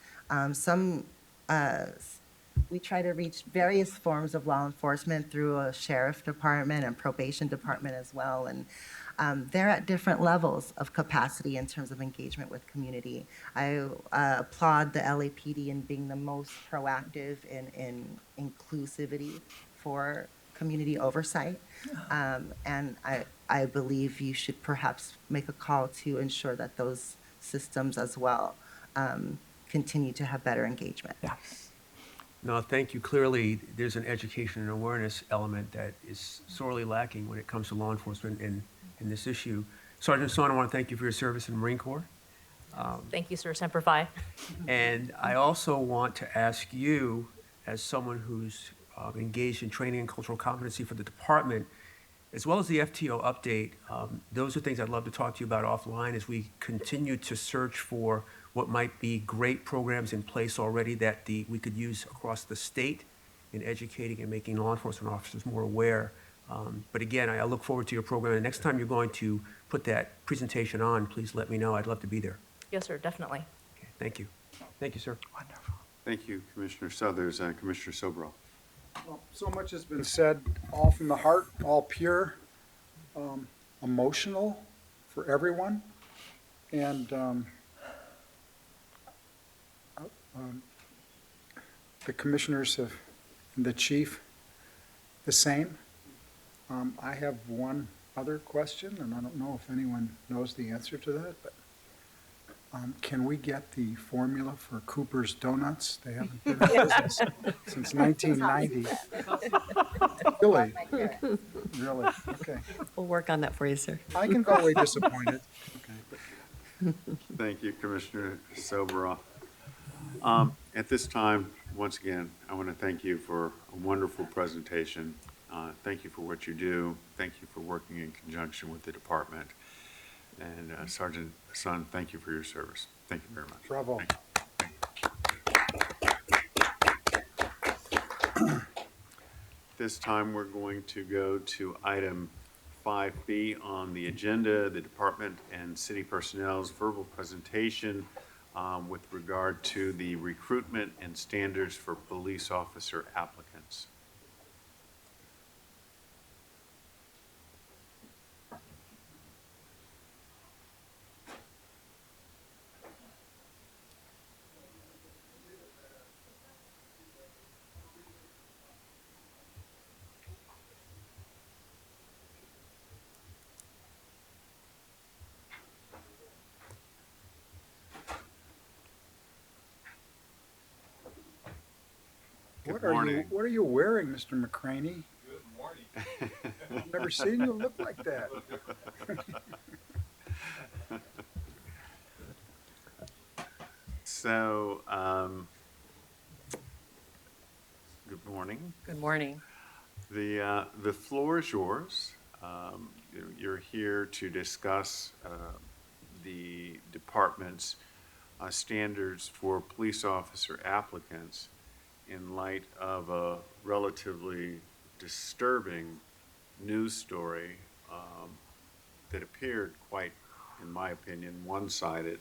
We try to reach various forms of law enforcement through a sheriff department and probation department as well. And they're at different levels of capacity in terms of engagement with community. I applaud the LAPD in being the most proactive in inclusivity for community oversight. And I believe you should perhaps make a call to ensure that those systems as well continue to have better engagement. Yeah. No, thank you. Clearly, there's an education and awareness element that is sorely lacking when it comes to law enforcement in this issue. Sergeant Son, I want to thank you for your service in the Marine Corps. Thank you, sir. Semper Fi. And I also want to ask you, as someone who's engaged in training and cultural competency for the department, as well as the FTO update, those are things I'd love to talk to you about offline as we continue to search for what might be great programs in place already that we could use across the state in educating and making law enforcement officers more aware. But again, I look forward to your program. And next time you're going to put that presentation on, please let me know. I'd love to be there. Yes, sir, definitely. Okay, thank you. Thank you, sir. Wonderful. Thank you, Commissioner Suthers and Commissioner Sobroff. Well, so much has been said, all from the heart, all pure, emotional for everyone. And the commissioners have, the chief, the same. I have one other question, and I don't know if anyone knows the answer to that, but can we get the formula for Cooper's Donuts? They haven't been in business since 1990. Really? Really? Okay. We'll work on that for you, sir. I can go away disappointed. Okay. Thank you, Commissioner Sobroff. At this time, once again, I want to thank you for a wonderful presentation. Thank you for what you do. Thank you for working in conjunction with the department. And Sergeant Son, thank you for your service. Thank you very much. Bravo. This time, we're going to go to item 5B on the agenda, the department and city personnel's verbal presentation with regard to the recruitment and standards for police officer applicants. What are you wearing, Mr. McCraney? Good morning. I've never seen you look like that. So, good morning. Good morning. The floor is yours. You're here to discuss the department's standards for police officer applicants in light of a relatively disturbing news story that appeared quite, in my opinion, one-sided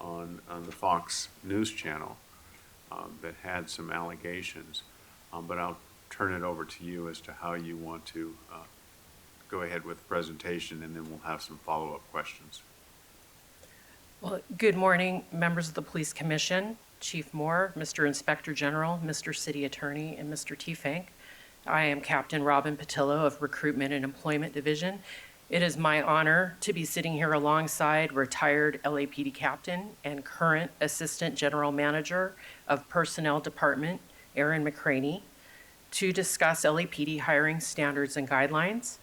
on the Fox News Channel that had some allegations. But I'll turn it over to you as to how you want to go ahead with the presentation, and then we'll have some follow-up questions. Well, good morning, members of the Police Commission, Chief Moore, Mr. Inspector General, Mr. City Attorney, and Mr. T. Fank. I am Captain Robin Patillo of Recruitment and Employment Division. It is my honor to be sitting here alongside retired LAPD Captain and current Assistant General Manager of Personnel Department, Aaron McCraney, to discuss LAPD hiring standards and guidelines.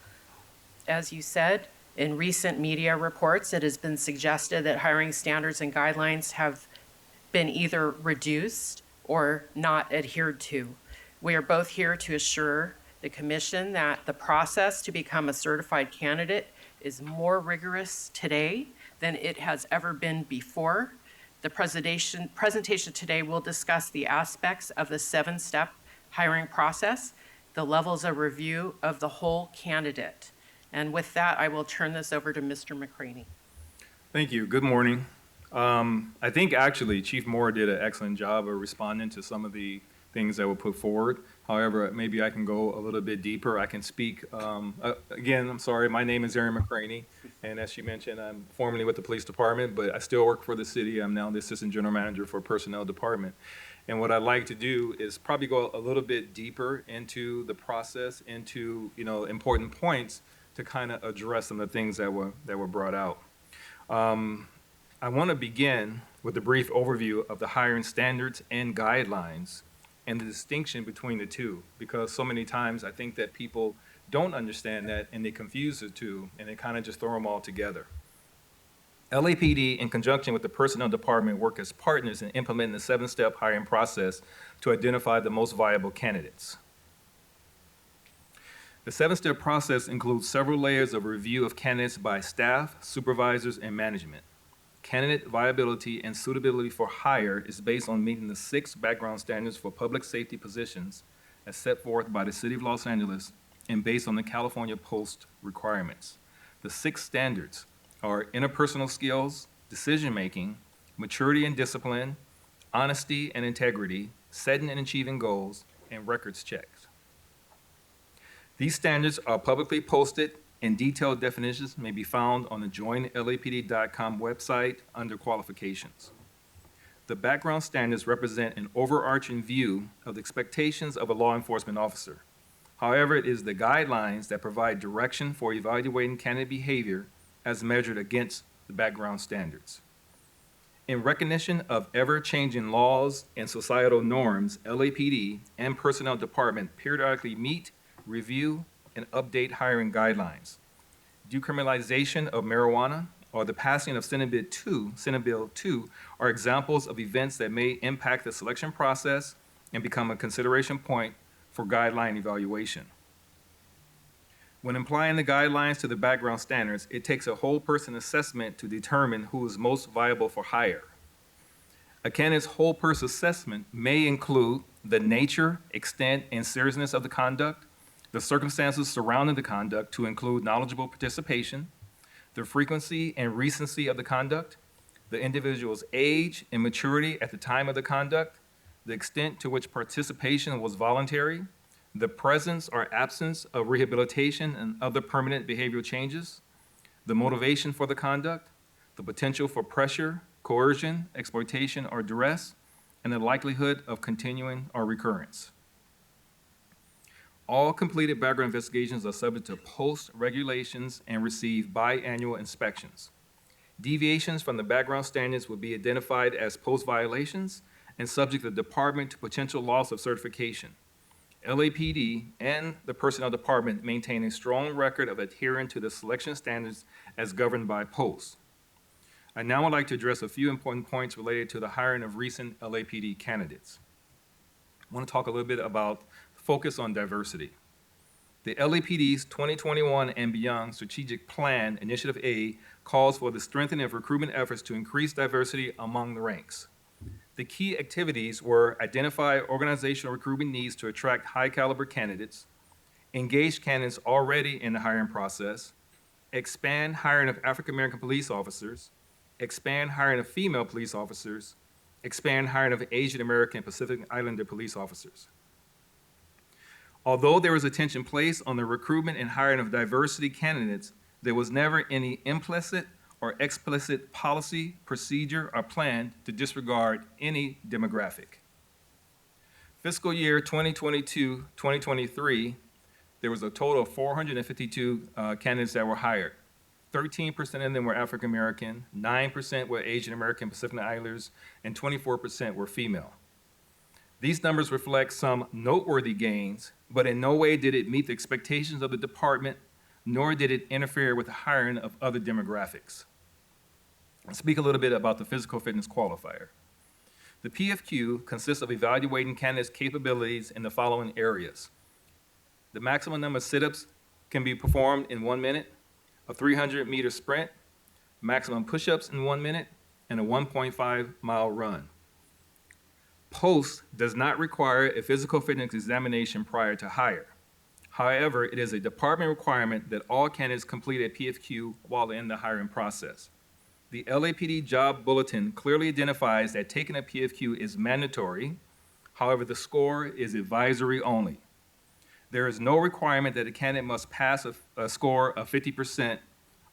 As you said, in recent media reports, it has been suggested that hiring standards and guidelines have been either reduced or not adhered to. We are both here to assure the Commission that the process to become a certified candidate is more rigorous today than it has ever been before. The presentation today will discuss the aspects of the 7-step hiring process, the levels of review of the whole candidate. And with that, I will turn this over to Mr. McCraney. Thank you. Good morning. I think actually Chief Moore did an excellent job of responding to some of the things that were put forward. However, maybe I can go a little bit deeper. I can speak, again, I'm sorry, my name is Aaron McCraney, and as she mentioned, I'm formerly with the police department, but I still work for the city. I'm now the Assistant General Manager for Personnel Department. And what I'd like to do is probably go a little bit deeper into the process, into, important points to kind of address some of the things that were brought out. I want to begin with a brief overview of the hiring standards and guidelines and the distinction between the two, because so many times I think that people don't understand that and they confuse the two and they kind of just throw them all together. LAPD, in conjunction with the Personnel Department, work as partners in implementing the 7-step hiring process to identify the most viable candidates. The 7-step process includes several layers of review of candidates by staff, supervisors, and management. Candidate viability and suitability for hire is based on meeting the 6 background standards for public safety positions as set forth by the City of Los Angeles and based on the California Post requirements. The 6 standards are interpersonal skills, decision-making, maturity and discipline, honesty and integrity, setting and achieving goals, and records checks. These standards are publicly posted, and detailed definitions may be found on the joinlapd.com website under qualifications. The background standards represent an overarching view of the expectations of a law enforcement officer. However, it is the guidelines that provide direction for evaluating candidate behavior as measured against the background standards. In recognition of ever-changing laws and societal norms, LAPD and Personnel Department periodically meet, review, and update hiring guidelines. Decriminalization of marijuana or the passing of Senate Bill 2 are examples of events that may impact the selection process and become a consideration point for guideline evaluation. When applying the guidelines to the background standards, it takes a whole person assessment to determine who is most viable for hire. A candidate's whole person assessment may include the nature, extent, and seriousness of the conduct, the circumstances surrounding the conduct to include knowledgeable participation, the frequency and recency of the conduct, the individual's age and maturity at the time of the conduct, the extent to which participation was voluntary, the presence or absence of rehabilitation and other permanent behavioral changes, the motivation for the conduct, the potential for pressure, coercion, exploitation, or duress, and the likelihood of continuing or recurrence. All completed background investigations are subject to post regulations and receive biannual inspections. Deviations from the background standards will be identified as post violations and subject the department to potential loss of certification. LAPD and the Personnel Department maintain a strong record of adhering to the selection standards as governed by post. I now would like to address a few important points related to the hiring of recent LAPD candidates. I want to talk a little bit about focus on diversity. The LAPD's 2021 and Beyond Strategic Plan, Initiative A, calls for the strengthening of recruitment efforts to increase diversity among the ranks. The key activities were identify organizational recruitment needs to attract high-caliber candidates, engage candidates already in the hiring process, expand hiring of African-American police officers, expand hiring of female police officers, expand hiring of Asian American Pacific Islander police officers. Although there was attention placed on the recruitment and hiring of diversity candidates, there was never any implicit or explicit policy, procedure, or plan to disregard any demographic. Fiscal year 2022-2023, there was a total of 452 candidates that were hired. 13% of them were African American, 9% were Asian American Pacific Islanders, and 24% were female. These numbers reflect some noteworthy gains, but in no way did it meet the expectations of the department, nor did it interfere with the hiring of other demographics. I'll speak a little bit about the physical fitness qualifier. The PFQ consists of evaluating candidates' capabilities in the following areas. The maximum number of sit-ups can be performed in 1 minute, a 300-meter sprint, maximum push-ups in 1 minute, and a 1.5-mile run. POST does not require a physical fitness examination prior to hire. However, it is a department requirement that all candidates complete a PFQ while in the hiring process. The LAPD job bulletin clearly identifies that taking a PFQ is mandatory. However, the score is advisory only. There is no requirement that a candidate must pass a score of 50%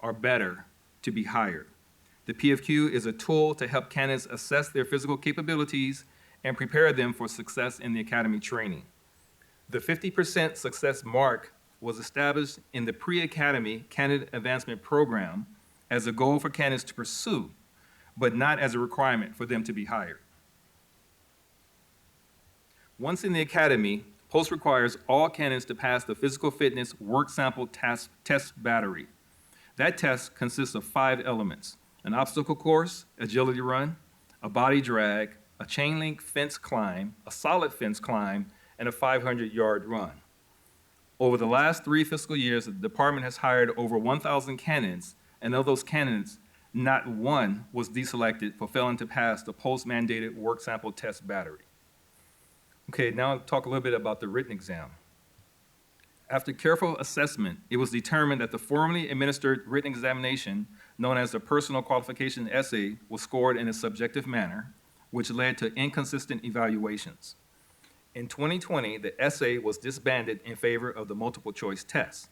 or better to be hired. The PFQ is a tool to help candidates assess their physical capabilities and prepare them for success in the academy training. The 50% success mark was established in the pre-academy candidate advancement program as a goal for candidates to pursue, but not as a requirement for them to be hired. Once in the academy, POST requires all candidates to pass the physical fitness work sample test battery. That test consists of 5 elements: an obstacle course, agility run, a body drag, a chain link fence climb, a solid fence climb, and a 500-yard run. Over the last 3 fiscal years, the department has hired over 1,000 candidates, and of those candidates, not one was deselected for failing to pass the POST-mandated work sample test battery. Okay, now I'll talk a little bit about the written exam. After careful assessment, it was determined that the formally administered written examination, known as the personal qualification essay, was scored in a subjective manner, which led to inconsistent evaluations. In 2020, the essay was disbanded in favor of the multiple choice test.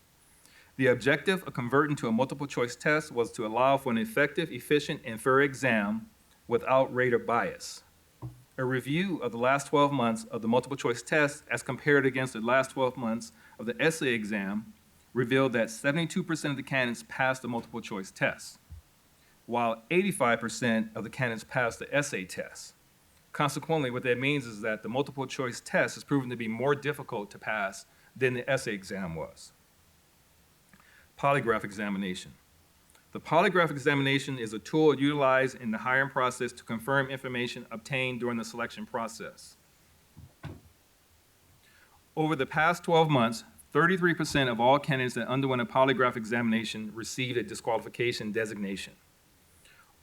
The objective of converting to a multiple choice test was to allow for an effective, efficient, and fair exam without rater bias. A review of the last 12 months of the multiple choice test as compared against the last 12 months of the essay exam revealed that 72% of the candidates passed the multiple choice test, while 85% of the candidates passed the essay test. Consequently, what that means is that the multiple choice test has proven to be more difficult to pass than the essay exam was. Polygraph examination. The polygraph examination is a tool utilized in the hiring process to confirm information obtained during the selection process. Over the past 12 months, 33% of all candidates that underwent a polygraph examination received a disqualification designation.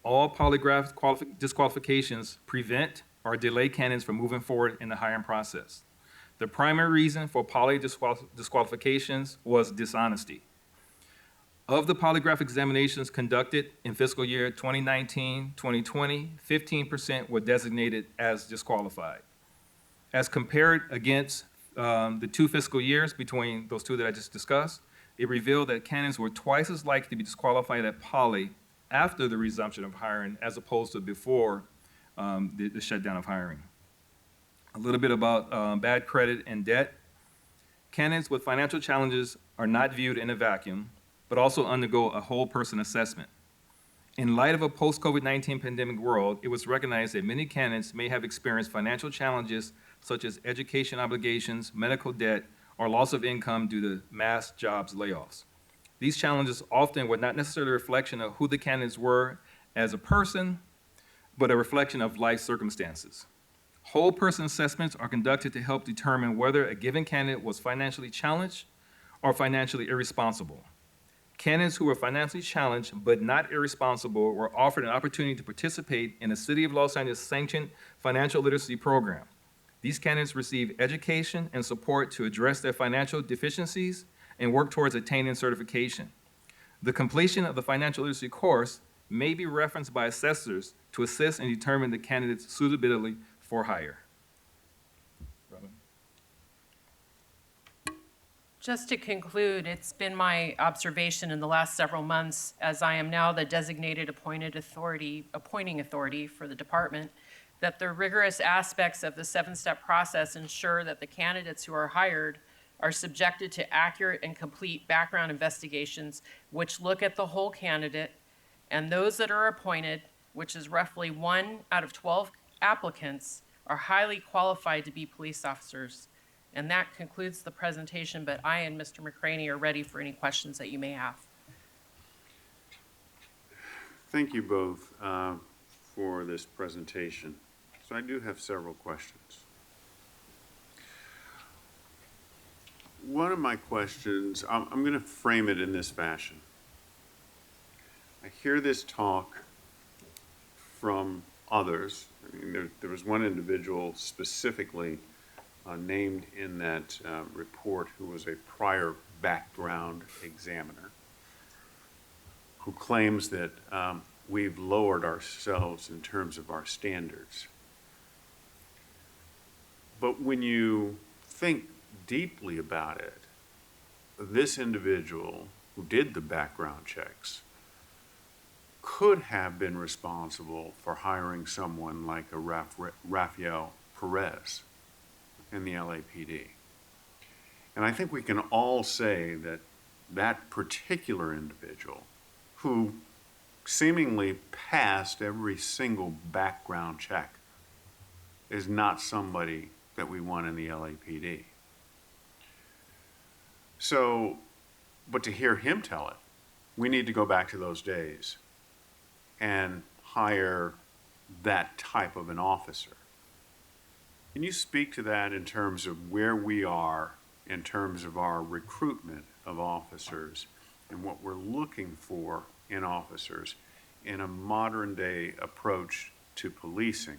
All polygraph disqualifications prevent or delay candidates from moving forward in the hiring process. The primary reason for poly disqualifications was dishonesty. Of the polygraph examinations conducted in fiscal year 2019-2020, 15% were designated as disqualified. As compared against the 2 fiscal years between those 2 that I just discussed, it revealed that candidates were twice as likely to be disqualified at poly after the resumption of hiring as opposed to before the shutdown of hiring. A little bit about bad credit and debt. Candidates with financial challenges are not viewed in a vacuum, but also undergo a whole person assessment. In light of a post-COVID-19 pandemic world, it was recognized that many candidates may have experienced financial challenges such as education obligations, medical debt, or loss of income due to mass jobs layoffs. These challenges often were not necessarily a reflection of who the candidates were as a person, but a reflection of life circumstances. Whole person assessments are conducted to help determine whether a given candidate was financially challenged or financially irresponsible. Candidates who were financially challenged but not irresponsible were offered an opportunity to participate in a City of Los Angeles sanctioned financial literacy program. These candidates receive education and support to address their financial deficiencies and work towards attaining certification. The completion of the financial literacy course may be referenced by assessors to assist and determine the candidate's suitability for hire. Just to conclude, it's been my observation in the last several months, as I am now the designated appointing authority for the department, that the rigorous aspects of the 7-step process ensure that the candidates who are hired are subjected to accurate and complete background investigations, which look at the whole candidate, and those that are appointed, which is roughly 1 out of 12 applicants, are highly qualified to be police officers. And that concludes the presentation, but I and Mr. McCraney are ready for any questions that you may have. Thank you both for this presentation. So I do have several questions. One of my questions, I'm going to frame it in this fashion. I hear this talk from others. I mean, there was one individual specifically named in that report who was a prior background examiner who claims that we've lowered ourselves in terms of our standards. But when you think deeply about it, this individual who did the background checks could have been responsible for hiring someone like a Rafael Perez in the LAPD. And I think we can all say that that particular individual, who seemingly passed every single background check, is not somebody that we want in the LAPD. So, but to hear him tell it, we need to go back to those days and hire that type of an officer. Can you speak to that in terms of where we are in terms of our recruitment of officers and what we're looking for in officers in a modern day approach to policing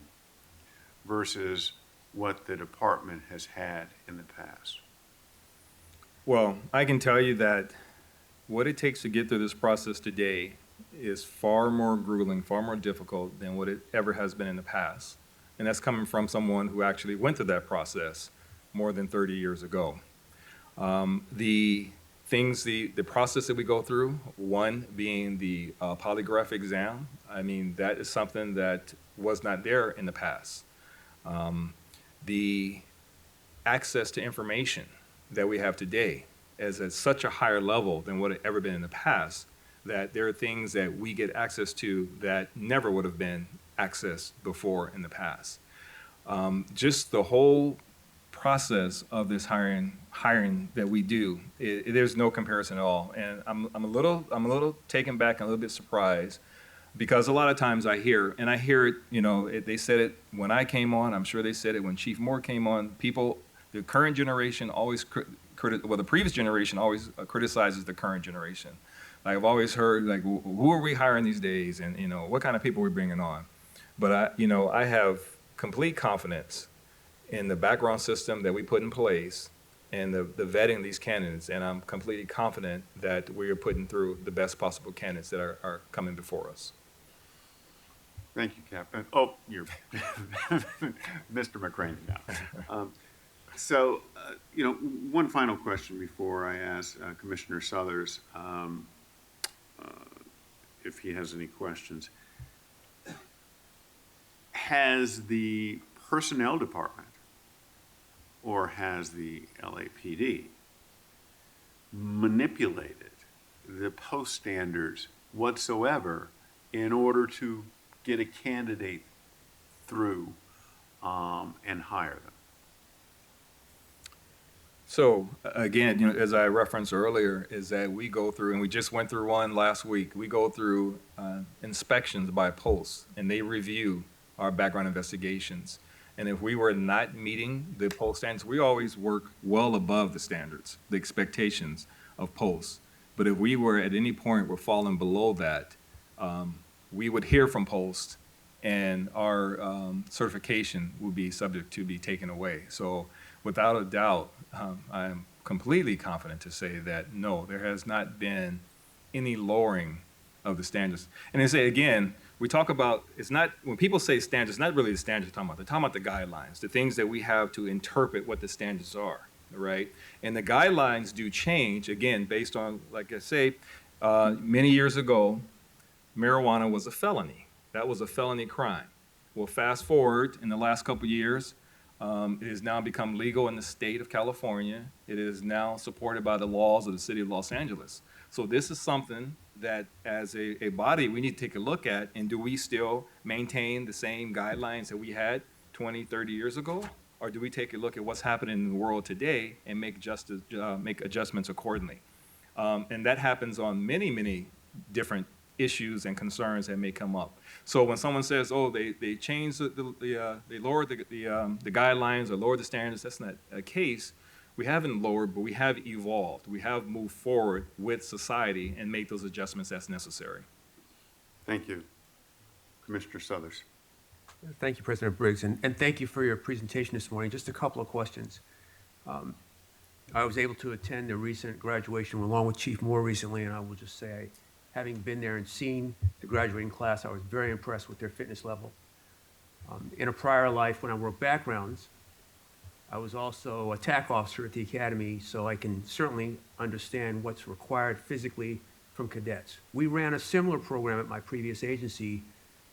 versus what the department has had in the past? Well, I can tell you that what it takes to get through this process today is far more grueling, far more difficult than what it ever has been in the past. And that's coming from someone who actually went through that process more than 30 years ago. The process that we go through, one being the polygraph exam, I mean, that is something that was not there in the past. The access to information that we have today is at such a higher level than what it ever been in the past, that there are things that we get access to that never would have been accessed before in the past. Just the whole process of this hiring that we do, there's no comparison at all. And I'm a little taken back and a little bit surprised, because a lot of times I hear it, you know, they said it when I came on, I'm sure they said it when Chief Moore came on, the current generation always, the previous generation always criticizes the current generation. Like, I've always heard, like, who are we hiring these days? And, you know, what kind of people are we bringing on? But I have complete confidence in the background system that we put in place and the vetting of these candidates. And I'm completely confident that we are putting through the best possible candidates that are coming before us. Thank you, Captain. Oh, you're Mr. McCraney now. So, you know, one final question before I ask Commissioner Suthers if he has any questions. Has the personnel department or has the LAPD manipulated the post standards whatsoever in order to get a candidate through and hire them? So again, you know, as I referenced earlier, is that we go through, and we just went through one last week, we go through inspections by post, and they review our background investigations. And if we were not meeting the post standards, we always work well above the standards, the expectations of posts. But if we were at any point we're falling below that, we would hear from post, and our certification would be subject to be taken away. So without a doubt, I am completely confident to say that no, there has not been any lowering of the standards. And I say again, we talk about, it's not, when people say standards, it's not really the standards they're talking about the guidelines, the things that we have to interpret what the standards are, right? And the guidelines do change, again, based on, like I say, many years ago, marijuana was a felony. That was a felony crime. Well, fast forward in the last couple of years, it has now become legal in the state of California. It is now supported by the laws of the city of Los Angeles. So this is something that as a body we need to take a look at, and do we still maintain the same guidelines that we had 20, 30 years ago? Or do we take a look at what's happening in the world today and make adjustments accordingly? And that happens on many, many different issues and concerns that may come up. So when someone says, oh, they changed they lowered the guidelines or lowered the standards, that's not a case. We haven't lowered, but we have evolved. We have moved forward with society and made those adjustments as necessary. Thank you. Commissioner Suthers. Thank you, President Briggs, and thank you for your presentation this morning. Just a couple of questions. I was able to attend the recent graduation along with Chief Moore recently, and I will just say, having been there and seen the graduating class, I was very impressed with their fitness level. In a prior life, when I worked backgrounds, I was also a TAC officer at the academy, so I can certainly understand what's required physically from cadets. We ran a similar program at my previous agency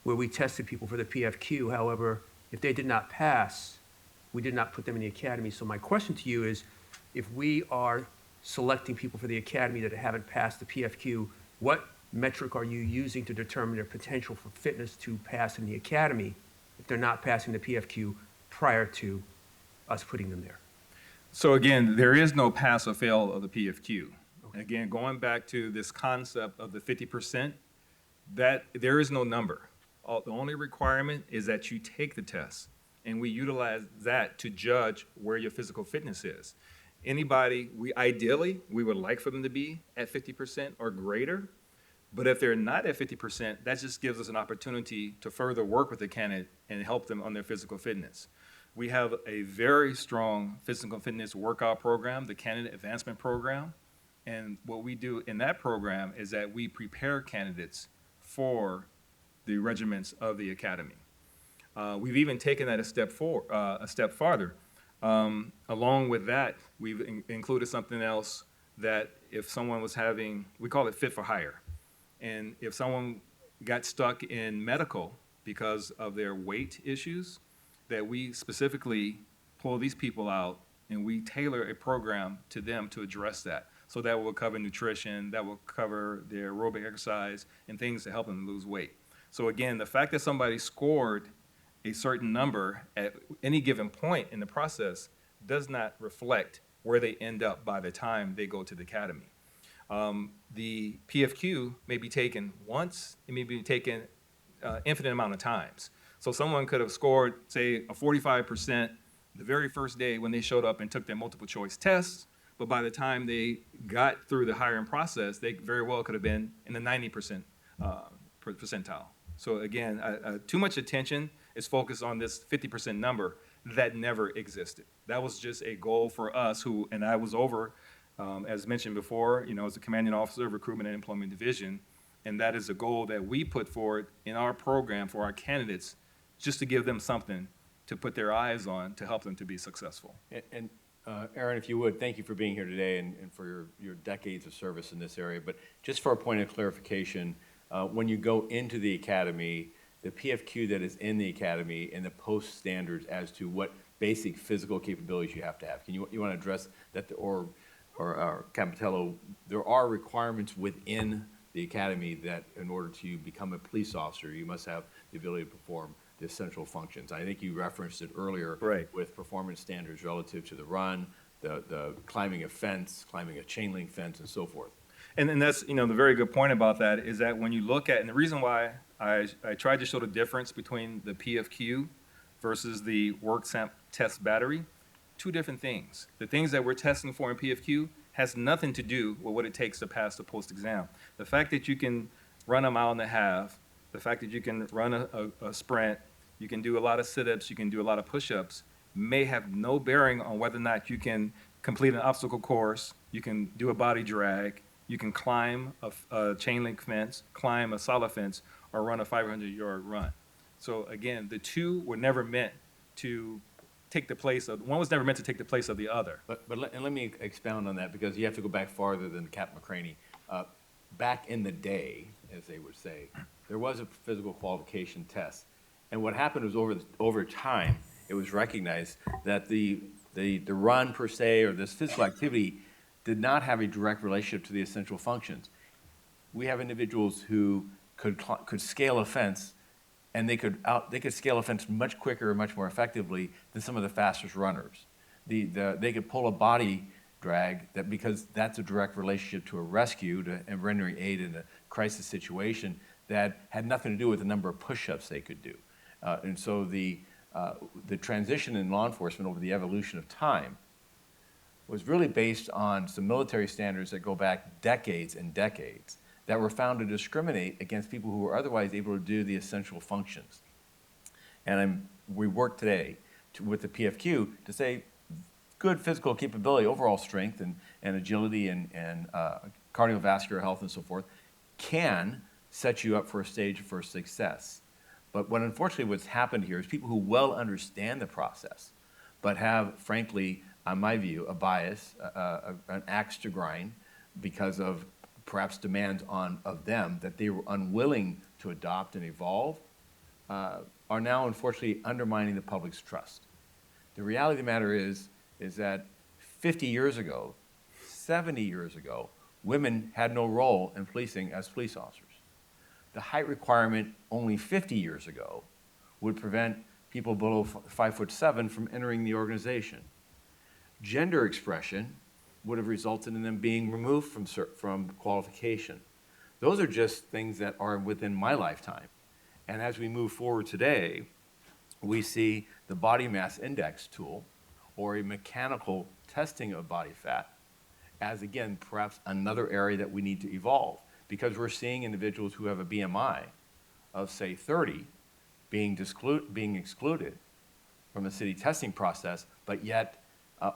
where we tested people for the PFQ. However, if they did not pass, we did not put them in the academy. So my question to you is, if we are selecting people for the academy that haven't passed the PFQ, what metric are you using to determine their potential for fitness to pass in the academy if they're not passing the PFQ prior to us putting them there? So again, there is no pass or fail of the PFQ. Okay. Again, going back to this concept of the 50%, that there is no number. The only requirement is that you take the test, and we utilize that to judge where your physical fitness is. Anybody, ideally, we would like for them to be at 50% or greater, but if they're not at 50%, that just gives us an opportunity to further work with the candidate and help them on their physical fitness. We have a very strong physical fitness workout program, the Candidate Advancement Program, and what we do in that program is that we prepare candidates for the regiments of the academy. We've even taken that a step farther. Along with that, we've included something else that if someone was having, we call it fit for hire. And if someone got stuck in medical because of their weight issues, that we specifically pull these people out and we tailor a program to them to address that. So that will cover nutrition, that will cover their aerobic exercise and things to help them lose weight. So again, the fact that somebody scored a certain number at any given point in the process does not reflect where they end up by the time they go to the academy. The PFQ may be taken once, it may be taken infinite amount of times. So someone could have scored, say, a 45% the very first day when they showed up and took their multiple choice tests, but by the time they got through the hiring process, they very well could have been in the 90% percentile. So again, too much attention is focused on this 50% number that never existed. That was just a goal for us and I was over, as mentioned before, as a commanding officer of Recruitment and Employment Division, and that is a goal that we put forward in our program for our candidates, just to give them something to put their eyes on to help them to be successful. And Aaron, if you would, thank you for being here today and for your decades of service in this area. But just for a point of clarification, when you go into the academy, the PFQ that is in the academy and the post standards as to what basic physical capabilities you have to have. You want to address that, or Capitello, there are requirements within the academy that in order to become a police officer, you must have the ability to perform the essential functions. I think you referenced it earlier with performance standards relative to the run, the climbing a fence, climbing a chain link fence, and so forth. And that's, the very good point about that is that when you look at, and the reason why I tried to show the difference between the PFQ versus the work test battery, two different things. The things that we're testing for in PFQ has nothing to do with what it takes to pass the post-exam. The fact that you can run a mile and a half, the fact that you can run a sprint, you can do a lot of sit-ups, you can do a lot of push-ups, may have no bearing on whether or not you can complete an obstacle course, you can do a body drag, you can climb a chain link fence, climb a solid fence, or run a 500-yard run. So again, the two were never meant to take the place of, one was never meant to take the place of the other. But let me expound on that, because you have to go back farther than Captain McCraney. Back in the day, as they would say, there was a physical qualification test. And what happened was over time, it was recognized that the run per se, or this physical activity, did not have a direct relationship to the essential functions. We have individuals who could scale a fence, and they could scale a fence much quicker and much more effectively than some of the fastest runners. They could pull a body drag because that's a direct relationship to a rescue and rendering aid in crisis situation that had nothing to do with the number of push-ups they could do. And so the transition in law enforcement over the evolution of time was really based on some military standards that go back decades and decades that were found to discriminate against people who were otherwise able to do the essential functions. And we work today with the PFQ to say good physical capability, overall strength and agility and cardiovascular health and so forth can set you up for a stage for success. But what unfortunately what's happened here is people who well understand the process, but have, frankly, on my view, a bias, an axe to grind because of perhaps demands of them that they were unwilling to adopt and evolve, are now unfortunately undermining the public's trust. The reality of the matter is that 50 years ago, 70 years ago, women had no role in policing as police officers. The height requirement only 50 years ago would prevent people below 5'7" from entering the organization. Gender expression would have resulted in them being removed from qualification. Those are just things that are within my lifetime. And as we move forward today, we see the body mass index tool or a mechanical testing of body fat as, again, perhaps another area that we need to evolve, because we're seeing individuals who have a BMI of, say, 30 being excluded from the city testing process, but yet,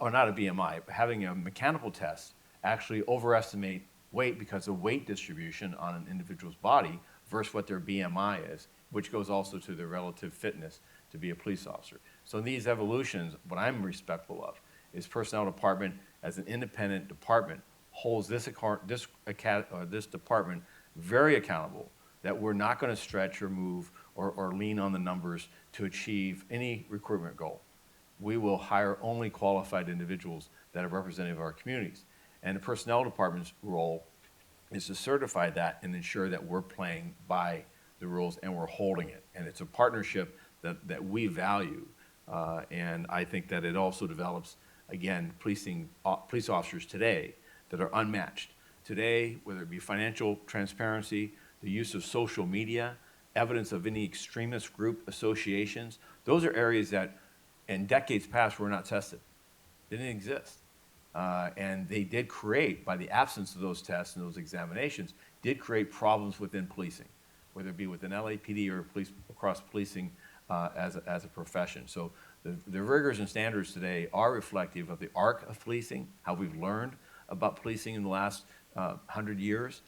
or not a BMI, but having a mechanical test actually overestimate weight because of weight distribution on an individual's body versus what their BMI is, which goes also to their relative fitness to be a police officer. So in these evolutions, what I'm respectful of is personnel department as an independent department holds this department very accountable that we're not going to stretch or move or lean on the numbers to achieve any recruitment goal. We will hire only qualified individuals that are representative of our communities. And the personnel department's role is to certify that and ensure that we're playing by the rules and we're holding it. And it's a partnership that we value. And I think that it also develops, again, police officers today that are unmatched. Today, whether it be financial transparency, the use of social media, evidence of any extremist group associations, those are areas that in decades past were not tested. They didn't exist. And they did create, by the absence of those tests and those examinations, did create problems within policing, whether it be within LAPD or across policing as a profession. So the rigors and standards today are reflective of the arc of policing, how we've learned about policing in the last 100 years.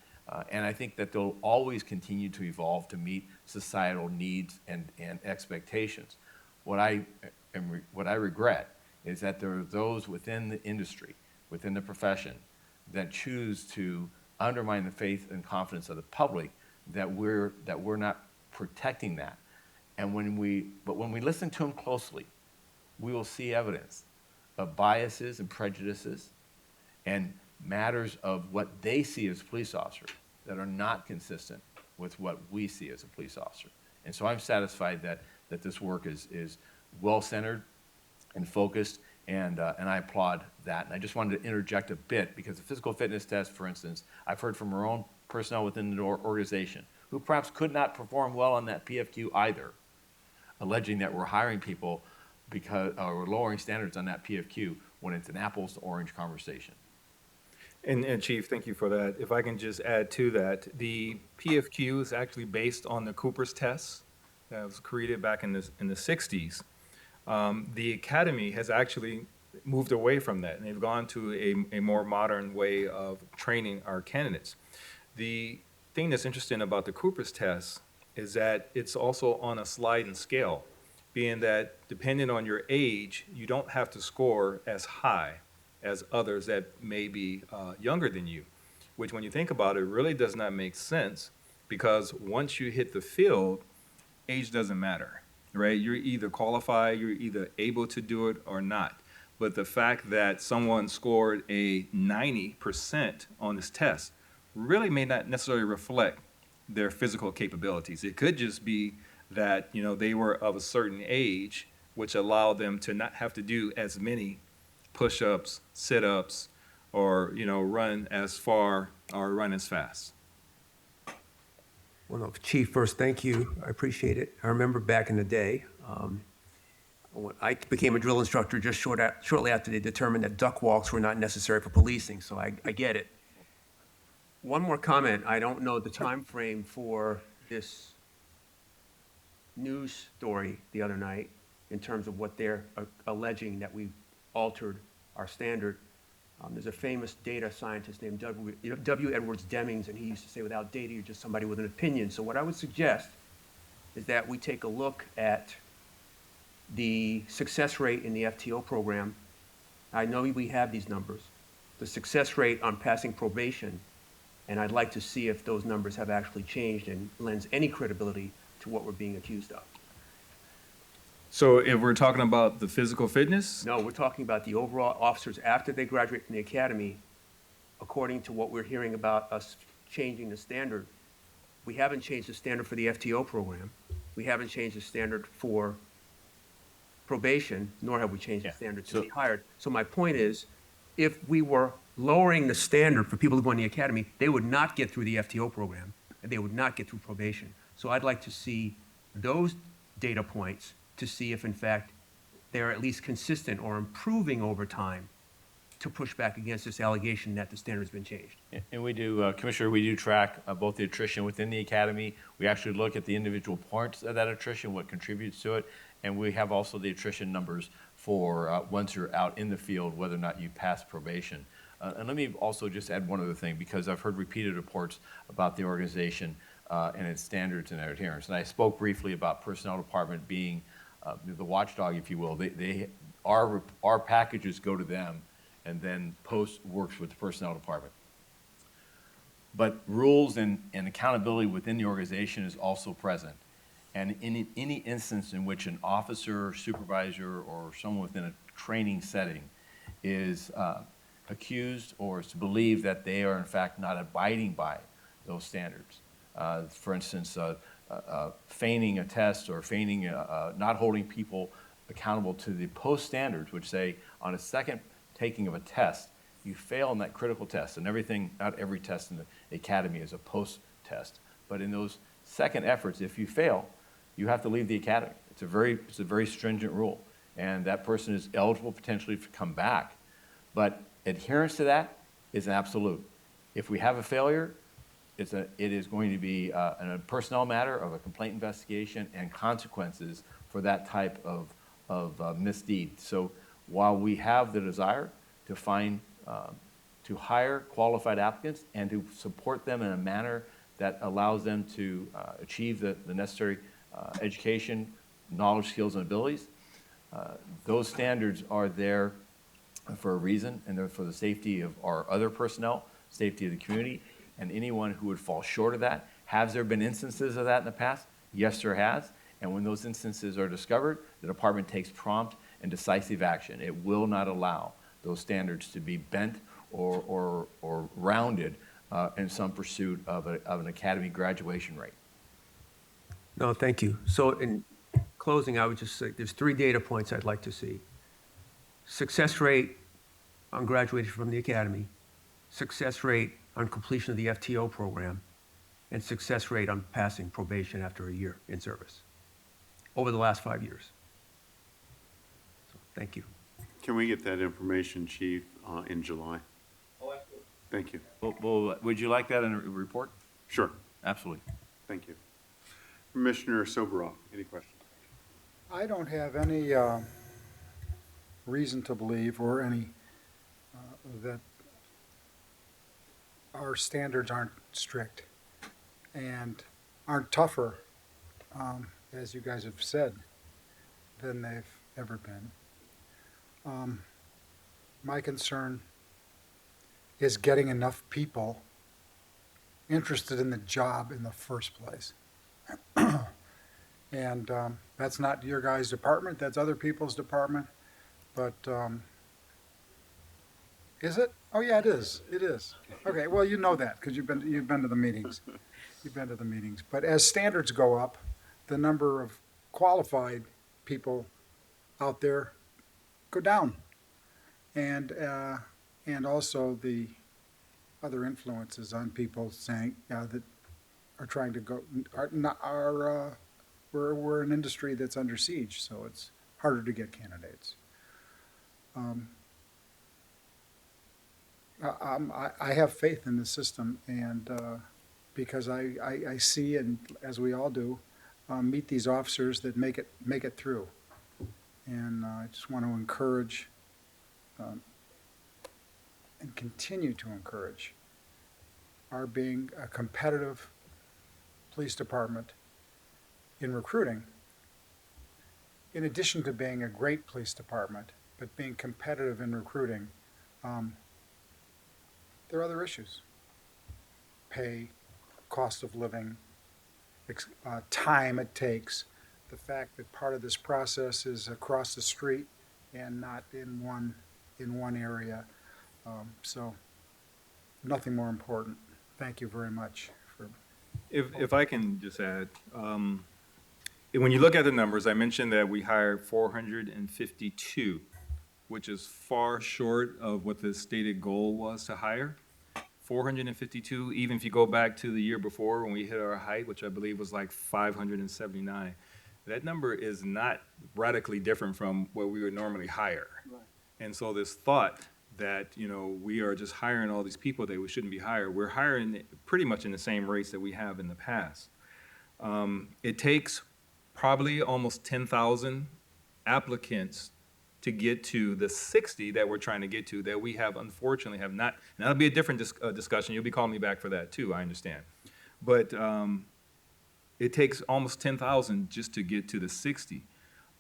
And I think that they'll always continue to evolve to meet societal needs and expectations. What I regret is that there are those within the industry, within the profession, that choose to undermine the faith and confidence of the public that we're not protecting that. And when we listen to them closely, we will see evidence of biases and prejudices and matters of what they see as police officers that are not consistent with what we see as a police officer. And so I'm satisfied that this work is well-centered and focused, and I applaud that. And I just wanted to interject a bit, because the physical fitness test, for instance, I've heard from our own personnel within the organization who perhaps could not perform well on that PFQ either, alleging that we're hiring people because we're lowering standards on that PFQ when it's an apples to orange conversation. And Chief, thank you for that. If I can just add to that, the PFQ is actually based on the Cooper's test that was created back in the 60s. The Academy has actually moved away from that, and they've gone to a more modern way of training our candidates. The thing that's interesting about the Cooper's test is that it's also on a sliding scale, being that depending on your age, you don't have to score as high as others that may be younger than you, which when you think about it, really does not make sense, because once you hit the field, age doesn't matter, right? You're either qualified, you're either able to do it or not. But the fact that someone scored a 90% on this test really may not necessarily reflect their physical capabilities. It could just be that, they were of a certain age, which allowed them to not have to do as many push-ups, sit-ups, or run as far or run as fast. Well, no, Chief, first, thank you. I appreciate it. I remember back in the day, when I became a drill instructor just shortly after they determined that duck walks were not necessary for policing, so I get it. One more comment. I don't know the time frame for this news story the other night in terms of what they're alleging that we've altered our standard. There's a famous data scientist named W. Edwards Demings, and he used to say, without data, you're just somebody with an opinion. So what I would suggest is that we take a look at the success rate in the FTO program. I know we have these numbers. The success rate on passing probation, and I'd like to see if those numbers have actually changed and lends any credibility to what we're being accused of. So if we're talking about the physical fitness? No, we're talking about the overall officers after they graduate from the academy, according to what we're hearing about us changing the standard. We haven't changed the standard for the FTO program. We haven't changed the standard for probation, nor have we changed the standard to be hired. So my point is, if we were lowering the standard for people who go in the academy, they would not get through the FTO program, and they would not get through probation. So I'd like to see those data points to see if, in fact, they're at least consistent or improving over time to push back against this allegation that the standard's been changed. And we do, Commissioner, we do track both the attrition within the academy. We actually look at the individual points of that attrition, what contributes to it, and we have also the attrition numbers for once you're out in the field, whether or not you pass probation. And let me also just add one other thing, because I've heard repeated reports about the organization and its standards and their adherence. And I spoke briefly about personnel department being the watchdog, if you will. Our packages go to them, and then Post works with the personnel department. But rules and accountability within the organization is also present. And in any instance in which an officer, supervisor, or someone within a training setting is accused or is believed that they are in fact not abiding by those standards, for instance, feigning a test or feigning not holding people accountable to the post standards, which say on a second taking of a test, you fail in that critical test, and everything, not every test in the academy is a post test, but in those second efforts, if you fail, you have to leave the academy. It's a very stringent rule, and that person is eligible potentially to come back, but adherence to that is an absolute. If we have a failure, it is going to be a personnel matter of a complaint investigation and consequences for that type of misdeed. So while we have the desire to to hire qualified applicants and to support them in a manner that allows them to achieve the necessary education, knowledge, skills, and abilities, those standards are there for a reason, and they're for the safety of our other personnel, safety of the community, and anyone who would fall short of that. Has there been instances of that in the past? Yes, there has. And when those instances are discovered, the department takes prompt and decisive action. It will not allow those standards to be bent or rounded in some pursuit of an academy graduation rate. No, thank you. So in closing, I would just say there's 3 data points I'd like to see. Success rate on graduation from the academy, success rate on completion of the FTO program, and success rate on passing probation after a year in service over the last 5 years. So, thank you. Can we get that information, Chief, in July? Oh, absolutely. Thank you. Well, would you like that in a report? Sure. Absolutely. Thank you. Commissioner Soberoff, any questions? I don't have any reason to believe or any that our standards aren't strict and aren't tougher, as you guys have said, than they've ever been. My concern is getting enough people interested in the job in the first place. And that's not your guys' department, that's other people's department, but is it? Oh yeah, it is. It is. Okay, well, you know that because you've been to the meetings. You've been to the meetings. But as standards go up, the number of qualified people out there go down, and also the other influences on people saying that are trying to go, we're an industry that's under siege, so it's harder to get candidates. I have faith in the system, and because I see, and as we all do, meet these officers that make it through. And I just want to encourage and continue to encourage our being a competitive police department in recruiting, in addition to being a great police department, but being competitive in recruiting. There are other issues: pay, cost of living, time it takes, the fact that part of this process is across the street and not in one area. So nothing more important. Thank you very much. If I can just add, when you look at the numbers, I mentioned that we hired 452, which is far short of what the stated goal was to hire. 452, even if you go back to the year before when we hit our height, which I believe was like 579, that number is not radically different from what we would normally hire. Right. And so this thought that, we are just hiring all these people that we shouldn't be hiring, we're hiring pretty much in the same rates that we have in the past. It takes probably almost 10,000 applicants to get to the 60 that we're trying to get to, that we have unfortunately have not. And that'll be a different discussion. You'll be calling me back for that too, I understand. But it takes almost 10,000 just to get to the 60.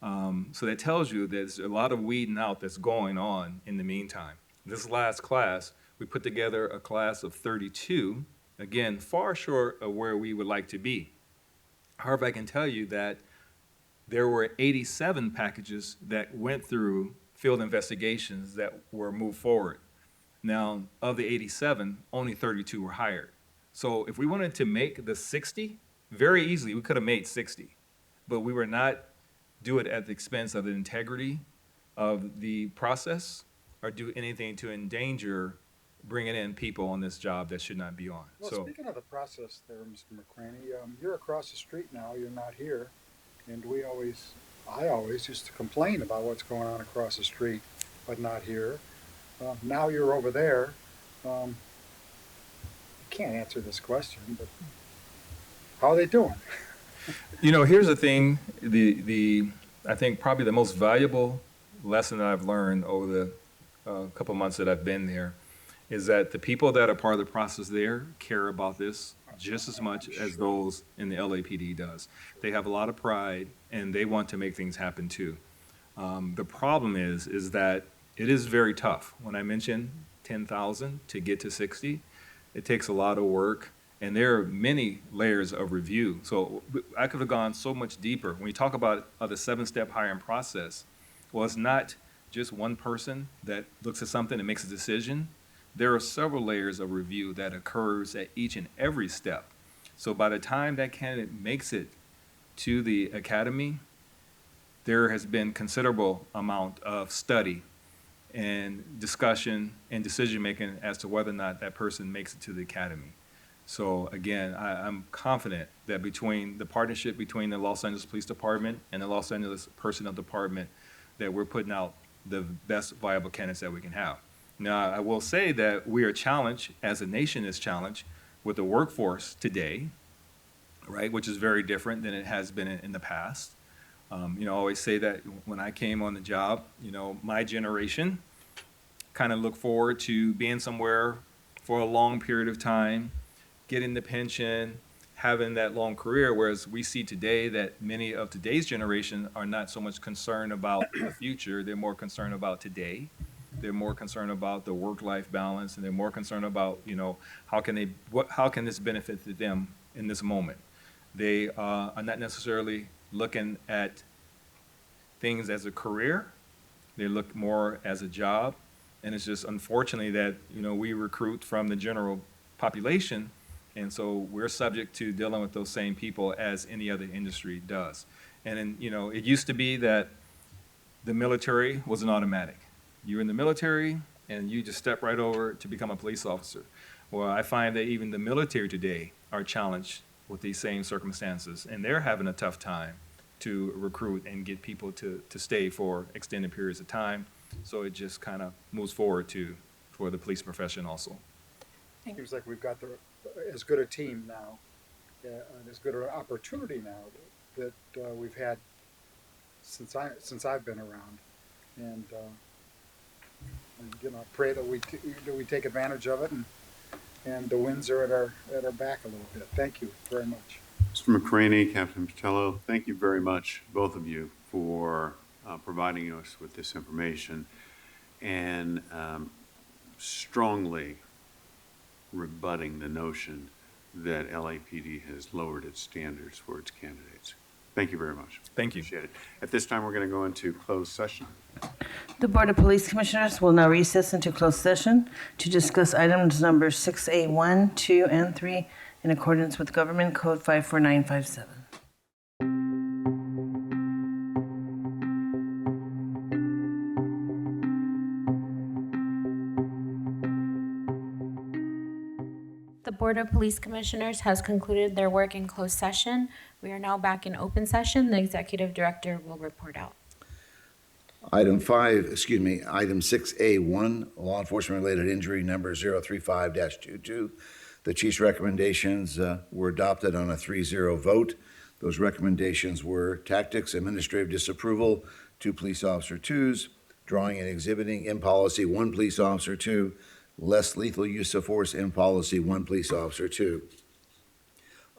So that tells you there's a lot of weeding out that's going on in the meantime. This last class, we put together a class of 32, again, far short of where we would like to be. However, I can tell you that there were 87 packages that went through field investigations that were moved forward. Now, of the 87, only 32 were hired. So if we wanted to make the 60, very easily, we could have made 60. But we were not do it at the expense of the integrity of the process or do anything to endanger bringing in people on this job that should not be on. Well, So speaking of the process there, Mr. McCraney, you're across the street now, you're not here, and I always used to complain about what's going on across the street, but not here. Now you're over there. You can't answer this question, but how are they doing? here's the thing, I think probably the most valuable lesson that I've learned over the couple months that I've been there is that the people that are part of the process there care about this just as much as those in the LAPD does. They have a lot of pride and they want to make things happen too. The problem is that it is very tough. When I mentioned 10,000 to get to 60, it takes a lot of work. And there are many layers of review. So I could have gone so much deeper. When we talk about the 7-step hiring process, well, it's not just one person that looks at something and makes a decision. There are several layers of review that occurs at each and every step. So by the time that candidate makes it to the academy, there has been considerable amount of study and discussion and decision-making as to whether or not that person makes it to the academy. So again, I'm confident that between the partnership between the Los Angeles Police Department and the Los Angeles Personnel Department, that we're putting out the best viable candidates that we can have. Now, I will say that we are challenged, as a nation is challenged, with the workforce today, right, which is very different than it has been in the past. I always say that when I came on the job, my generation kind of looked forward to being somewhere for a long period of time, getting the pension, having that long career, whereas we see today that many of today's generation are not so much concerned about the future, they're more concerned about today. They're more concerned about the work-life balance, and they're more concerned about, how can this benefit them in this moment? They are not necessarily looking at things as a career. They look more as a job. And it's just unfortunately that, we recruit from the general population, and so we're subject to dealing with those same people as any other industry does. And then, it used to be that the military was an automatic. You're in the military and you just step right over to become a police officer. Well, I find that even the military today are challenged with these same circumstances, and they're having a tough time to recruit and get people to stay for extended periods of time. So it just kind of moves forward for the police profession also. Seems like we've got as good a team now, and as good an opportunity now that we've had since I've been around, and I pray that we take advantage of it, and the winds are at our back a little bit. Thank you very much. Mr. McCraney, Captain Patello, thank you very much, both of you, for providing us with this information and strongly rebutting the notion that LAPD has lowered its standards for its candidates. Thank you very much. Thank you. Appreciate it. At this time, we're going to go into closed session. The Board of Police Commissioners will now recess into closed session to discuss items number 6A1, 2, and 3 in accordance with Government Code 54957. The Board of Police Commissioners has concluded their work in closed session. We are now back in open session. The Executive Director will report out. Item 6A1, law enforcement related injury number 035-22. The Chief's recommendations were adopted on a 3-0 vote. Those recommendations were tactics, administrative disapproval, 2 police officer 2s, drawing and exhibiting in policy 1 police officer 2, less lethal use of force in policy 1 police officer 2.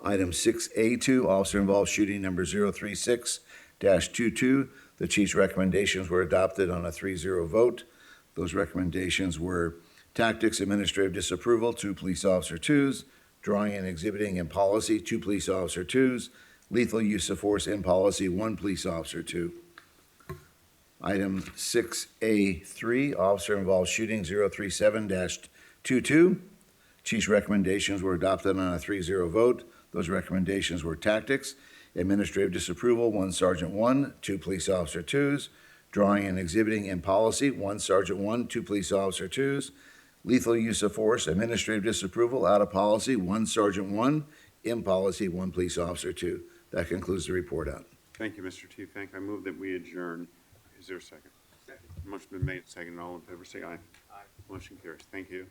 Item 6A2, officer involved shooting number 036-22. The Chief's recommendations were adopted on a 3-0 vote. Those recommendations were tactics, administrative disapproval, 2 police officer 2s, drawing and exhibiting in policy 2 police officer 2s, lethal use of force in policy 1 police officer 2. Item 6A3, officer involved shooting 037-22. Chief's recommendations were adopted on a 3-0 vote. Those recommendations were tactics, administrative disapproval, 1 Sergeant 1, 2 police officer 2s, drawing and exhibiting in policy 1 Sergeant 1, 2 police officer 2s, lethal use of force, administrative disapproval, out of policy 1 Sergeant 1, in policy 1 police officer 2. That concludes the report out. Thank you, Mr. Tiefank. I move that we adjourn. Is there a second? Second. Motion been made, second. All in favor, say aye. Aye. Motion carries. Thank you.